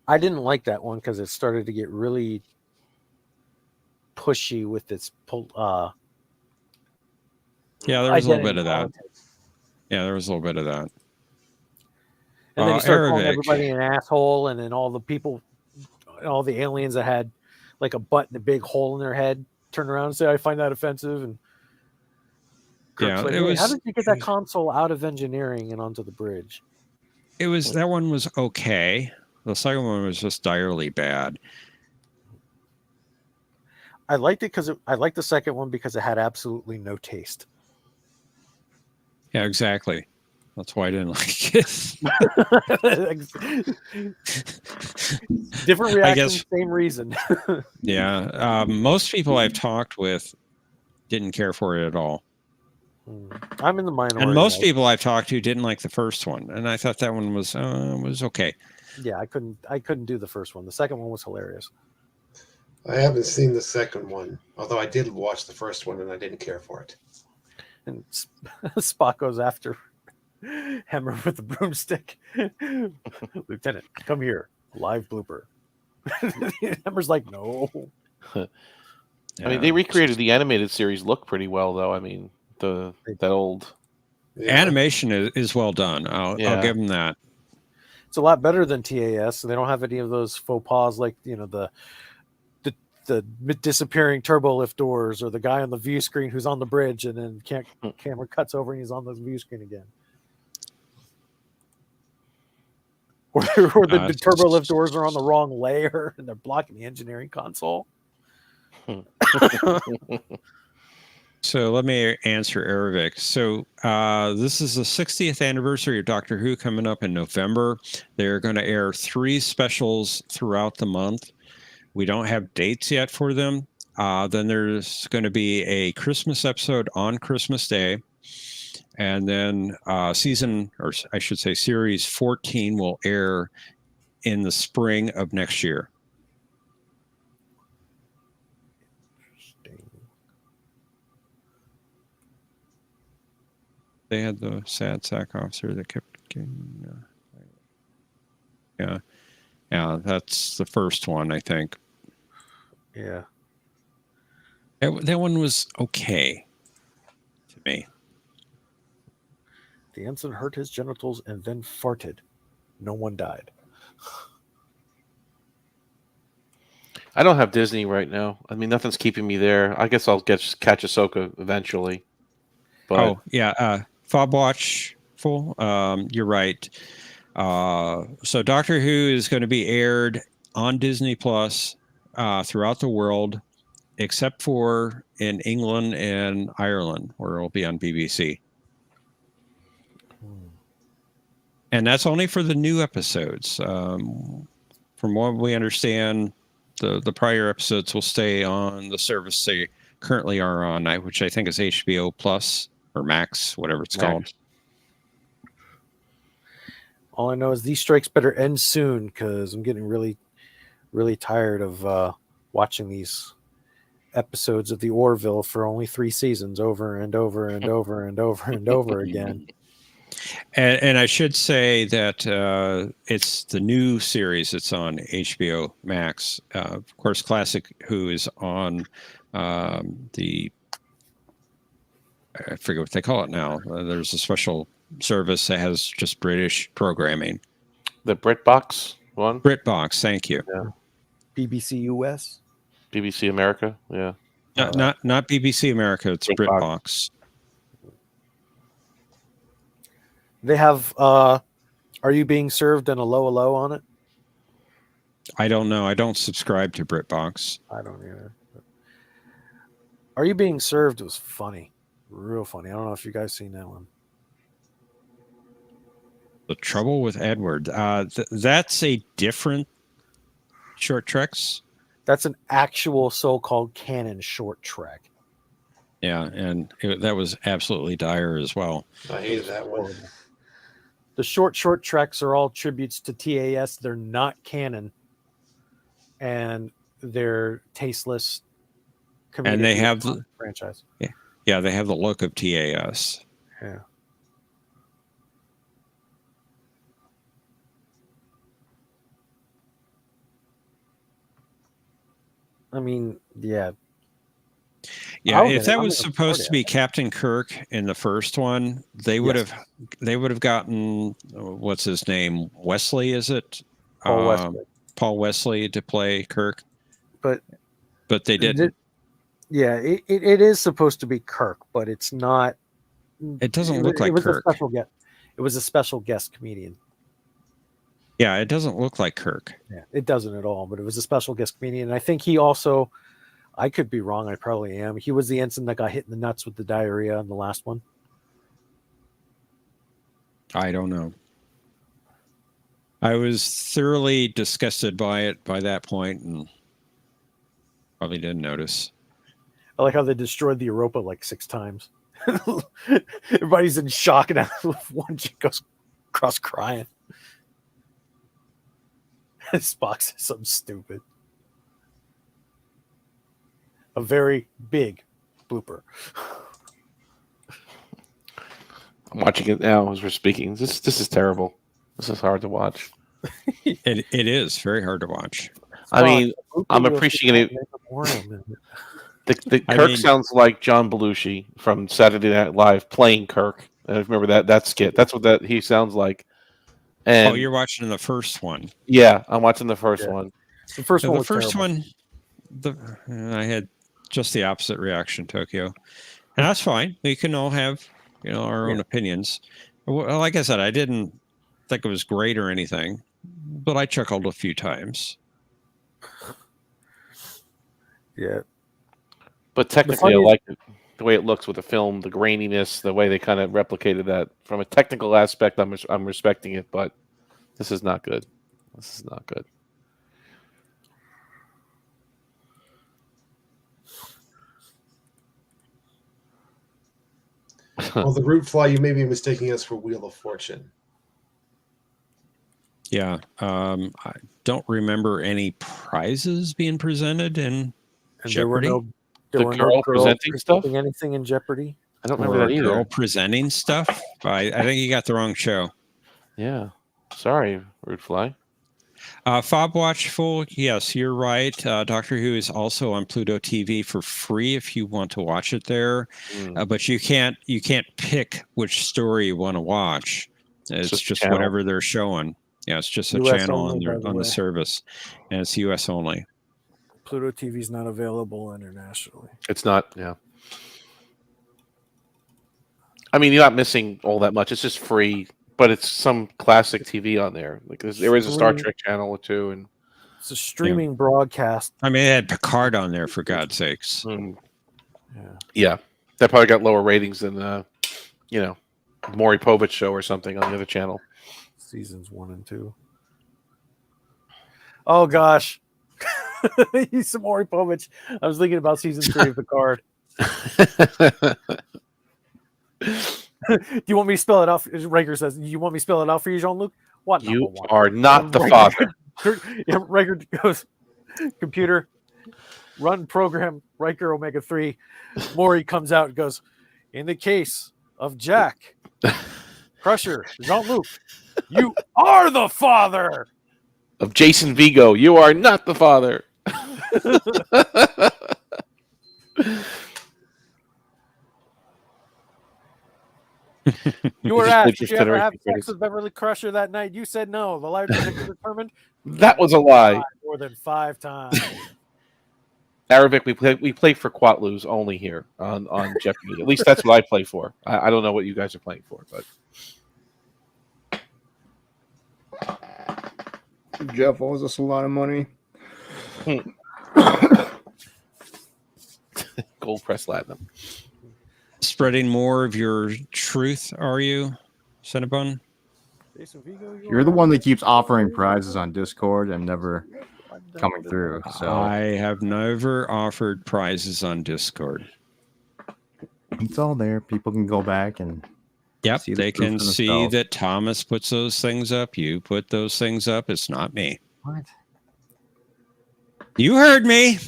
I didn't like that one because it started to get really pushy with its yeah, there was a little bit of that. Yeah, there was a little bit of that. And then you start calling everybody an asshole, and then all the people, all the aliens that had like a butt and a big hole in their head turn around and say, "I find that offensive." And Kirk's like, "How did you get that console out of engineering and onto the bridge?" That one was okay. The second one was just direly bad. I liked it because I liked the second one because it had absolutely no taste. Yeah, exactly. That's why I didn't like it. Different reaction, same reason. Yeah. Most people I've talked with didn't care for it at all. I'm in the minority. And most people I've talked to didn't like the first one. And I thought that one was okay. Yeah, I couldn't do the first one. The second one was hilarious. I haven't seen the second one, although I did watch the first one and I didn't care for it. And Spock goes after Hammer with the broomstick. Lieutenant, come here. Live blooper. Hammer's like, no. I mean, they recreated the animated series look pretty well, though. I mean, that old animation is well done. I'll give them that. It's a lot better than TAS. So they don't have any of those faux pas like the disappearing turbo lift doors or the guy on the view screen who's on the bridge and then camera cuts over and he's on the view screen again. Or the turbo lift doors are on the wrong layer and they're blocking the engineering console. So let me answer Erevik. So this is the 60th anniversary of Doctor Who coming up in November. They're going to air 3 specials throughout the month. We don't have dates yet for them. Then there's going to be a Christmas episode on Christmas Day. And then series 14 will air in the spring of next year. They had the sad sack officer that kept getting... Yeah, that's the first one, I think. Yeah. That one was okay to me. The ensign hurt his genitals and then farted. No one died. I don't have Disney right now. I mean, nothing's keeping me there. I guess I'll catch Ahsoka eventually. But Fob Watchful, you're right. So Doctor Who is going to be aired on Disney Plus throughout the world, except for in England and Ireland, where it'll be on BBC. And that's only for the new episodes. From what we understand, the prior episodes will stay on the service they currently are on, which I think is HBO Plus or Max, whatever it's called. All I know is these strikes better end soon because I'm getting really, really tired of watching these episodes of the Orville for only 3 seasons over and over and over and over and over again. And I should say that it's the new series that's on HBO Max. Of course, Classic Who is on I forget what they call it now. There's a special service that has just British programming. The BritBox one? BritBox, thank you. Yeah. BBC US? BBC America, yeah. Not BBC America, it's BritBox. They have Are You Being Served and a low on it? I don't know. I don't subscribe to BritBox. I don't either. Are You Being Served was funny. Real funny. I don't know if you guys seen that one. The Trouble with Edward. That's a different short treks. That's an actual so-called canon short trek. Yeah, and that was absolutely dire as well. I hated that one. The short treks are all tributes to TAS. They're not canon. And they're tasteless. And they have the franchise. Yeah, they have the look of TAS. Yeah. I mean, yeah. Yeah, if that was supposed to be Captain Kirk in the first one, they would have gotten what's his name? Wesley, is it? Paul Wesley to play Kirk. But they didn't. It is supposed to be Kirk, but it's not. It doesn't look like Kirk. It was a special guest comedian. Yeah, it doesn't look like Kirk. Yeah, it doesn't at all, but it was a special guest comedian. And I think he also, I could be wrong, I probably am. He was the ensign that got hit in the nuts with the diarrhea in the last one. I don't know. I was thoroughly disgusted by it by that point and probably didn't notice. I like how they destroyed the Europa like 6 times. Everybody's in shock, and one chick goes across crying. Spock says something stupid. A very big blooper. I'm watching it now as we're speaking. This is terrible. This is hard to watch. It is very hard to watch. I mean, I'm appreciating it. The Kirk sounds like John Belushi from Saturday Night Live playing Kirk. I remember that skit. That's what he sounds like. And you're watching the first one. Yeah, I'm watching the first one. The first one. The first one. I had just the opposite reaction, Tokyo, and that's fine. We can all have our own opinions. Well, like I said, I didn't think it was great or anything, but I chuckled a few times. Yeah. But technically, I like it. The way it looks with the film, the graininess, the way they kind of replicated that. From a technical aspect, I'm respecting it, but this is not good. This is not good. Well, the Root Fly, you may be mistaking us for Wheel of Fortune. Yeah. I don't remember any prizes being presented in Jeopardy. There were no girls presenting anything in Jeopardy. I don't remember that either. Girl presenting stuff. I think you got the wrong show. Yeah. Sorry, Root Fly. Fob Watchful, yes, you're right. Doctor Who is also on Pluto TV for free if you want to watch it there. But you can't pick which story you want to watch. It's just whatever they're showing. Yeah, it's just a channel on the service, and it's US only. Pluto TV is not available internationally. It's not. Yeah. I mean, you're not missing all that much. It's just free, but it's some classic TV on there. Like there is a Star Trek channel or two, and it's a streaming broadcast. I mean, they had Picard on there for God's sakes. Yeah, that probably got lower ratings than Maury Povich show or something on the other channel. Seasons 1 and 2. Oh gosh, he's Maury Povich. I was thinking about season 3 of Picard. Do you want me to spell it out? Riker says, "You want me to spell it out for you, Jean-Luc?" What? You are not the father. Yeah, Riker goes, computer, run program Riker Omega 3. Maury comes out and goes, in the case of Jack, Crusher, Jean-Luc, you are the father. Of Jason Vigo, you are not the father. You were asked, did you ever have sex with Beverly Crusher that night? You said no. The lie detector determined that was a lie. More than 5 times. Arabic, we play for Quatlus only here on Jeopardy. At least that's what I play for. I don't know what you guys are playing for, but Jeff owes us a lot of money. Gold press platinum. Spreading more of your truth, are you, Cinnabon? You're the one that keeps offering prizes on Discord and never coming through. So I have never offered prizes on Discord. It's all there. People can go back and they can see that Thomas puts those things up. You put those things up. It's not me. What? You heard me.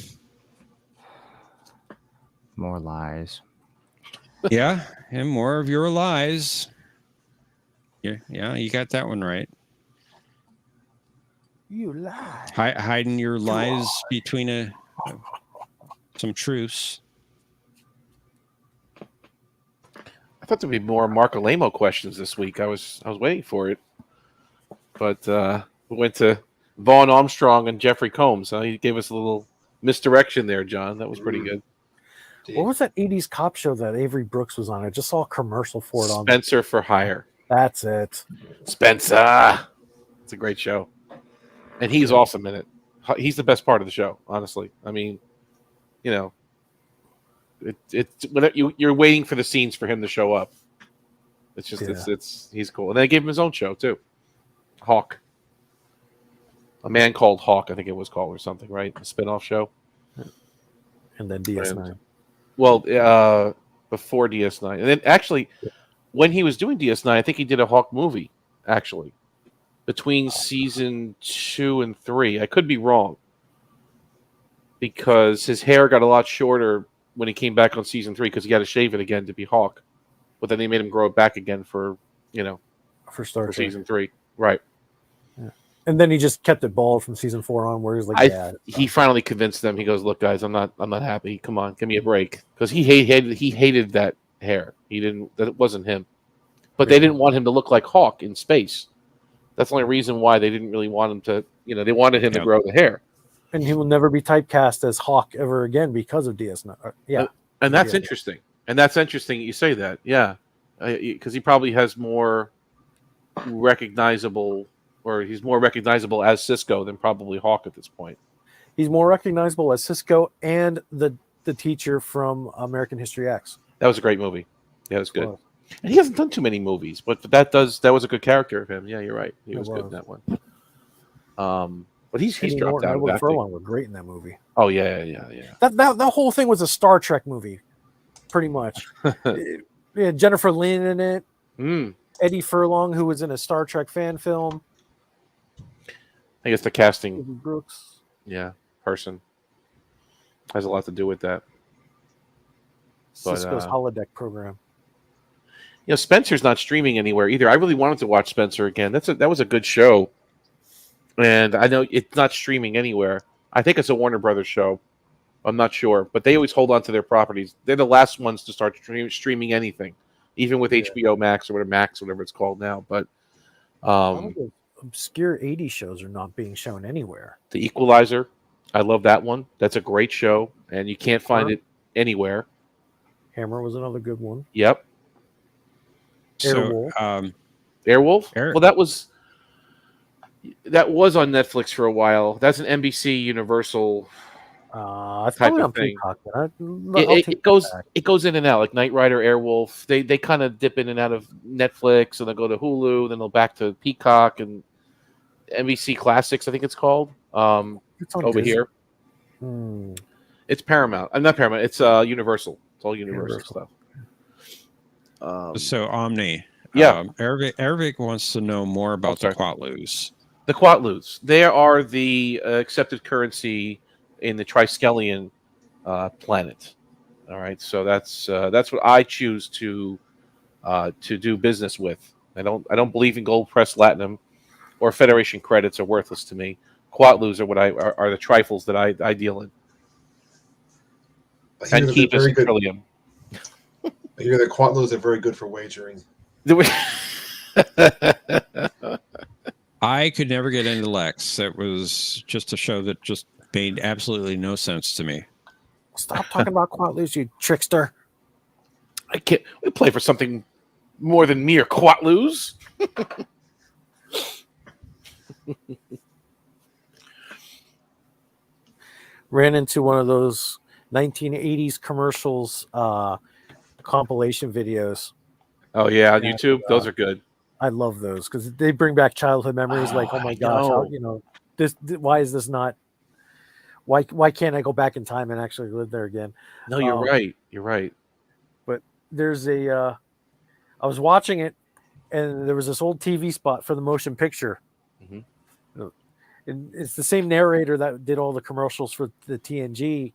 More lies. Yeah, and more of your lies. Yeah, you got that one right. You lie. Hiding your lies between some truths. I thought there'd be more Marco Lamo questions this week. I was waiting for it, but we went to Vaughn Armstrong and Jeffrey Combs. He gave us a little misdirection there, John. That was pretty good. What was that 80s cop show that Avery Brooks was on? I just saw a commercial for it on Spencer for Hire. That's it. Spencer. It's a great show. And he's awesome in it. He's the best part of the show, honestly. I mean, you're waiting for the scenes for him to show up. It's just he's cool. And they gave him his own show too. Hawk. A Man Called Hawk, I think it was called, or something, right? A spinoff show. And then DS9. Well, before DS9. And then actually, when he was doing DS9, I think he did a Hawk movie, actually. Between season 2 and 3. I could be wrong. Because his hair got a lot shorter when he came back on season 3, because he had to shave it again to be Hawk. But then they made him grow it back again for season 3. Right. Yeah. And then he just kept it bald from season 4 on, where he's like, he finally convinced them. He goes, "Look, guys, I'm not happy. Come on, give me a break." Because he hated that hair. That wasn't him. But they didn't want him to look like Hawk in space. That's the only reason why they didn't really want him to. They wanted him to grow the hair. And he will never be typecast as Hawk ever again because of DS9. And that's interesting. And that's interesting you say that. Yeah, because he probably has more recognizable. Or he's more recognizable as Cisco than probably Hawk at this point. He's more recognizable as Cisco and the teacher from American History X. That was a great movie. Yeah, it was good. And he hasn't done too many movies, but that was a good character of him. Yeah, you're right. He was good in that one. But he's dropped out of acting. Furlong were great in that movie. Oh yeah. That whole thing was a Star Trek movie, pretty much. Yeah, Jennifer Lynn in it. Eddie Furlong, who was in a Star Trek fan film. I guess the casting, Brooks, person has a lot to do with that. Cisco's holodeck program. Spencer's not streaming anywhere either. I really wanted to watch Spencer again. That was a good show, and I know it's not streaming anywhere. I think it's a Warner Brothers show. I'm not sure, but they always hold on to their properties. They're the last ones to start streaming anything, even with HBO Max or whatever it's called now. But obscure 80s shows are not being shown anywhere. The Equalizer. I love that one. That's a great show, and you can't find it anywhere. Hammer was another good one. Yep. So, Airwolf. Well, that was on Netflix for a while. That's an NBC Universal it's type probably of on thing. Peacock. It goes in and out, like Knight Rider, Airwolf. They kind of dip in and out of Netflix, and they'll go to Hulu, then they'll back to Peacock and NBC Classics, I think it's called. Over here. It's Paramount. I'm not Paramount. It's Universal. It's all Universal stuff. So Omni. Yeah. Ervik wants to know more about the Quatlus. The Quatlus. They are the accepted currency in the Triskelion planet. All right. So that's what I choose to do business with. I don't believe in gold press latinum or Federation credits are worthless to me. Quatlus are what are the trifles that I deal in. And keep us in Trillium. I hear the Quatlus are very good for wagering. I could never get into Lex. It was just a show that just made absolutely no sense to me. Stop talking about Quatlus, you trickster. I can't. We play for something more than mere Quatlus. Ran into one of those 1980s commercials compilation videos. Oh yeah, on YouTube, those are good. I love those because they bring back childhood memories. Like, oh my gosh, this. Why is this not? Why can't I go back in time and actually live there again? No, you're right. You're right. But there's I was watching it, and there was this old TV spot for the motion picture. Mm-hmm. And it's the same narrator that did all the commercials for the TNG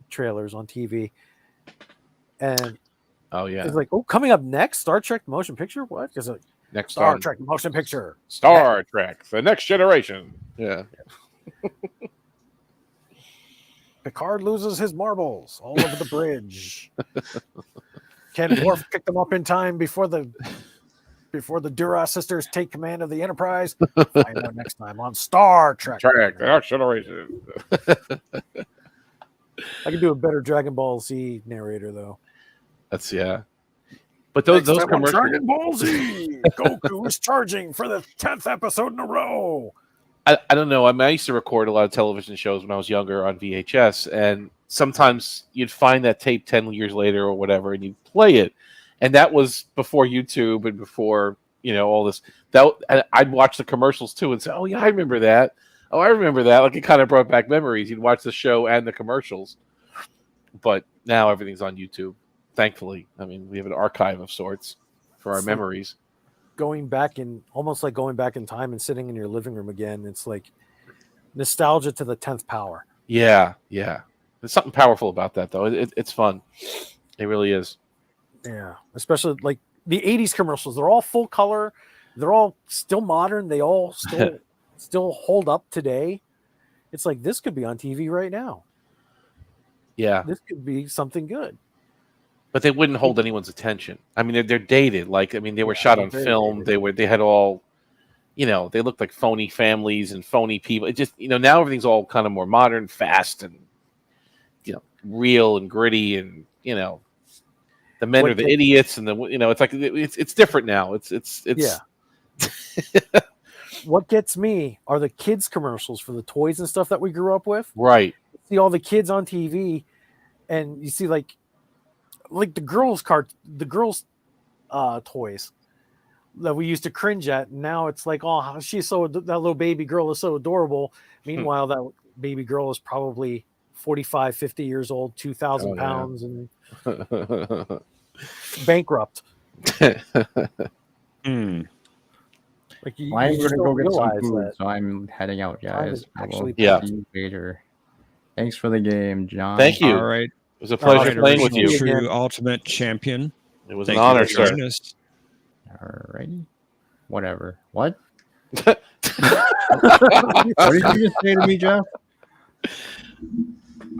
trailers on TV. And oh yeah, it's like, oh, coming up next, Star Trek motion picture. What? Because next Star Trek motion picture. Star Trek, the next generation. Yeah. Picard loses his marbles all over the bridge. Can Worf pick them up in time before the Duras sisters take command of the Enterprise? Find out next time on Star Trek. The next generation. I can do a better Dragon Ball Z narrator though. That's But those commercials. Dragon Ball Z. Goku is charging for the 10th episode in a row. I don't know. I mean, I used to record a lot of television shows when I was younger on VHS, and sometimes you'd find that tape 10 years later or whatever, and you'd play it. And that was before YouTube and before, all this. And I'd watch the commercials too and say, oh, yeah, I remember that. Oh, I remember that. Like, it kind of brought back memories. You'd watch the show and the commercials. But now everything's on YouTube, thankfully. I mean, we have an archive of sorts for our memories. Almost like going back in time and sitting in your living room again. It's like nostalgia to the 10th power. Yeah. There's something powerful about that, though. It's fun. It really is. Yeah, especially like the 80s commercials. They're all full color. They're all still modern. They all still hold up today. It's like this could be on TV right now. Yeah. This could be something good. But they wouldn't hold anyone's attention. I mean, they're dated. Like, I mean, they were shot on film. Dated. They had all, they looked like phony families and phony people. It just, now everything's all kind of more modern, fast, and, real and gritty, and, the men are the idiots, and it's like it's different now. It's yeah. What gets me are the kids commercials for the toys and stuff that we grew up with. Right. You see all the kids on TV, and you see like the girls' toys that we used to cringe at. Now it's like, oh, that little baby girl is so adorable. Meanwhile, that baby girl is probably 45, 50 years old, 2,000 pounds, and bankrupt. I'm going to go get some food, so I'm heading out, guys. See you later. Thanks for the game, John. Thank you. All right. It was a pleasure playing with you. True Ultimate Champion. It was an honor, sir. All righty. Whatever. What? What did you just say to me, Jeff?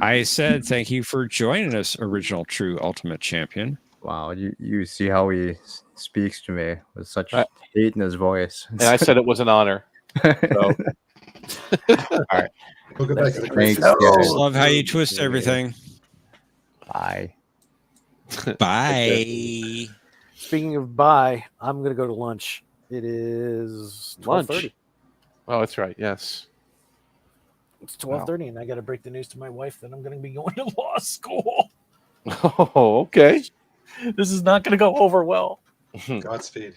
I said thank you for joining us, Original True Ultimate Champion. Wow, you see how he speaks to me with such hate in his voice. And I said it was an honor. So. All right. We'll go back to the Thanks, great. guys. Love how you twist everything. Bye. Bye. Speaking of bye, I'm gonna go to lunch. It is 12:30. Lunch. Oh, that's right. Yes. It's 12:30, and I got to break the news to my wife that I'm going to be going to law school. Oh, okay. This is not going to go over well. Godspeed.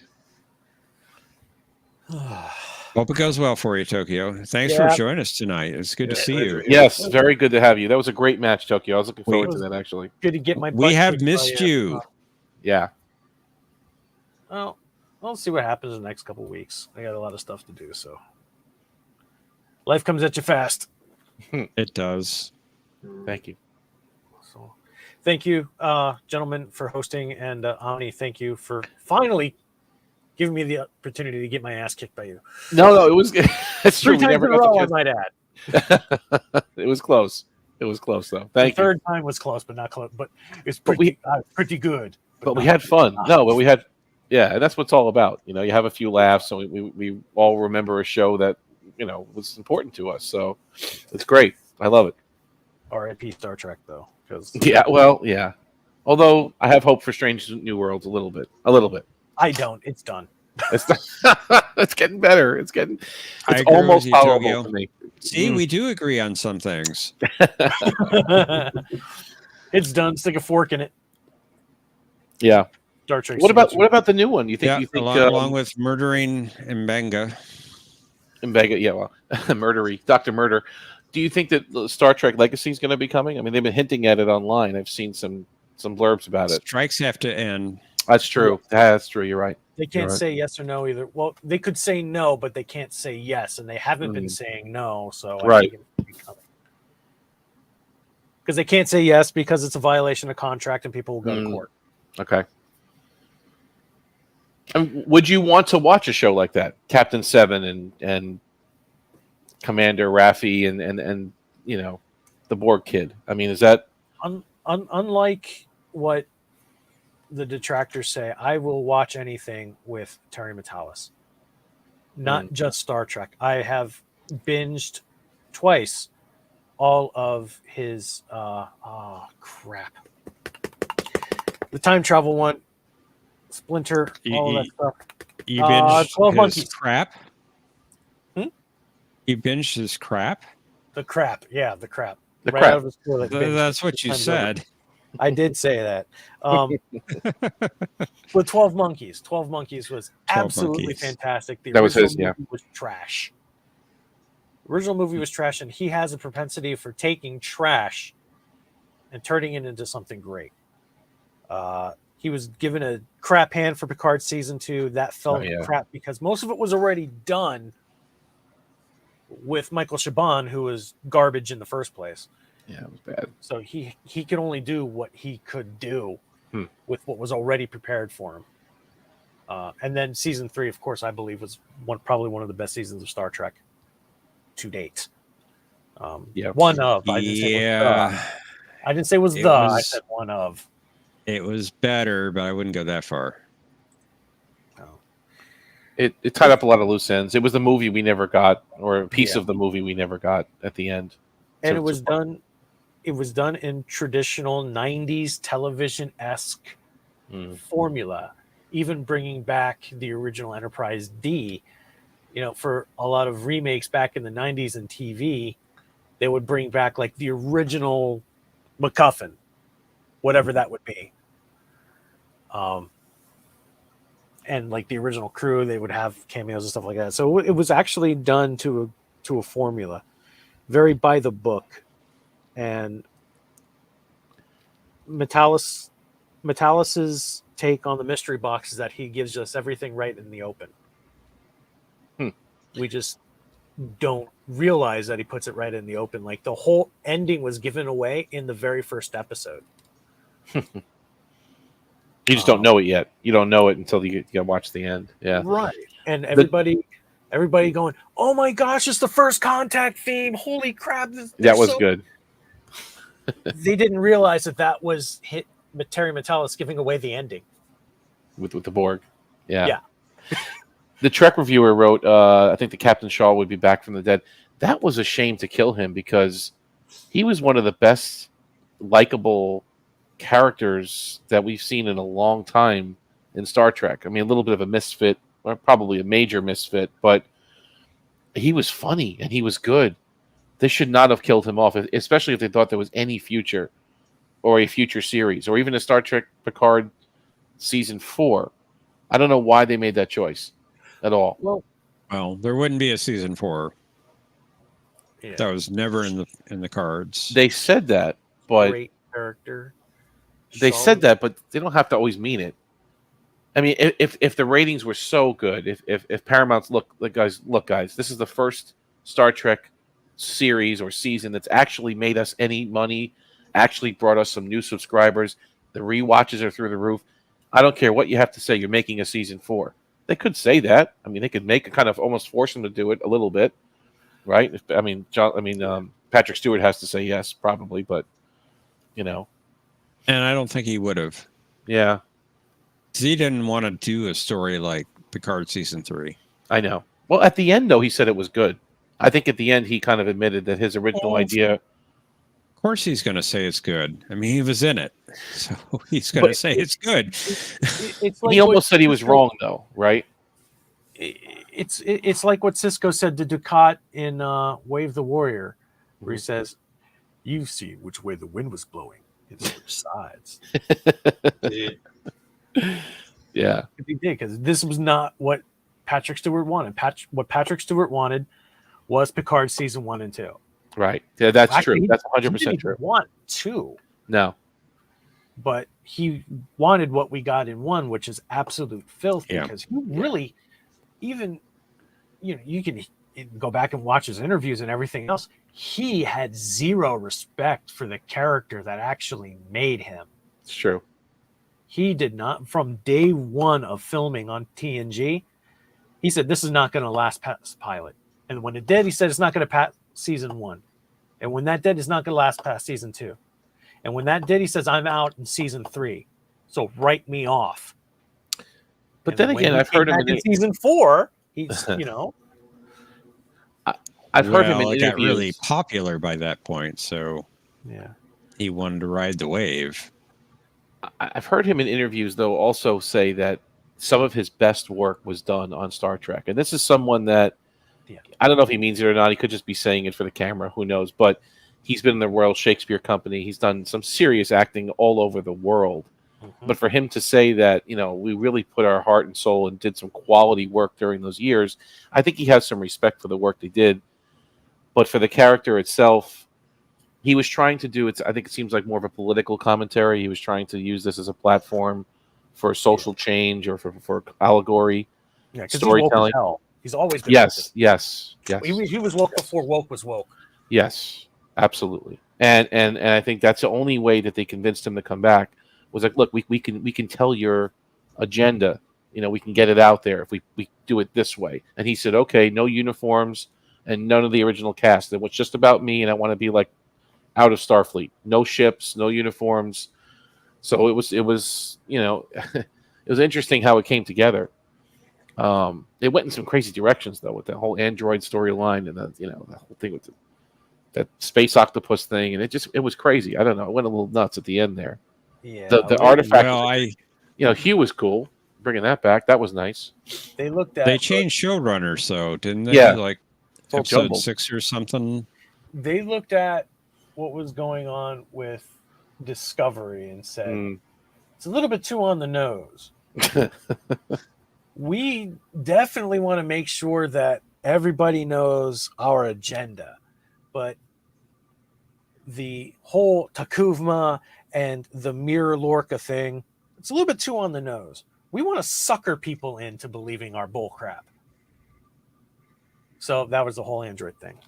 Hope it goes well for you, Tokyo. Thanks for joining us tonight. It's good to see you. Yes, very good to have you. That was a great match, Tokyo. I was looking forward to that, actually. Good to get my. We butt have kicked missed by, you. Yeah. Well, we'll see what happens in the next couple of weeks. I got a lot of stuff to do, so life comes at you fast. It does. Thank you. So, thank you, gentlemen, for hosting, and Omni, thank you for finally giving me the opportunity to get my ass kicked by you. No, it was. It's true. 3 times in a row, I might add. It was close. It was close, though. Thank the you. third time was close, but not close. But it's pretty, pretty good. But we had fun. No, but we had. Yeah, and that's what it's all about. You have a few laughs, so we all remember a show that was important to us. So it's great. I love it. R.I.P. Star Trek, though. Yeah, well, yeah. Although I have hope for Strange New Worlds a little bit. I don't. It's done. It's getting better. It's I agree almost with you, tolerable Tokyo. for me. See, we do agree on some things. It's done. Stick a fork in it. Yeah. Star Trek. What about the new one? You think? Along with murdering Mbenga. Mbenga, yeah, well, murdery, Dr. Murder. Do you think that Star Trek Legacy is going to be coming? I mean, they've been hinting at it online. I've seen some blurbs about it. Strikes have to end. That's true. That's true. You're right. They can't say yes or no either. Well, they could say no, but they can't say yes, and they haven't been saying no. So I think it's coming. Because they can't say yes because it's a violation of contract, and people will go to court. Okay. Would you want to watch a show like that, Captain Seven and Commander Raffi and the Borg kid? I mean, is that unlike what the detractors say? I will watch anything with Terry Matalas, not just Star Trek. I have binged twice all of his crap, the time travel one. Splinter, all that stuff. You binged 12 his Monkeys. crap? You binged his crap? The crap. Yeah, the crap. The right crap. Out of his toilet. That's what you said. I did say that. With 12 Monkeys. 12 Monkeys was 12 absolutely Monkeys. fantastic. The That was original his, yeah. movie was trash. The original movie was trash, and he has a propensity for taking trash and turning it into something great. He was given a crap hand for Picard season 2. That felt crap because most of it was already done with Michael Chabon, who was garbage in the first place. Yeah, it was bad. So he could only do what he could do with what was already prepared for him. And then season 3, of course, I believe was probably one of the best seasons of Star Trek to date. One of. I didn't say it was the. I didn't say it was the. I said one of. It was better, but I wouldn't go that far. It tied up a lot of loose ends. It was the movie we never got, or a piece of the movie we never got at the end. And it was done. It was done in traditional 90s television-esque formula, even bringing back the original Enterprise D. For a lot of remakes back in the 90s and TV, they would bring back like the original MacGuffin, whatever that would be. And like the original crew, they would have cameos and stuff like that. So it was actually done to a formula, very by the book. And Metallis's take on the mystery box is that he gives us everything right in the open. We just don't realize that he puts it right in the open. Like the whole ending was given away in the very first episode. You just don't know it yet. You don't know it until you watch the end. Yeah. Right. And everybody going, oh my gosh, it's the First Contact theme. Holy crap. That was good. They didn't realize that was Terry Matalas giving away the ending. With the Borg. Yeah. Yeah. The Trek reviewer wrote, I think the Captain Shaw would be back from the dead. that was a shame to kill him because he was one of the best likable characters that we've seen in a long time in Star Trek. I mean, a little bit of a misfit, or probably a major misfit, but he was funny and he was good. They should not have killed him off, especially if they thought there was any future or a future series or even a Star Trek Picard season 4. I don't know why they made that choice at all. Well, there wouldn't be a season 4. Yeah. That was never in the cards. They said that, but Great character. they said that, but they don't have to always mean it. I mean, if the ratings were so good, if Paramount's look, guys, this is the first Star Trek series or season that's actually made us any money, actually brought us some new subscribers. The rewatches are through the roof. I don't care what you have to say. You're making a season 4. They could say that. I mean, they could make it, kind of almost force them to do it a little bit, right? Patrick Stewart has to say yes, probably, but you know. And I don't think he would have. Yeah. He didn't want to do a story like Picard season 3. I know. Well, at the end, though, he said it was good. I think at the end, he kind of admitted that his original idea. Of course, he's going to say it's good. I mean, he was in it, so he's going to say it's good. It's like he almost said he was wrong, though, right? It's like what Cisco said to Ducat in Wave the Warrior, where he says, "You see which way the wind was blowing, and which sides." Yeah, he did, because this was not what Patrick Stewart wanted. What Patrick Stewart wanted was Picard season 1 and 2. Right. Yeah, that's Actually, true. That's 100% he didn't true. Want 2? No. But he wanted what we got in 1, which is absolute filth. Yeah. Because he really, even, you can go back and watch his interviews and everything else. He had zero respect for the character that actually made him. It's true. He did not, from day 1 of filming on TNG, he said, this is not going to last past pilot. And when it did, he said, it's not going to pass season 1. And when that did, it's not going to last past season 2. And when that did, he says, I'm out in season 3. So write me off. But then again, I've heard him in season 4. He's, I've heard him in it interviews. got really popular by that point, so yeah, he wanted to ride the wave. I've heard him in interviews, though, also say that some of his best work was done on Star Trek. And this is someone that, I don't know if he means it or not. He could just be saying it for the camera. Who knows? But he's been in the Royal Shakespeare Company. He's done some serious acting all over the world. Mm-hmm. But for him to say that, we really put our heart and soul and did some quality work during those years, I think he has some respect for the work they did. But for the character itself, he was trying to do it. I think it seems like more of a political commentary. He was trying to use this as a platform for social change or for allegory, storytelling. He's always been yes. He was woke before woke was woke. Yes, absolutely. And I think that's the only way that they convinced him to come back was like, look, we can tell your agenda. We can get it out there if we do it this way. And he said, okay, no uniforms and none of the original cast. It was just about me, and I want to be like out of Starfleet. No ships, no uniforms. So it was it was interesting how it came together. They went in some crazy directions though with the whole android storyline and the whole thing with that space octopus thing, and it was crazy. I don't know. It went a little nuts at the end there. Yeah. The artifact. Well, Hugh was cool. Bringing that back, that was nice. They changed showrunners, so didn't they? Yeah. Like Full episode jumble. 6 or something. They looked at what was going on with Discovery and said it's a little bit too on the nose. We definitely want to make sure that everybody knows our agenda, but the whole Takuvma and the Mirror Lorca thing, it's a little bit too on the nose. We want to sucker people into believing our bullcrap. So that was the whole android thing.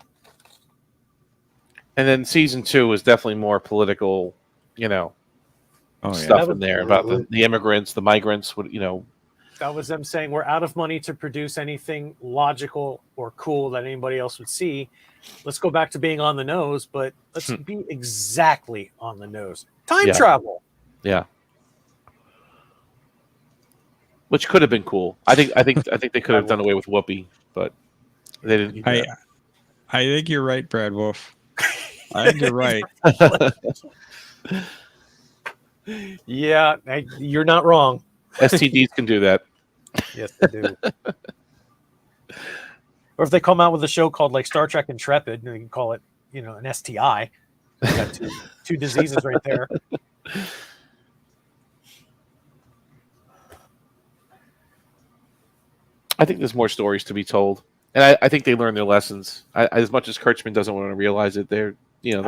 And then season 2 was definitely more political, stuff in there about the immigrants, the migrants. That was them saying we're out of money to produce anything logical or cool that anybody else would see. Let's go back to being on the nose, but let's be exactly on the nose. Time travel. Yeah. Which could have been cool. I think they could have done away with Whoopi, but they didn't. I think you're right, Brad Wolf. I think you're right. Yeah, you're not wrong. STDs can do that. Yes, they do. Or if they come out with a show called like Star Trek Intrepid, and they can call it, an STI. You got two diseases right there. I think there's more stories to be told, and I think they learn their lessons. As much as Kurtzman doesn't want to realize it, the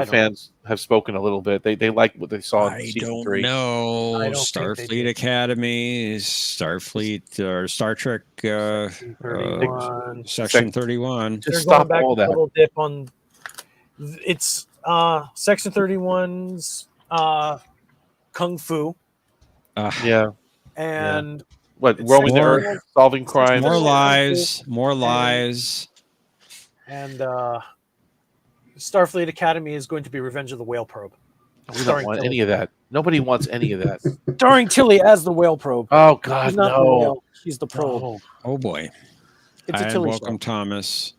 fans have spoken a little bit. They like what they saw in I season don't 3. know. I don't think they Starfleet did. Academy, Starfleet, or Star Trek Section 31. Section 31. They're stop going back all to that. double dip on. It's Section 31's Kung Fu. Yeah. And what it's roaming the Section earth, 31 solving crimes. More Kung Fu. lies. More lies. And Starfleet Academy is going to be Revenge of the Whale Probe. We don't want any of that. Nobody wants any of that. Starring Tilly as the whale probe. Oh God, She's not the no! whale, she's the probe. Oh boy. It's a And Tilly welcome, show. Thomas.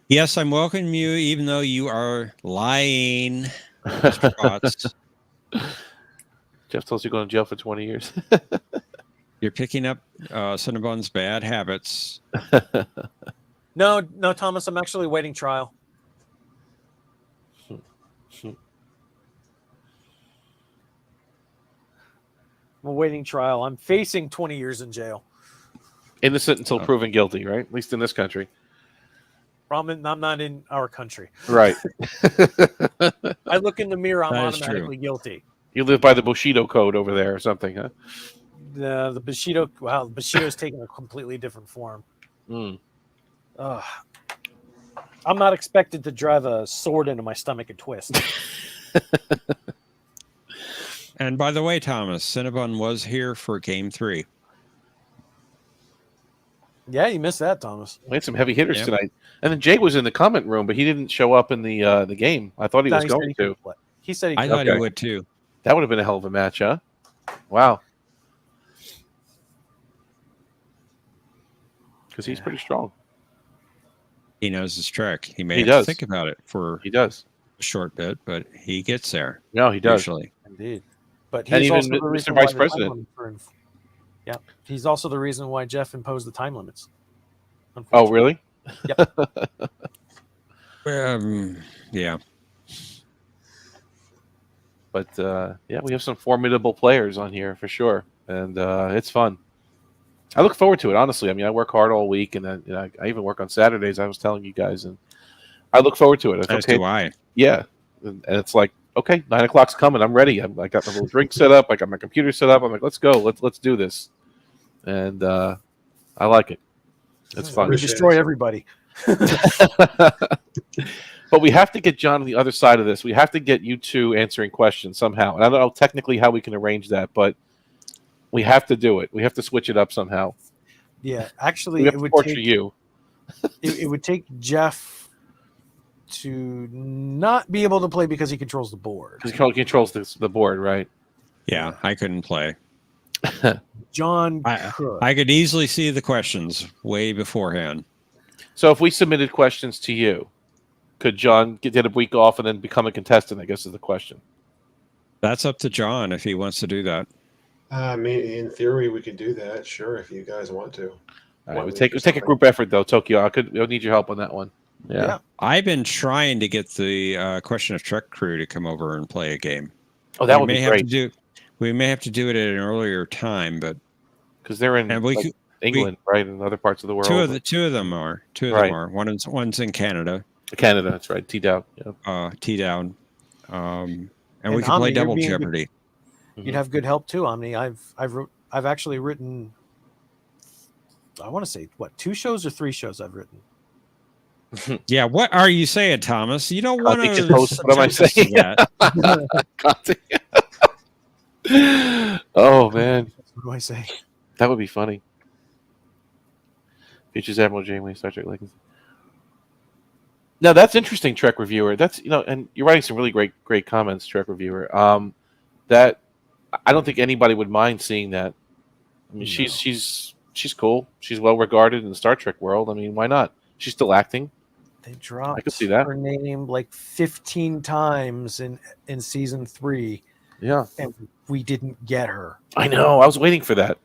Yes, I'm welcoming you, even though you are lying, Mr. Potts. Jeff tells you going to jail for 20 years. You're picking up Cinnabon's bad habits. No, Thomas, I'm actually waiting trial. I'm awaiting trial. I'm facing 20 years in jail. Innocent until proven guilty, right? At least in this country. I'm not in our country. Right. I look in the mirror, I'm That is automatically guilty. You live by the Bushido code over there or something, huh? The Bushido, wow, Bushido's taking a completely different form. Mm. I'm not expected to drive a sword into my stomach and twist. And by the way, Thomas, Cinnabon was here for Game 3. Yeah, you missed that, Thomas. We had some heavy hitters tonight. And then Jay was in the comment room, but he didn't show up in the game. I thought he was going to. He said he I thought he would too. That would have been a hell of a match, huh? Wow. Because he's pretty strong. He knows his trick. He may He have to does. think about it for He does. a short bit, but he gets there. No, he does. Usually. Indeed. But And he's even also the Mr. reason Vice why the time President. limits yeah, he's also the reason why Jeff imposed the time limits. Oh, really? Yep. Yeah. But yeah, we have some formidable players on here for sure, and it's fun. I look forward to it, honestly. I mean, I work hard all week, and then I even work on Saturdays. I was telling you guys, and I look forward to it. As do I. Yeah, and it's like, okay, 9 o'clock's coming. I'm ready. I got my little drink set up. I got my computer set up. I'm like, let's go. Let's do this, and I like it. It's fun. We destroy everybody. But we have to get John on the other side of this. We have to get you two answering questions somehow. And I don't know technically how we can arrange that, but we have to do it. We have to switch it up somehow. Yeah, actually, We have it to would torture take you. it would take Jeff to not be able to play because he controls the board. Because he controls the board, right? Yeah, I couldn't play. John I could easily see the questions way beforehand. So if we submitted questions to you, could John get a week off and then become a contestant, I guess is the question. That's up to John if he wants to do that. I mean, in theory, we could do that. Sure, if you guys want to. All right, we take a group effort though, Tokyo. I'll need your help on that one. Yeah. I've been trying to get the Question of Trek crew to come over and play a game. Oh, that we would may be have great. We may have to do it at an earlier time, but because they're in England, right, and other parts of the world. Two of them are. One's in Canada. Canada, that's right. T-Down. Yeah. T-Down. And we And can play Omni, Double you're being good- Jeopardy. You'd have good help too, Omni. I've actually written. I want to say 2 shows or 3 shows I've written. Yeah, what are you saying, Thomas? You don't want to. What am I saying? Oh man, what do I say? That would be funny. Features Admiral Janeway, Star Trek Legacy. Now that's interesting, Trek Reviewer. That's and you're writing some really great comments, Trek Reviewer. That I don't think anybody would mind seeing that. I mean, she's cool. She's well regarded in the Star Trek world. I mean, why not? She's still acting. They dropped I could see that. her name like 15 times in season 3. Yeah. And we didn't get her. I know. I was waiting for that.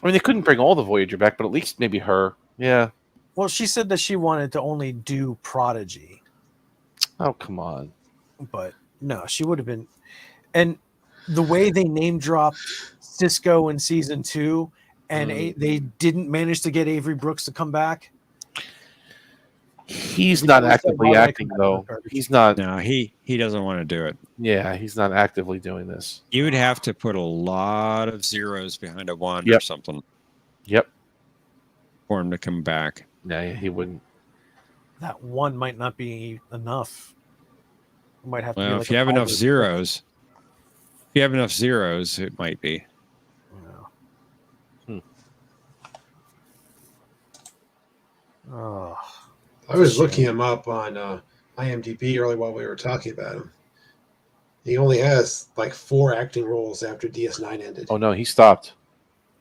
I mean, they couldn't bring all the Voyager back, but at least maybe her. Yeah. Well, she said that she wanted to only do Prodigy. Oh, come on. But no, she would have been. And the way they name dropped Cisco in season 2, and they didn't manage to get Avery Brooks to come back. He's not actively acting, though. He's not. No, he doesn't want to do it. Yeah, he's not actively doing this. You would have to put a lot of zeros behind a 1 or something. Yep. For him to come back. No, he wouldn't. That 1 might not be enough. It might have to be Well, like if you have enough zeros, it might be. Oh. I was looking him up on IMDb earlier while we were talking about him. He only has like 4 acting roles after DS9 ended. Oh no, he stopped.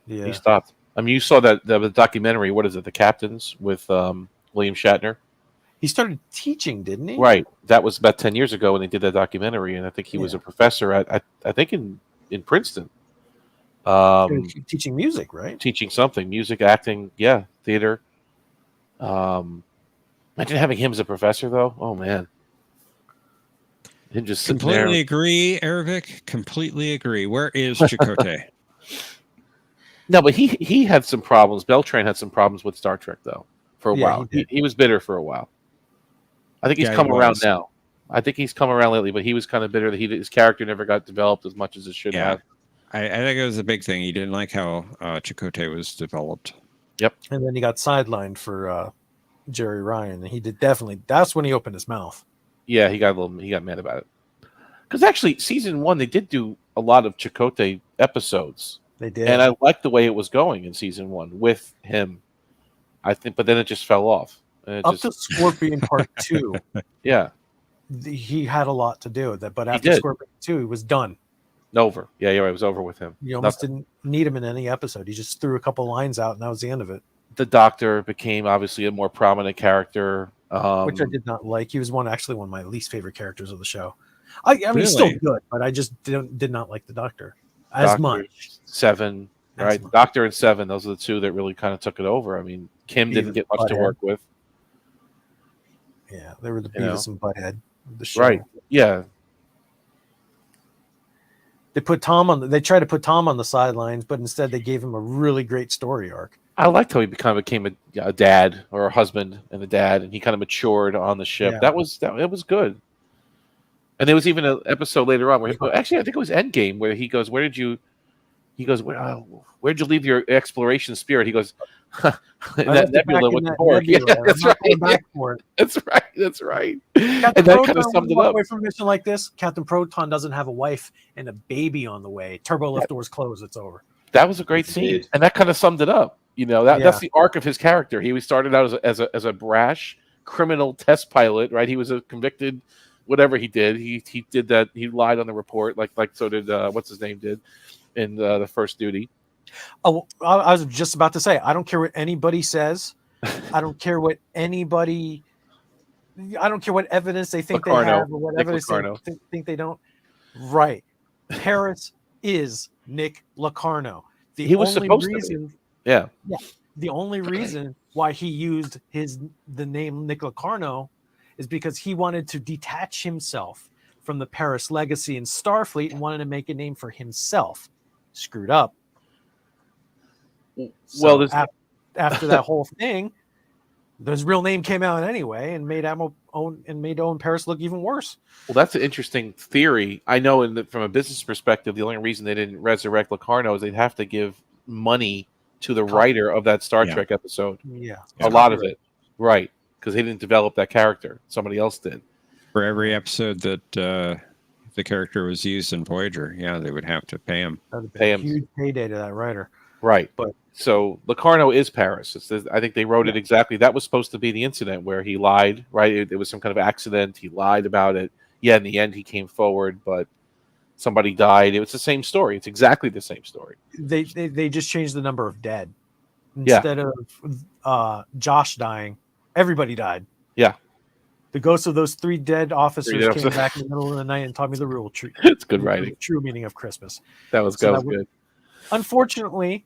Yeah, he stopped. I mean, you saw that the documentary. What is it? The Captains with William Shatner. He started teaching, didn't he? Right. That was about 10 years ago when they did that documentary, and I think he was a professor at I think in Princeton. Teaching music, right? Teaching something, music, acting, theater. Imagine having him as a professor, though. Oh man, him just sitting completely there. Agree, Ervik. Completely agree. Where is Chakotay? No, but he had some problems. Beltran had some problems with Star Trek, though, for a while. He was bitter for a while. I think he's come around now. I think he's come around lately, but he was kind of bitter that his character never got developed as much as it should have. I think it was a big thing. He didn't like how Chakotay was developed. Yep. And then he got sidelined for Jerry Ryan, and he did definitely. That's when he opened his mouth. Yeah, he got mad about it. Because actually, season 1 they did do a lot of Chakotay episodes. They did, and I liked the way it was going in season 1 with him. I think, but then it just fell off. Up to Scorpion Part 2. Yeah, he had a lot to do with it, but He after did. Scorpion 2, he was done. Over. Yeah, you're right. It was over with him. You almost didn't need him in any episode. He just threw a couple lines out, and that was the end of it. The Doctor became obviously a more prominent character, Which I did not like. He was one of my least favorite characters of the show. I mean, he's still good, but I just did not like the Doctor as Doctor, much. 7, right? much. Doctor and 7. Those are the 2 that really kind of took it over. I mean, Kim didn't get much to work with. Yeah, they were the Beavis and Butthead of the show. Right. Yeah. They put Tom on. They tried to put Tom on the sidelines, but instead they gave him a really great story arc. I liked how he kind of became a dad or a husband and a dad, and he kind of matured on the ship. Yeah. It was good. And there was even an episode later on where actually I think it was Endgame where he goes, where'd you leave your exploration spirit? He goes, that nebula with the Borg. Yeah, that's right. Back for it. That's right. That's right. Captain And that kind of summed it up. Away from a mission like this, Captain Proton doesn't have a wife and a baby on the way. Turbo left doors closed. It's over. That was a great scene, and that kind of summed it up. You know, that's the arc of his character. He started out as a brash criminal test pilot, right? He was a convicted, whatever he did. He did that. He lied on the report, like so did what's his name did in the First Duty. Oh, I was just about to say, I don't care what anybody says. I don't care what anybody. I don't care what evidence they think Locarno. they have or whatever Nick they Locarno. think they don't. Right. Paris is Nick Locarno. He was supposed to be. Yeah. The only reason why he used the name Nick Locarno is because he wanted to detach himself from the Paris legacy in Starfleet and wanted to make a name for himself. Screwed up. Well, after that whole thing, his real name came out anyway and made Owen Paris look even worse. Well, that's an interesting theory. I know from a business perspective, the only reason they didn't resurrect Locarno is they'd have to give money to the writer of that Star Trek episode. Yeah. A lot of it. Right. Because they didn't develop that character. Somebody else did. For every episode that the character was used in Voyager, they would have to pay him. That would be a huge payday to that writer. Right. But so Locarno is Paris. I think they wrote it exactly. That was supposed to be the incident where he lied, right? It was some kind of accident. He lied about it. Yeah, in the end, he came forward, but somebody died. It was the same story. It's exactly the same story. They just changed the number of dead. Instead of Josh dying, everybody died. Yeah. The ghosts of those 3 dead officers came officers. back in the middle of the night and taught me the real It's good writing. true meaning of Christmas. That was good. Unfortunately,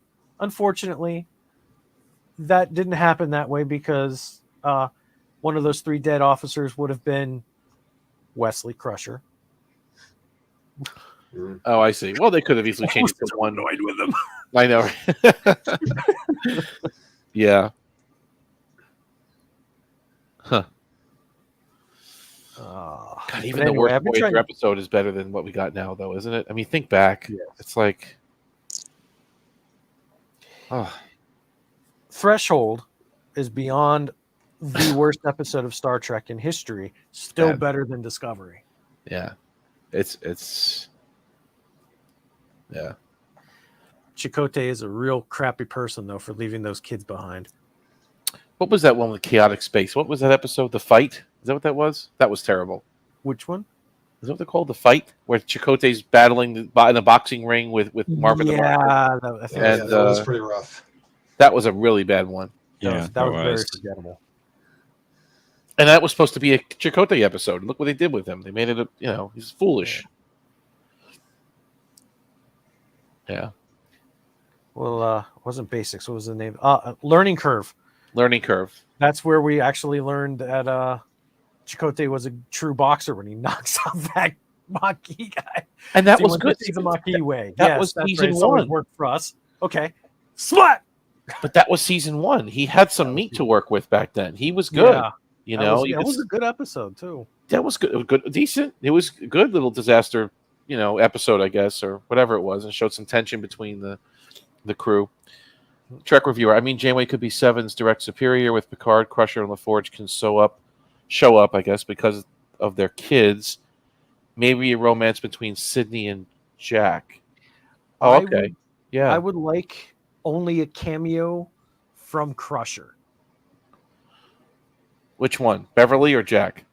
that didn't happen that way because one of those 3 dead officers would have been Wesley Crusher. Oh, I see. Well, they could have easily changed it to one. Annoyed with him. I know. Yeah. Huh. God, even the worst Voyager episode is better than what we got now, though, isn't it? I mean, think back. Yes. It's like, Threshold is beyond the worst episode of Star Trek in history. Still better than Discovery. Yeah, it's yeah. Chakotay is a real crappy person, though, for leaving those kids behind. What was that one with chaotic space? What was that episode? The Fight? Is that what that was? That was terrible. Which one? Is that what they're called? The Fight, where Chakotay's battling in a boxing ring with Marvin the Martian. That was pretty rough. That was a really bad one. Yeah, that was very forgettable. And that was supposed to be a Chakotay episode. Look what they did with him. They made it he's foolish. Yeah. Well, it wasn't Basics. What was the name? Learning Curve. Learning Curve. That's where we actually learned that Chakotay was a true boxer when he knocks out that Maquis guy. And that was good. The Maquis way. That was season 1. Worked for us. Okay. Splat! But that was season 1. He had some meat to work with back then. He was good. Yeah. That was a good episode too. That was good. Decent. It was a good little disaster, episode, I guess, or whatever it was, and showed some tension between the crew. Trek reviewer. I mean, Janeway could be Seven's direct superior with Picard, Crusher, and LaForge can show up, I guess, because of their kids. Maybe a romance between Sydney and Jack. Oh, okay. I would like only a cameo from Crusher. Which one? Beverly or Jack?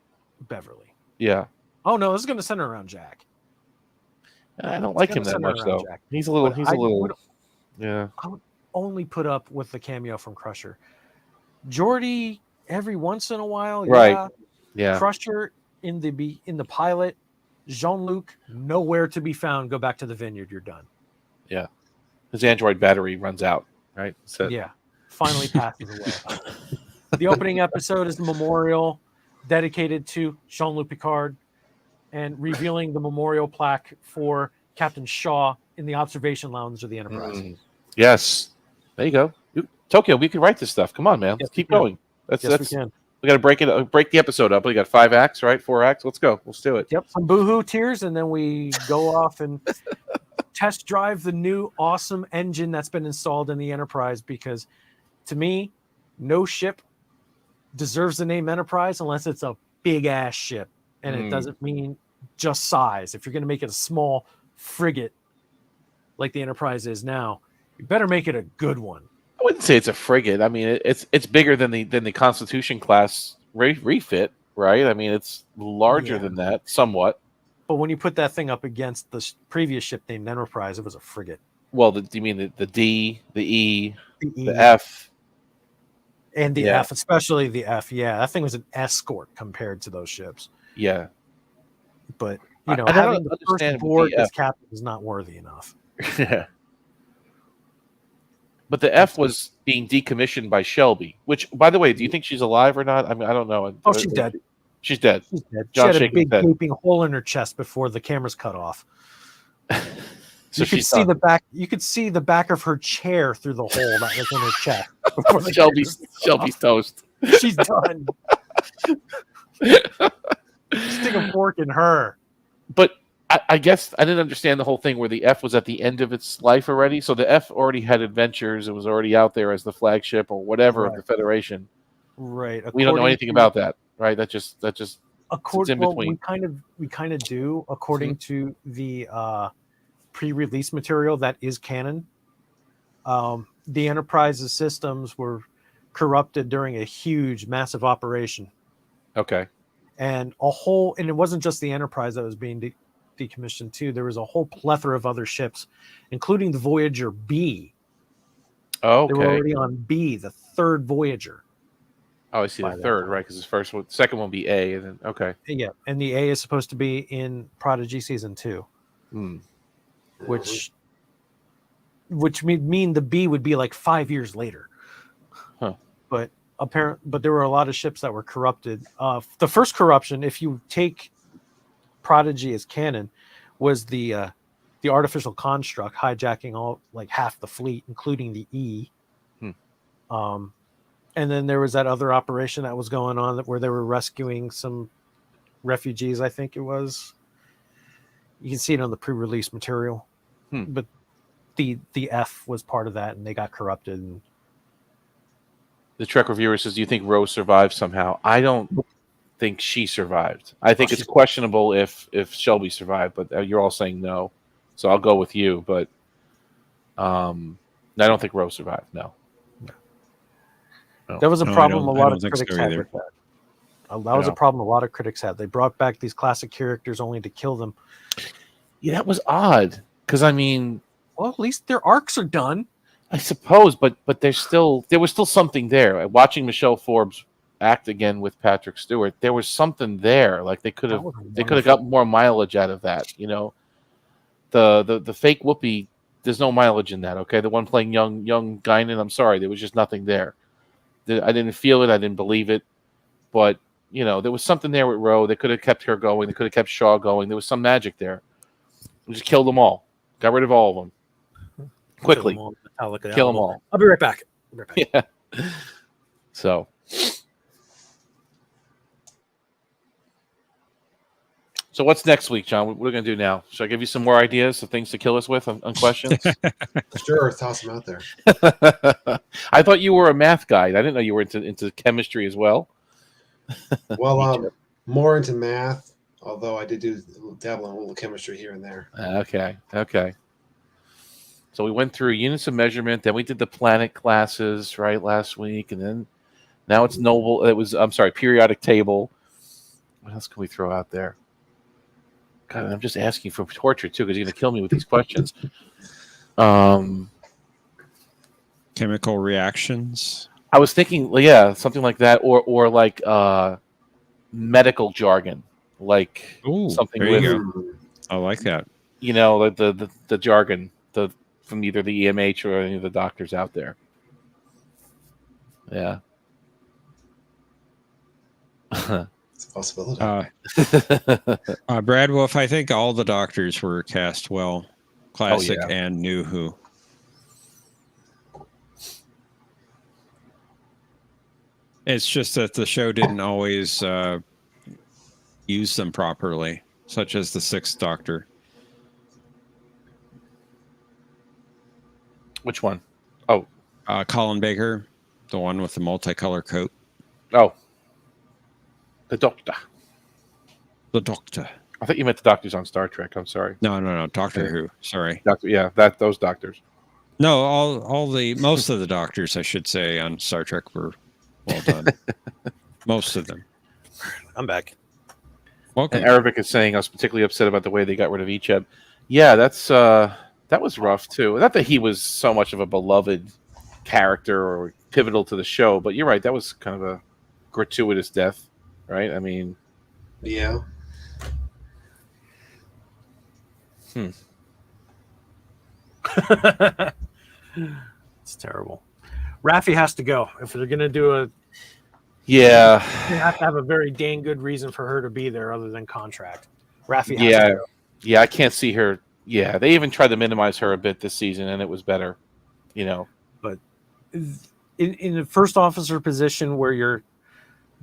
Beverly. Yeah. Oh no, this is going to center around Jack. I don't like him that much though. Jack. He's a little. Yeah. I would only put up with the cameo from Crusher. Geordi every once in a while, right? Yeah. Crusher in the pilot. Jean-Luc nowhere to be found. Go back to the vineyard. You're done. Yeah. His Android battery runs out. Right. So yeah. Finally passes away. The opening episode is the memorial dedicated to Jean-Luc Picard and revealing the memorial plaque for Captain Shaw in the observation lounge of the Enterprise. Yes. There you go. Tokyo, we can write this stuff. Come on, man. Let's keep going. We can. We got to break the episode up. We got 5 acts, right? 4 acts. Let's go. Let's do it. Yep. Some boohoo tears, and then we go off and test drive the new awesome engine that's been installed in the Enterprise, because to me, no ship deserves the name Enterprise unless it's a big ass ship, and it doesn't mean just size. If you're going to make it a small frigate like the Enterprise is now, you better make it a good one. I wouldn't say it's a frigate. I mean, it's bigger than the Constitution class refit, right? I mean, it's larger than that, somewhat. But when you put that thing up against the previous ship named Enterprise, it was a frigate. Well, you mean the D, the E, the F, and the F, especially the F. Yeah, that thing was an escort compared to those ships. Yeah, but having the first board as captain is not worthy enough. Yeah. But the F was being decommissioned by Shelby, which, by the way, do you think she's alive or not? I mean, I don't know. Oh, she's dead. She's dead. She's dead. John she had a big head. gaping hole in her chest before the cameras cut off. So you could see the back. You could see the back of her chair through the hole that was in her chest. Before Shelby's toast. She's done. Stick a fork in her. But I guess I didn't understand the whole thing where the F was at the end of its life already. So the F already had adventures. It was already out there as the flagship or whatever of the Federation. Right. We don't know anything about that, right? That just sits in between. We kind of do, according to the pre-release material that is canon. The Enterprise's systems were corrupted during a huge, massive operation. Okay. And it wasn't just the Enterprise that was being decommissioned too. There was a whole plethora of other ships, including the Voyager B. Oh, They were okay. already on B, the third Voyager. Oh, I see by the that third, time. right? Because the first one, second one will be A, and then okay. Yeah, and the A is supposed to be in Prodigy season 2, which would mean the B would be like 5 years later. Huh. But there were a lot of ships that were corrupted. The first corruption, if you take Prodigy as canon, was the artificial construct hijacking all like half the fleet, including the E. And then there was that other operation that was going on where they were rescuing some refugees. I think it was. You can see it on the pre-release material, but the F was part of that, and they got corrupted. And the Trek reviewer says, "Do you think Rose survived somehow?" I don't think she survived. I think it's questionable if Shelby survived, but you're all saying no, so I'll go with you. But I don't think Rose survived. No. That was a problem a lot of critics had either. with that. That was a problem a lot of critics had. They brought back these classic characters only to kill them. Yeah, that was odd. Because I mean, well, at least their arcs are done. I suppose, but there was still something there. Watching Michelle Forbes act again with Patrick Stewart, there was something there. Like they could have got more mileage out of that. You know, the fake Whoopi. There's no mileage in that. Okay, the one playing young Guinan. I'm sorry, there was just nothing there. I didn't feel it. I didn't believe it. But you know, there was something there with Ro. They could have kept her going. They could have kept Shaw going. There was some magic there. We just killed them all. Got rid of all of them quickly. Kill them all. I'll be right back. Yeah. So what's next week, John? What are we going to do now? Should I give you some more ideas of things to kill us with on questions? Sure, toss them out there. I thought you were a math guy. I didn't know you were into chemistry as well. Well, more into math, although I did dabble in a little chemistry here and there. Okay. So we went through units of measurement, then we did the planet classes, right, last week, and then now it's noble. Periodic table. What else can we throw out there? God, I'm just asking for torture too, because you're going to kill me with these questions. Chemical reactions. I was thinking, something like that, or like medical jargon, like something there with. You go. I like that. You know, the jargon, from either the EMH or any of the doctors out there. Yeah. It's a possibility. Brad Wolf, I think all the doctors were cast well, classic and new Who. It's just that the show didn't always use them properly, such as the Sixth Doctor. Which one? Oh, Colin Baker, the one with the multicolor coat. Oh, the Doctor. The Doctor. I thought you meant the doctors on Star Trek. I'm sorry. No. Doctor Who. Sorry. Those doctors. No, most of the doctors, I should say, on Star Trek were well done. Most of them. I'm back. Welcome. And Arabic is saying I was particularly upset about the way they got rid of Icheb. Yeah, that was rough too. Not that he was so much of a beloved character or pivotal to the show, but you're right. That was kind of a gratuitous death, right? I mean, yeah. It's terrible. Raffi has to go if they're going to do a. Yeah. They have to have a very dang good reason for her to be there other than contract. Raffi has to go. Yeah, I can't see her. Yeah, they even tried to minimize her a bit this season, and it was better, you know. But in a first officer position where you're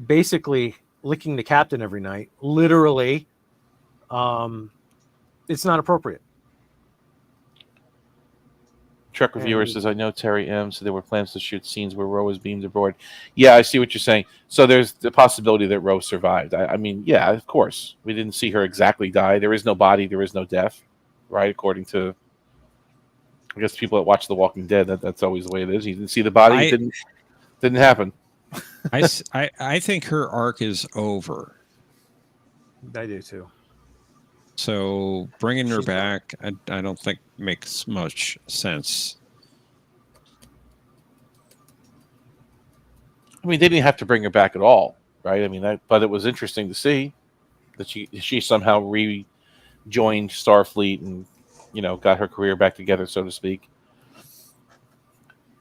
basically licking the captain every night, literally, it's not appropriate. Trek reviewer says, I know Terry M. So there were plans to shoot scenes where Ro was beamed aboard. Yeah, I see what you're saying. So there's the possibility that Ro survived. I mean, yeah, of course. We didn't see her exactly die. There is no body. There is no death, right? According to, I guess, people that watch The Walking Dead, that's always the way it is. You didn't see the body. It didn't happen. I think her arc is over. I do too. So bringing her back, I don't think makes much sense. I mean, they didn't have to bring her back at all, right? I mean, but it was interesting to see that she somehow rejoined Starfleet and got her career back together, so to speak.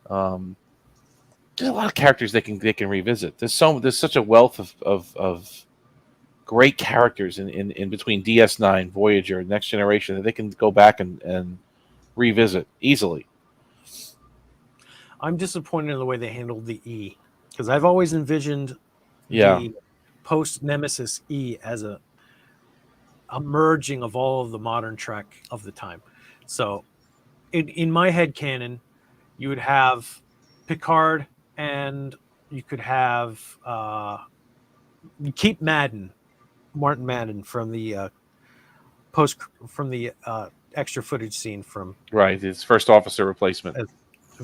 There's a lot of characters they can revisit. There's such a wealth of great characters in between DS9, Voyager, Next Generation that they can go back and revisit easily. I'm disappointed in the way they handled the E, because I've always envisioned Yeah. the post Nemesis E as a merging of all of the modern Trek of the time. So in my head canon, you would have Picard, and you could have keep Martin Madden from the extra footage scene from Right, his first officer replacement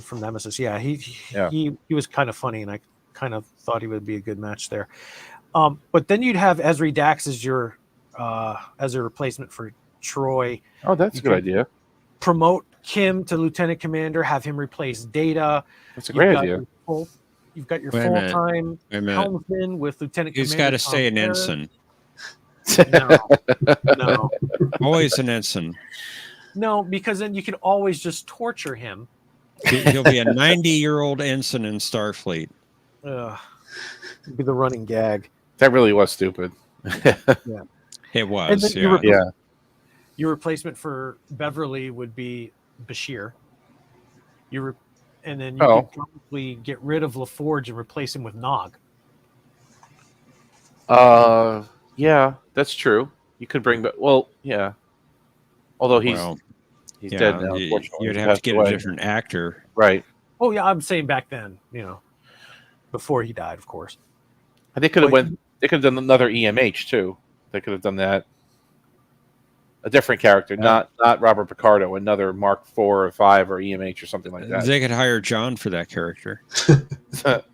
from Nemesis. Yeah, he was kind of funny, and I kind of thought he would be a good match there. But then you'd have Ezri Dax as your as a replacement for Troy. Oh, that's a good idea. Promote Kim to lieutenant commander, have him replace Data. That's a great idea. You've got your full-time helmsman with lieutenant He's commander. He's got to stay an ensign. No. Always an ensign. No, because then you can always just torture him. He'll be a 90-year-old ensign in Starfleet. It'd be the running gag. That really was stupid. Yeah. It was, Your replacement for Beverly would be Bashir. And then you could probably get rid of LaForge and replace him with Nog. Yeah, that's true. You could bring back. Well, yeah. Although he's dead now. You'd have to get a different actor, right? Oh yeah, I'm saying back then, before he died, of course. And they could have They could have done another EMH too. They could have done that. A different character, not Robert Picardo, another Mark 4 or 5 or EMH or something like that. They could hire John for that character. He's like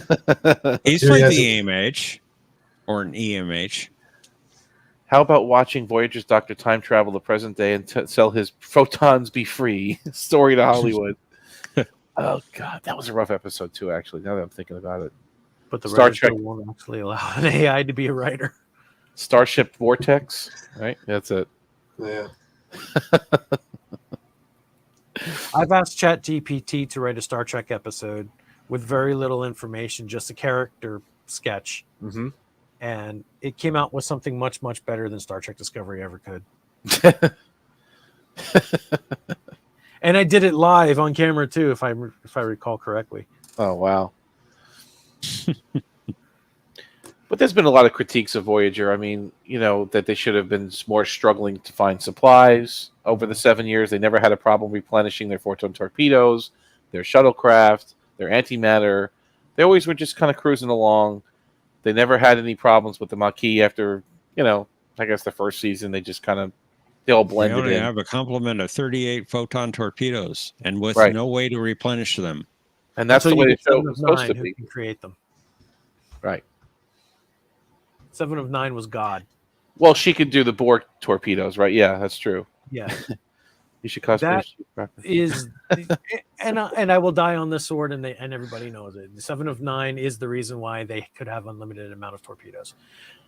the EMH or an EMH. How about watching Voyager's Dr. Time travel the present day and sell his Photons Be Free story to Hollywood? Oh, God. That was a rough episode, too, actually, now that I'm thinking about it. But the Star Trek won't actually allow an AI to be a writer. Starship Vortex, right? That's it. Yeah. I've asked ChatGPT to write a Star Trek episode with very little information, just a character sketch. Mm-hmm. And it came out with something much, much better than Star Trek Discovery ever could. And I did it live on camera too, if I recall correctly. Oh wow! But there's been a lot of critiques of Voyager. I mean, that they should have been more struggling to find supplies over the 7 years. They never had a problem replenishing their photon torpedoes, their shuttlecraft, their antimatter. They always were just kind of cruising along. They never had any problems with the Maquis after, I guess the first season. They just kind of they all blended in. They have a complement of 38 photon torpedoes, and with no way to replenish them. And that's the way the show was supposed to be. Who can create them? Right. 7 of 9 was God. Well, she could do the Borg torpedoes, right? Yeah, that's true. Yeah. You should cosplay. That is, and I will die on this sword, and everybody knows it. The 7 of 9 is the reason why they could have unlimited amount of torpedoes.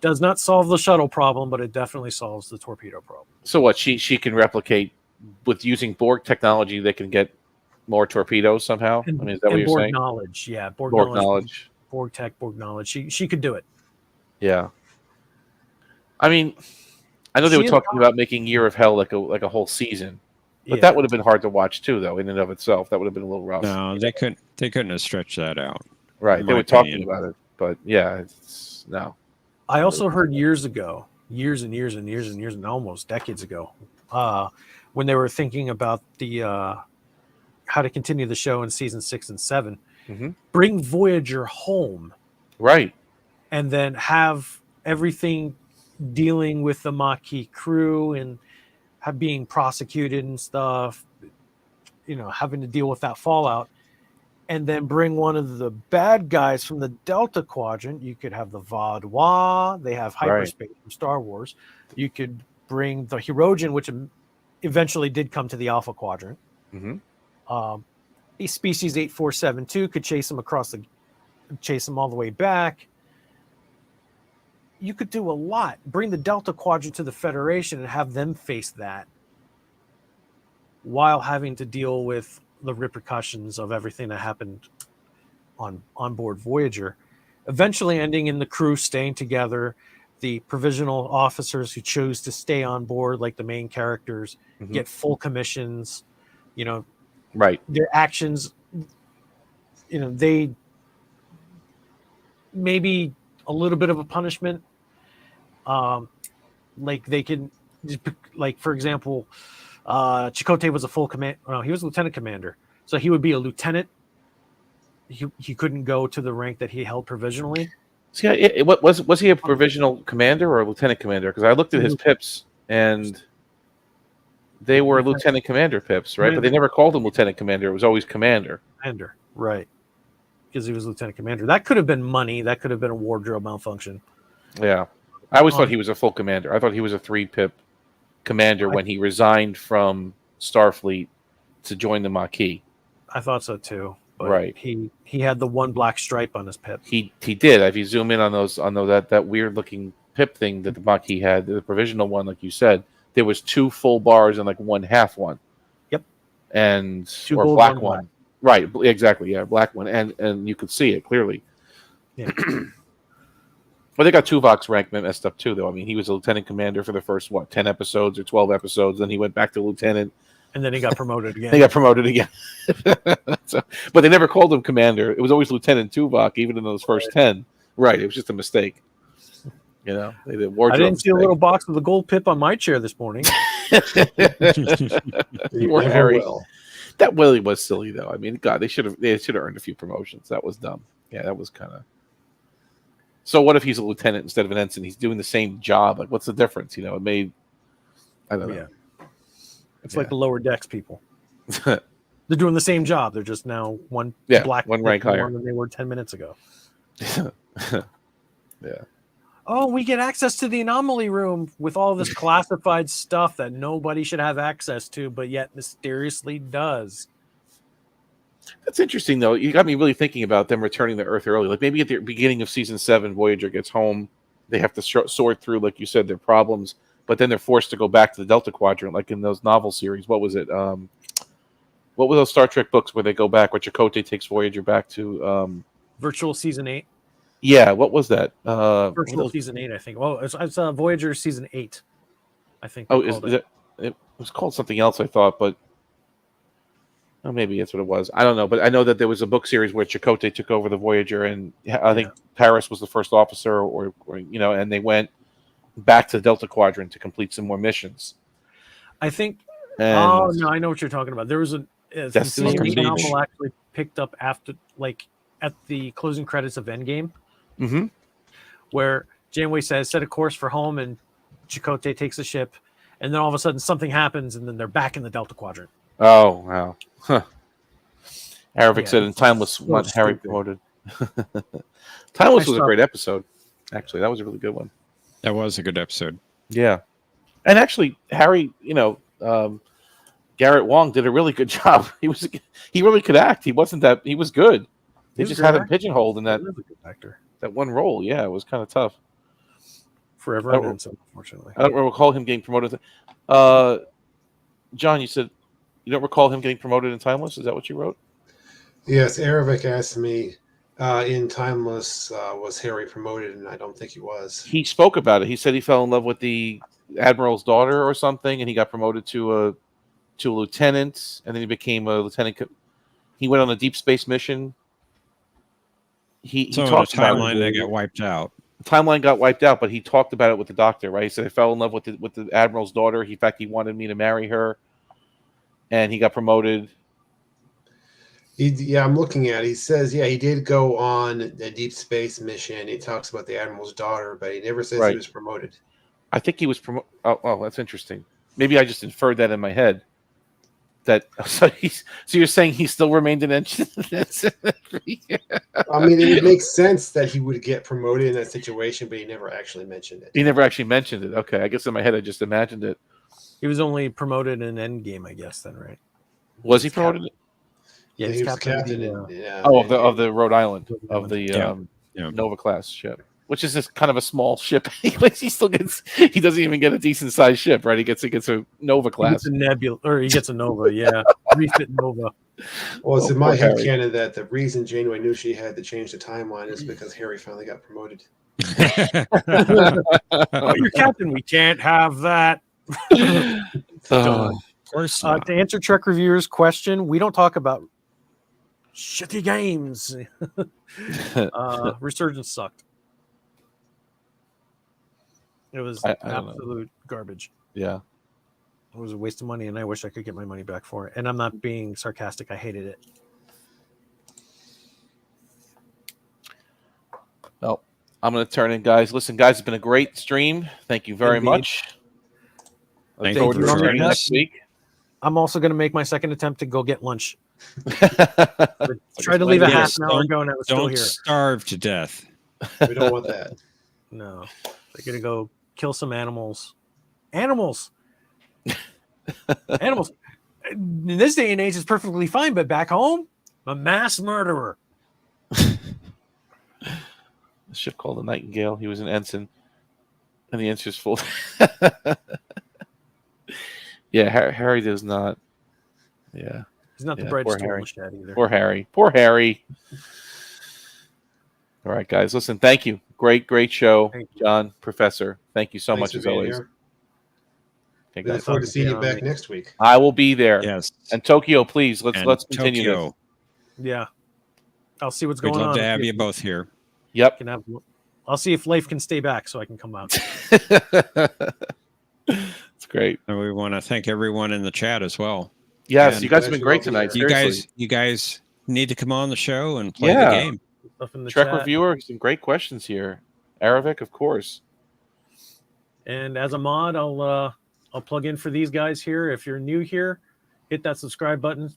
Does not solve the shuttle problem, but it definitely solves the torpedo problem. So what? She can replicate with using Borg technology. They can get more torpedoes somehow. I mean, is that what you're Borg saying? Knowledge, yeah. Borg knowledge. Borg tech, Borg knowledge. She could do it. Yeah. I mean, I know they were talking about making Year of Hell like a whole season, but that would have been hard to watch too, though, in and of itself. That would have been a little rough. No, they couldn't have stretched that out. Right. They were talking about it, but yeah, no. I also heard years and almost decades ago, when they were thinking about the how to continue the show in season 6 and 7, bring Voyager home, right, and then have everything dealing with the Maquis crew and being prosecuted and stuff, having to deal with that fallout, and then bring one of the bad guys from the Delta Quadrant. You could have the Vaudois. They have hyperspace from Star Wars. You could bring the Hirogen, which eventually did come to the Alpha Quadrant. Species 8472 could chase them across chase them all the way back. You could do a lot. Bring the Delta Quadrant to the Federation and have them face that while having to deal with the repercussions of everything that happened on board Voyager, eventually ending in the crew staying together, the provisional officers who chose to stay on board, like the main characters, get full commissions, right. Their actions, they maybe a little bit of a punishment. Like they can, like, for example, Chakotay was a full command. No, he was lieutenant commander. So he would be a lieutenant. He couldn't go to the rank that he held provisionally. See, what was he a provisional commander or a lieutenant commander? Because I looked at his pips and they were lieutenant commander pips, right? But they never called him lieutenant commander. It was always commander. Commander, right? Because he was lieutenant commander. That could have been money. That could have been a wardrobe malfunction. Yeah, I always thought he was a full commander. I thought he was a 3-pip commander when he resigned from Starfleet to join the Maquis. I thought so too. But right. He had the one black stripe on his pip. He did. If you zoom in on that weird looking pip thing that the Maquis had, the provisional one, like you said, there was 2 full bars and like 1 half one. Yep. And 2 or gold, black 1 one. Right. Exactly. Yeah, black one, and you could see it clearly. Yeah. But they got Tuvok's rank messed up too, though. I mean, he was a lieutenant commander for the first 10 episodes or 12 episodes. Then he went back to lieutenant. And then he got promoted again. They got promoted again. But they never called him commander. It was always Lieutenant Tuvok, even in those first 10. Right. It was just a mistake. They did I didn't see a little box with a gold pip on my chair this morning. Poor Harry. That really was silly, though. I mean, God, they should have earned a few promotions. That was dumb. Yeah, that was kind of. So what if he's a lieutenant instead of an ensign? He's doing the same job. Like, what's the difference? It made. I don't know. Yeah. It's like the lower decks people. They're doing the same job. They're just now one rank higher than they were 10 minutes ago. Yeah. Oh, we get access to the anomaly room with all this classified stuff that nobody should have access to, but yet mysteriously does. That's interesting, though. You got me really thinking about them returning to Earth early. Like maybe at the beginning of season 7, Voyager gets home. They have to sort through, like you said, their problems, but then they're forced to go back to the Delta Quadrant, like in those novel series. What was it? What were those Star Trek books where they go back, where Chakotay takes Voyager back to Virtual Season 8? Yeah, what was that? Virtual Season 8, I think. Well, it's Voyager Season 8, I think. Oh, it was called something else, I thought, but maybe that's what it was. I don't know, but I know that there was a book series where Chakotay took over the Voyager, and I think Paris was the first officer, or and they went back to the Delta Quadrant to complete some more missions. I think. And no, I know what you're talking about. There was a Destiny season 8 Prestige. novel actually picked up after, like, at the closing credits of Endgame. Mm-hmm. Where Janeway says, set a course for home, and Chakotay takes a ship, and then all of a sudden something happens, and then they're back in the Delta Quadrant. Oh, wow. Huh. Aravic said, and Timeless want Harry promoted. Timeless was a great episode. Actually, that was a really good one. That was a good episode. Yeah. And actually, Harry, Garrett Wong did a really good job. He really could act. He was good. They just had him pigeonholed in that actor. That one role. Yeah, it was kind of tough. Forever and then some, unfortunately. I don't recall him getting promoted. John, you said you don't recall him getting promoted in Timeless? Is that what you wrote? Yes, Aravic asked me in Timeless, was Harry promoted, and I don't think he was. He spoke about it. He said he fell in love with the Admiral's daughter or something, and he got promoted to a lieutenant, and then he became a lieutenant. He went on a deep space mission. He talked about the timeline that got wiped out. The timeline got wiped out, but he talked about it with the doctor, right? He said, I fell in love with the Admiral's daughter. In fact, he wanted me to marry her, and he got promoted. I'm looking at it. He says, he did go on a deep space mission. He talks about the Admiral's daughter, but he never says he was promoted. I think he was promoted. Oh, that's interesting. Maybe I just inferred that in my head. So you're saying he still remained an ensign? I mean, it makes sense that he would get promoted in that situation, but he never actually mentioned it. He never actually mentioned it. Okay, I guess in my head I just imagined it. He was only promoted in Endgame, I guess, then, right? Was he promoted? Yeah, he he's was the captain. captain. Of the Rhode Island of the Yeah. Nova class ship, which is just kind of a small ship. Anyways, he doesn't even get a decent sized ship, right? He gets a Nova He class. gets a Nebula, or he gets a Nova. Yeah, refit Nova. Well, it's in poor my head Harry. canon that the reason Janeway knew she had to change the timeline is because Harry finally got promoted. Oh, you're captain. We can't have that. Oh. Of course not. To answer Trek reviewers' question, we don't talk about shitty games. Resurgence sucked. It was I don't know. absolute garbage. Yeah. It was a waste of money, and I wish I could get my money back for it. And I'm not being sarcastic. I hated it. No, I'm going to turn in, guys. Listen, guys, it's been a great stream. Thank you very Indeed. much. Thank Look forward you to for returning joining next us. week. I'm also going to make my second attempt to go get lunch. Tried to leave a half an hour ago, and I was still Don't here. starve to death. We don't want that. No, they're going to go kill some animals. Animals. Animals. In this day and age, it's perfectly fine, but back home, I'm a mass murderer. A ship called the Nightingale. He was an ensign, and the answer is full. Yeah, Harry does not. Yeah, He's not the poor brightest tool in Harry. the shed either. Poor Harry. Poor Harry. All right, guys. Listen, thank you. Great show, John, Professor. Thank you so Thanks much for as being always. here. Okay, We look guys. forward to seeing you back next week. I will be there. Yes. And Tokyo, please let's continue Tokyo. this. Yeah, I'll see what's We'd going on. love to have you both here. Yep. I'll see if Leif can stay back so I can come out. It's great. And we want to thank everyone in the chat as well. Yes, And you guys have been great tonight. You Seriously. guys need to come on the show and play the game. Stuff in the Trek chat. reviewer, some great questions here. Aravik, of course. And as a mod, I'll plug in for these guys here. If you're new here, hit that subscribe button.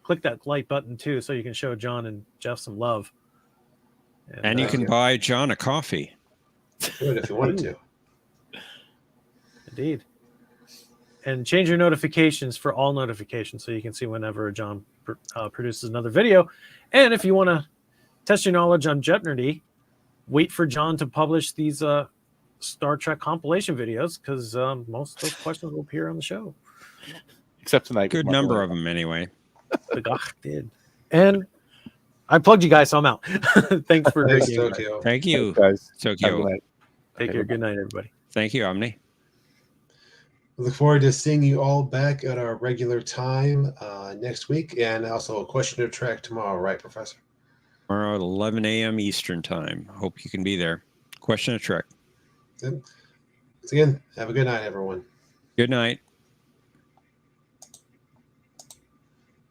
Click that like button too, so you can show John and Jeff some love. And you can buy John a coffee. Good if you wanted to. Indeed. And change your notifications for all notifications so you can see whenever John produces another video. And if you want to test your knowledge on Jeopnerdy, wait for John to publish these Star Trek compilation videos because most of those questions will appear on the show. Except tonight. Good number of them anyway. The Gach did. And I plugged you guys, so I'm out. Thanks for a great game. Tokyo. Thank you, guys. Tokyo. Take care. Good night, everybody. Thank you, Omni. We look forward to seeing you all back at our regular time next week, and also a question of track tomorrow, right, Professor? Tomorrow at 11 a.m. Eastern time. Hope you can be there. Question of Trek. Good. Once again, have a good night, everyone. Good night.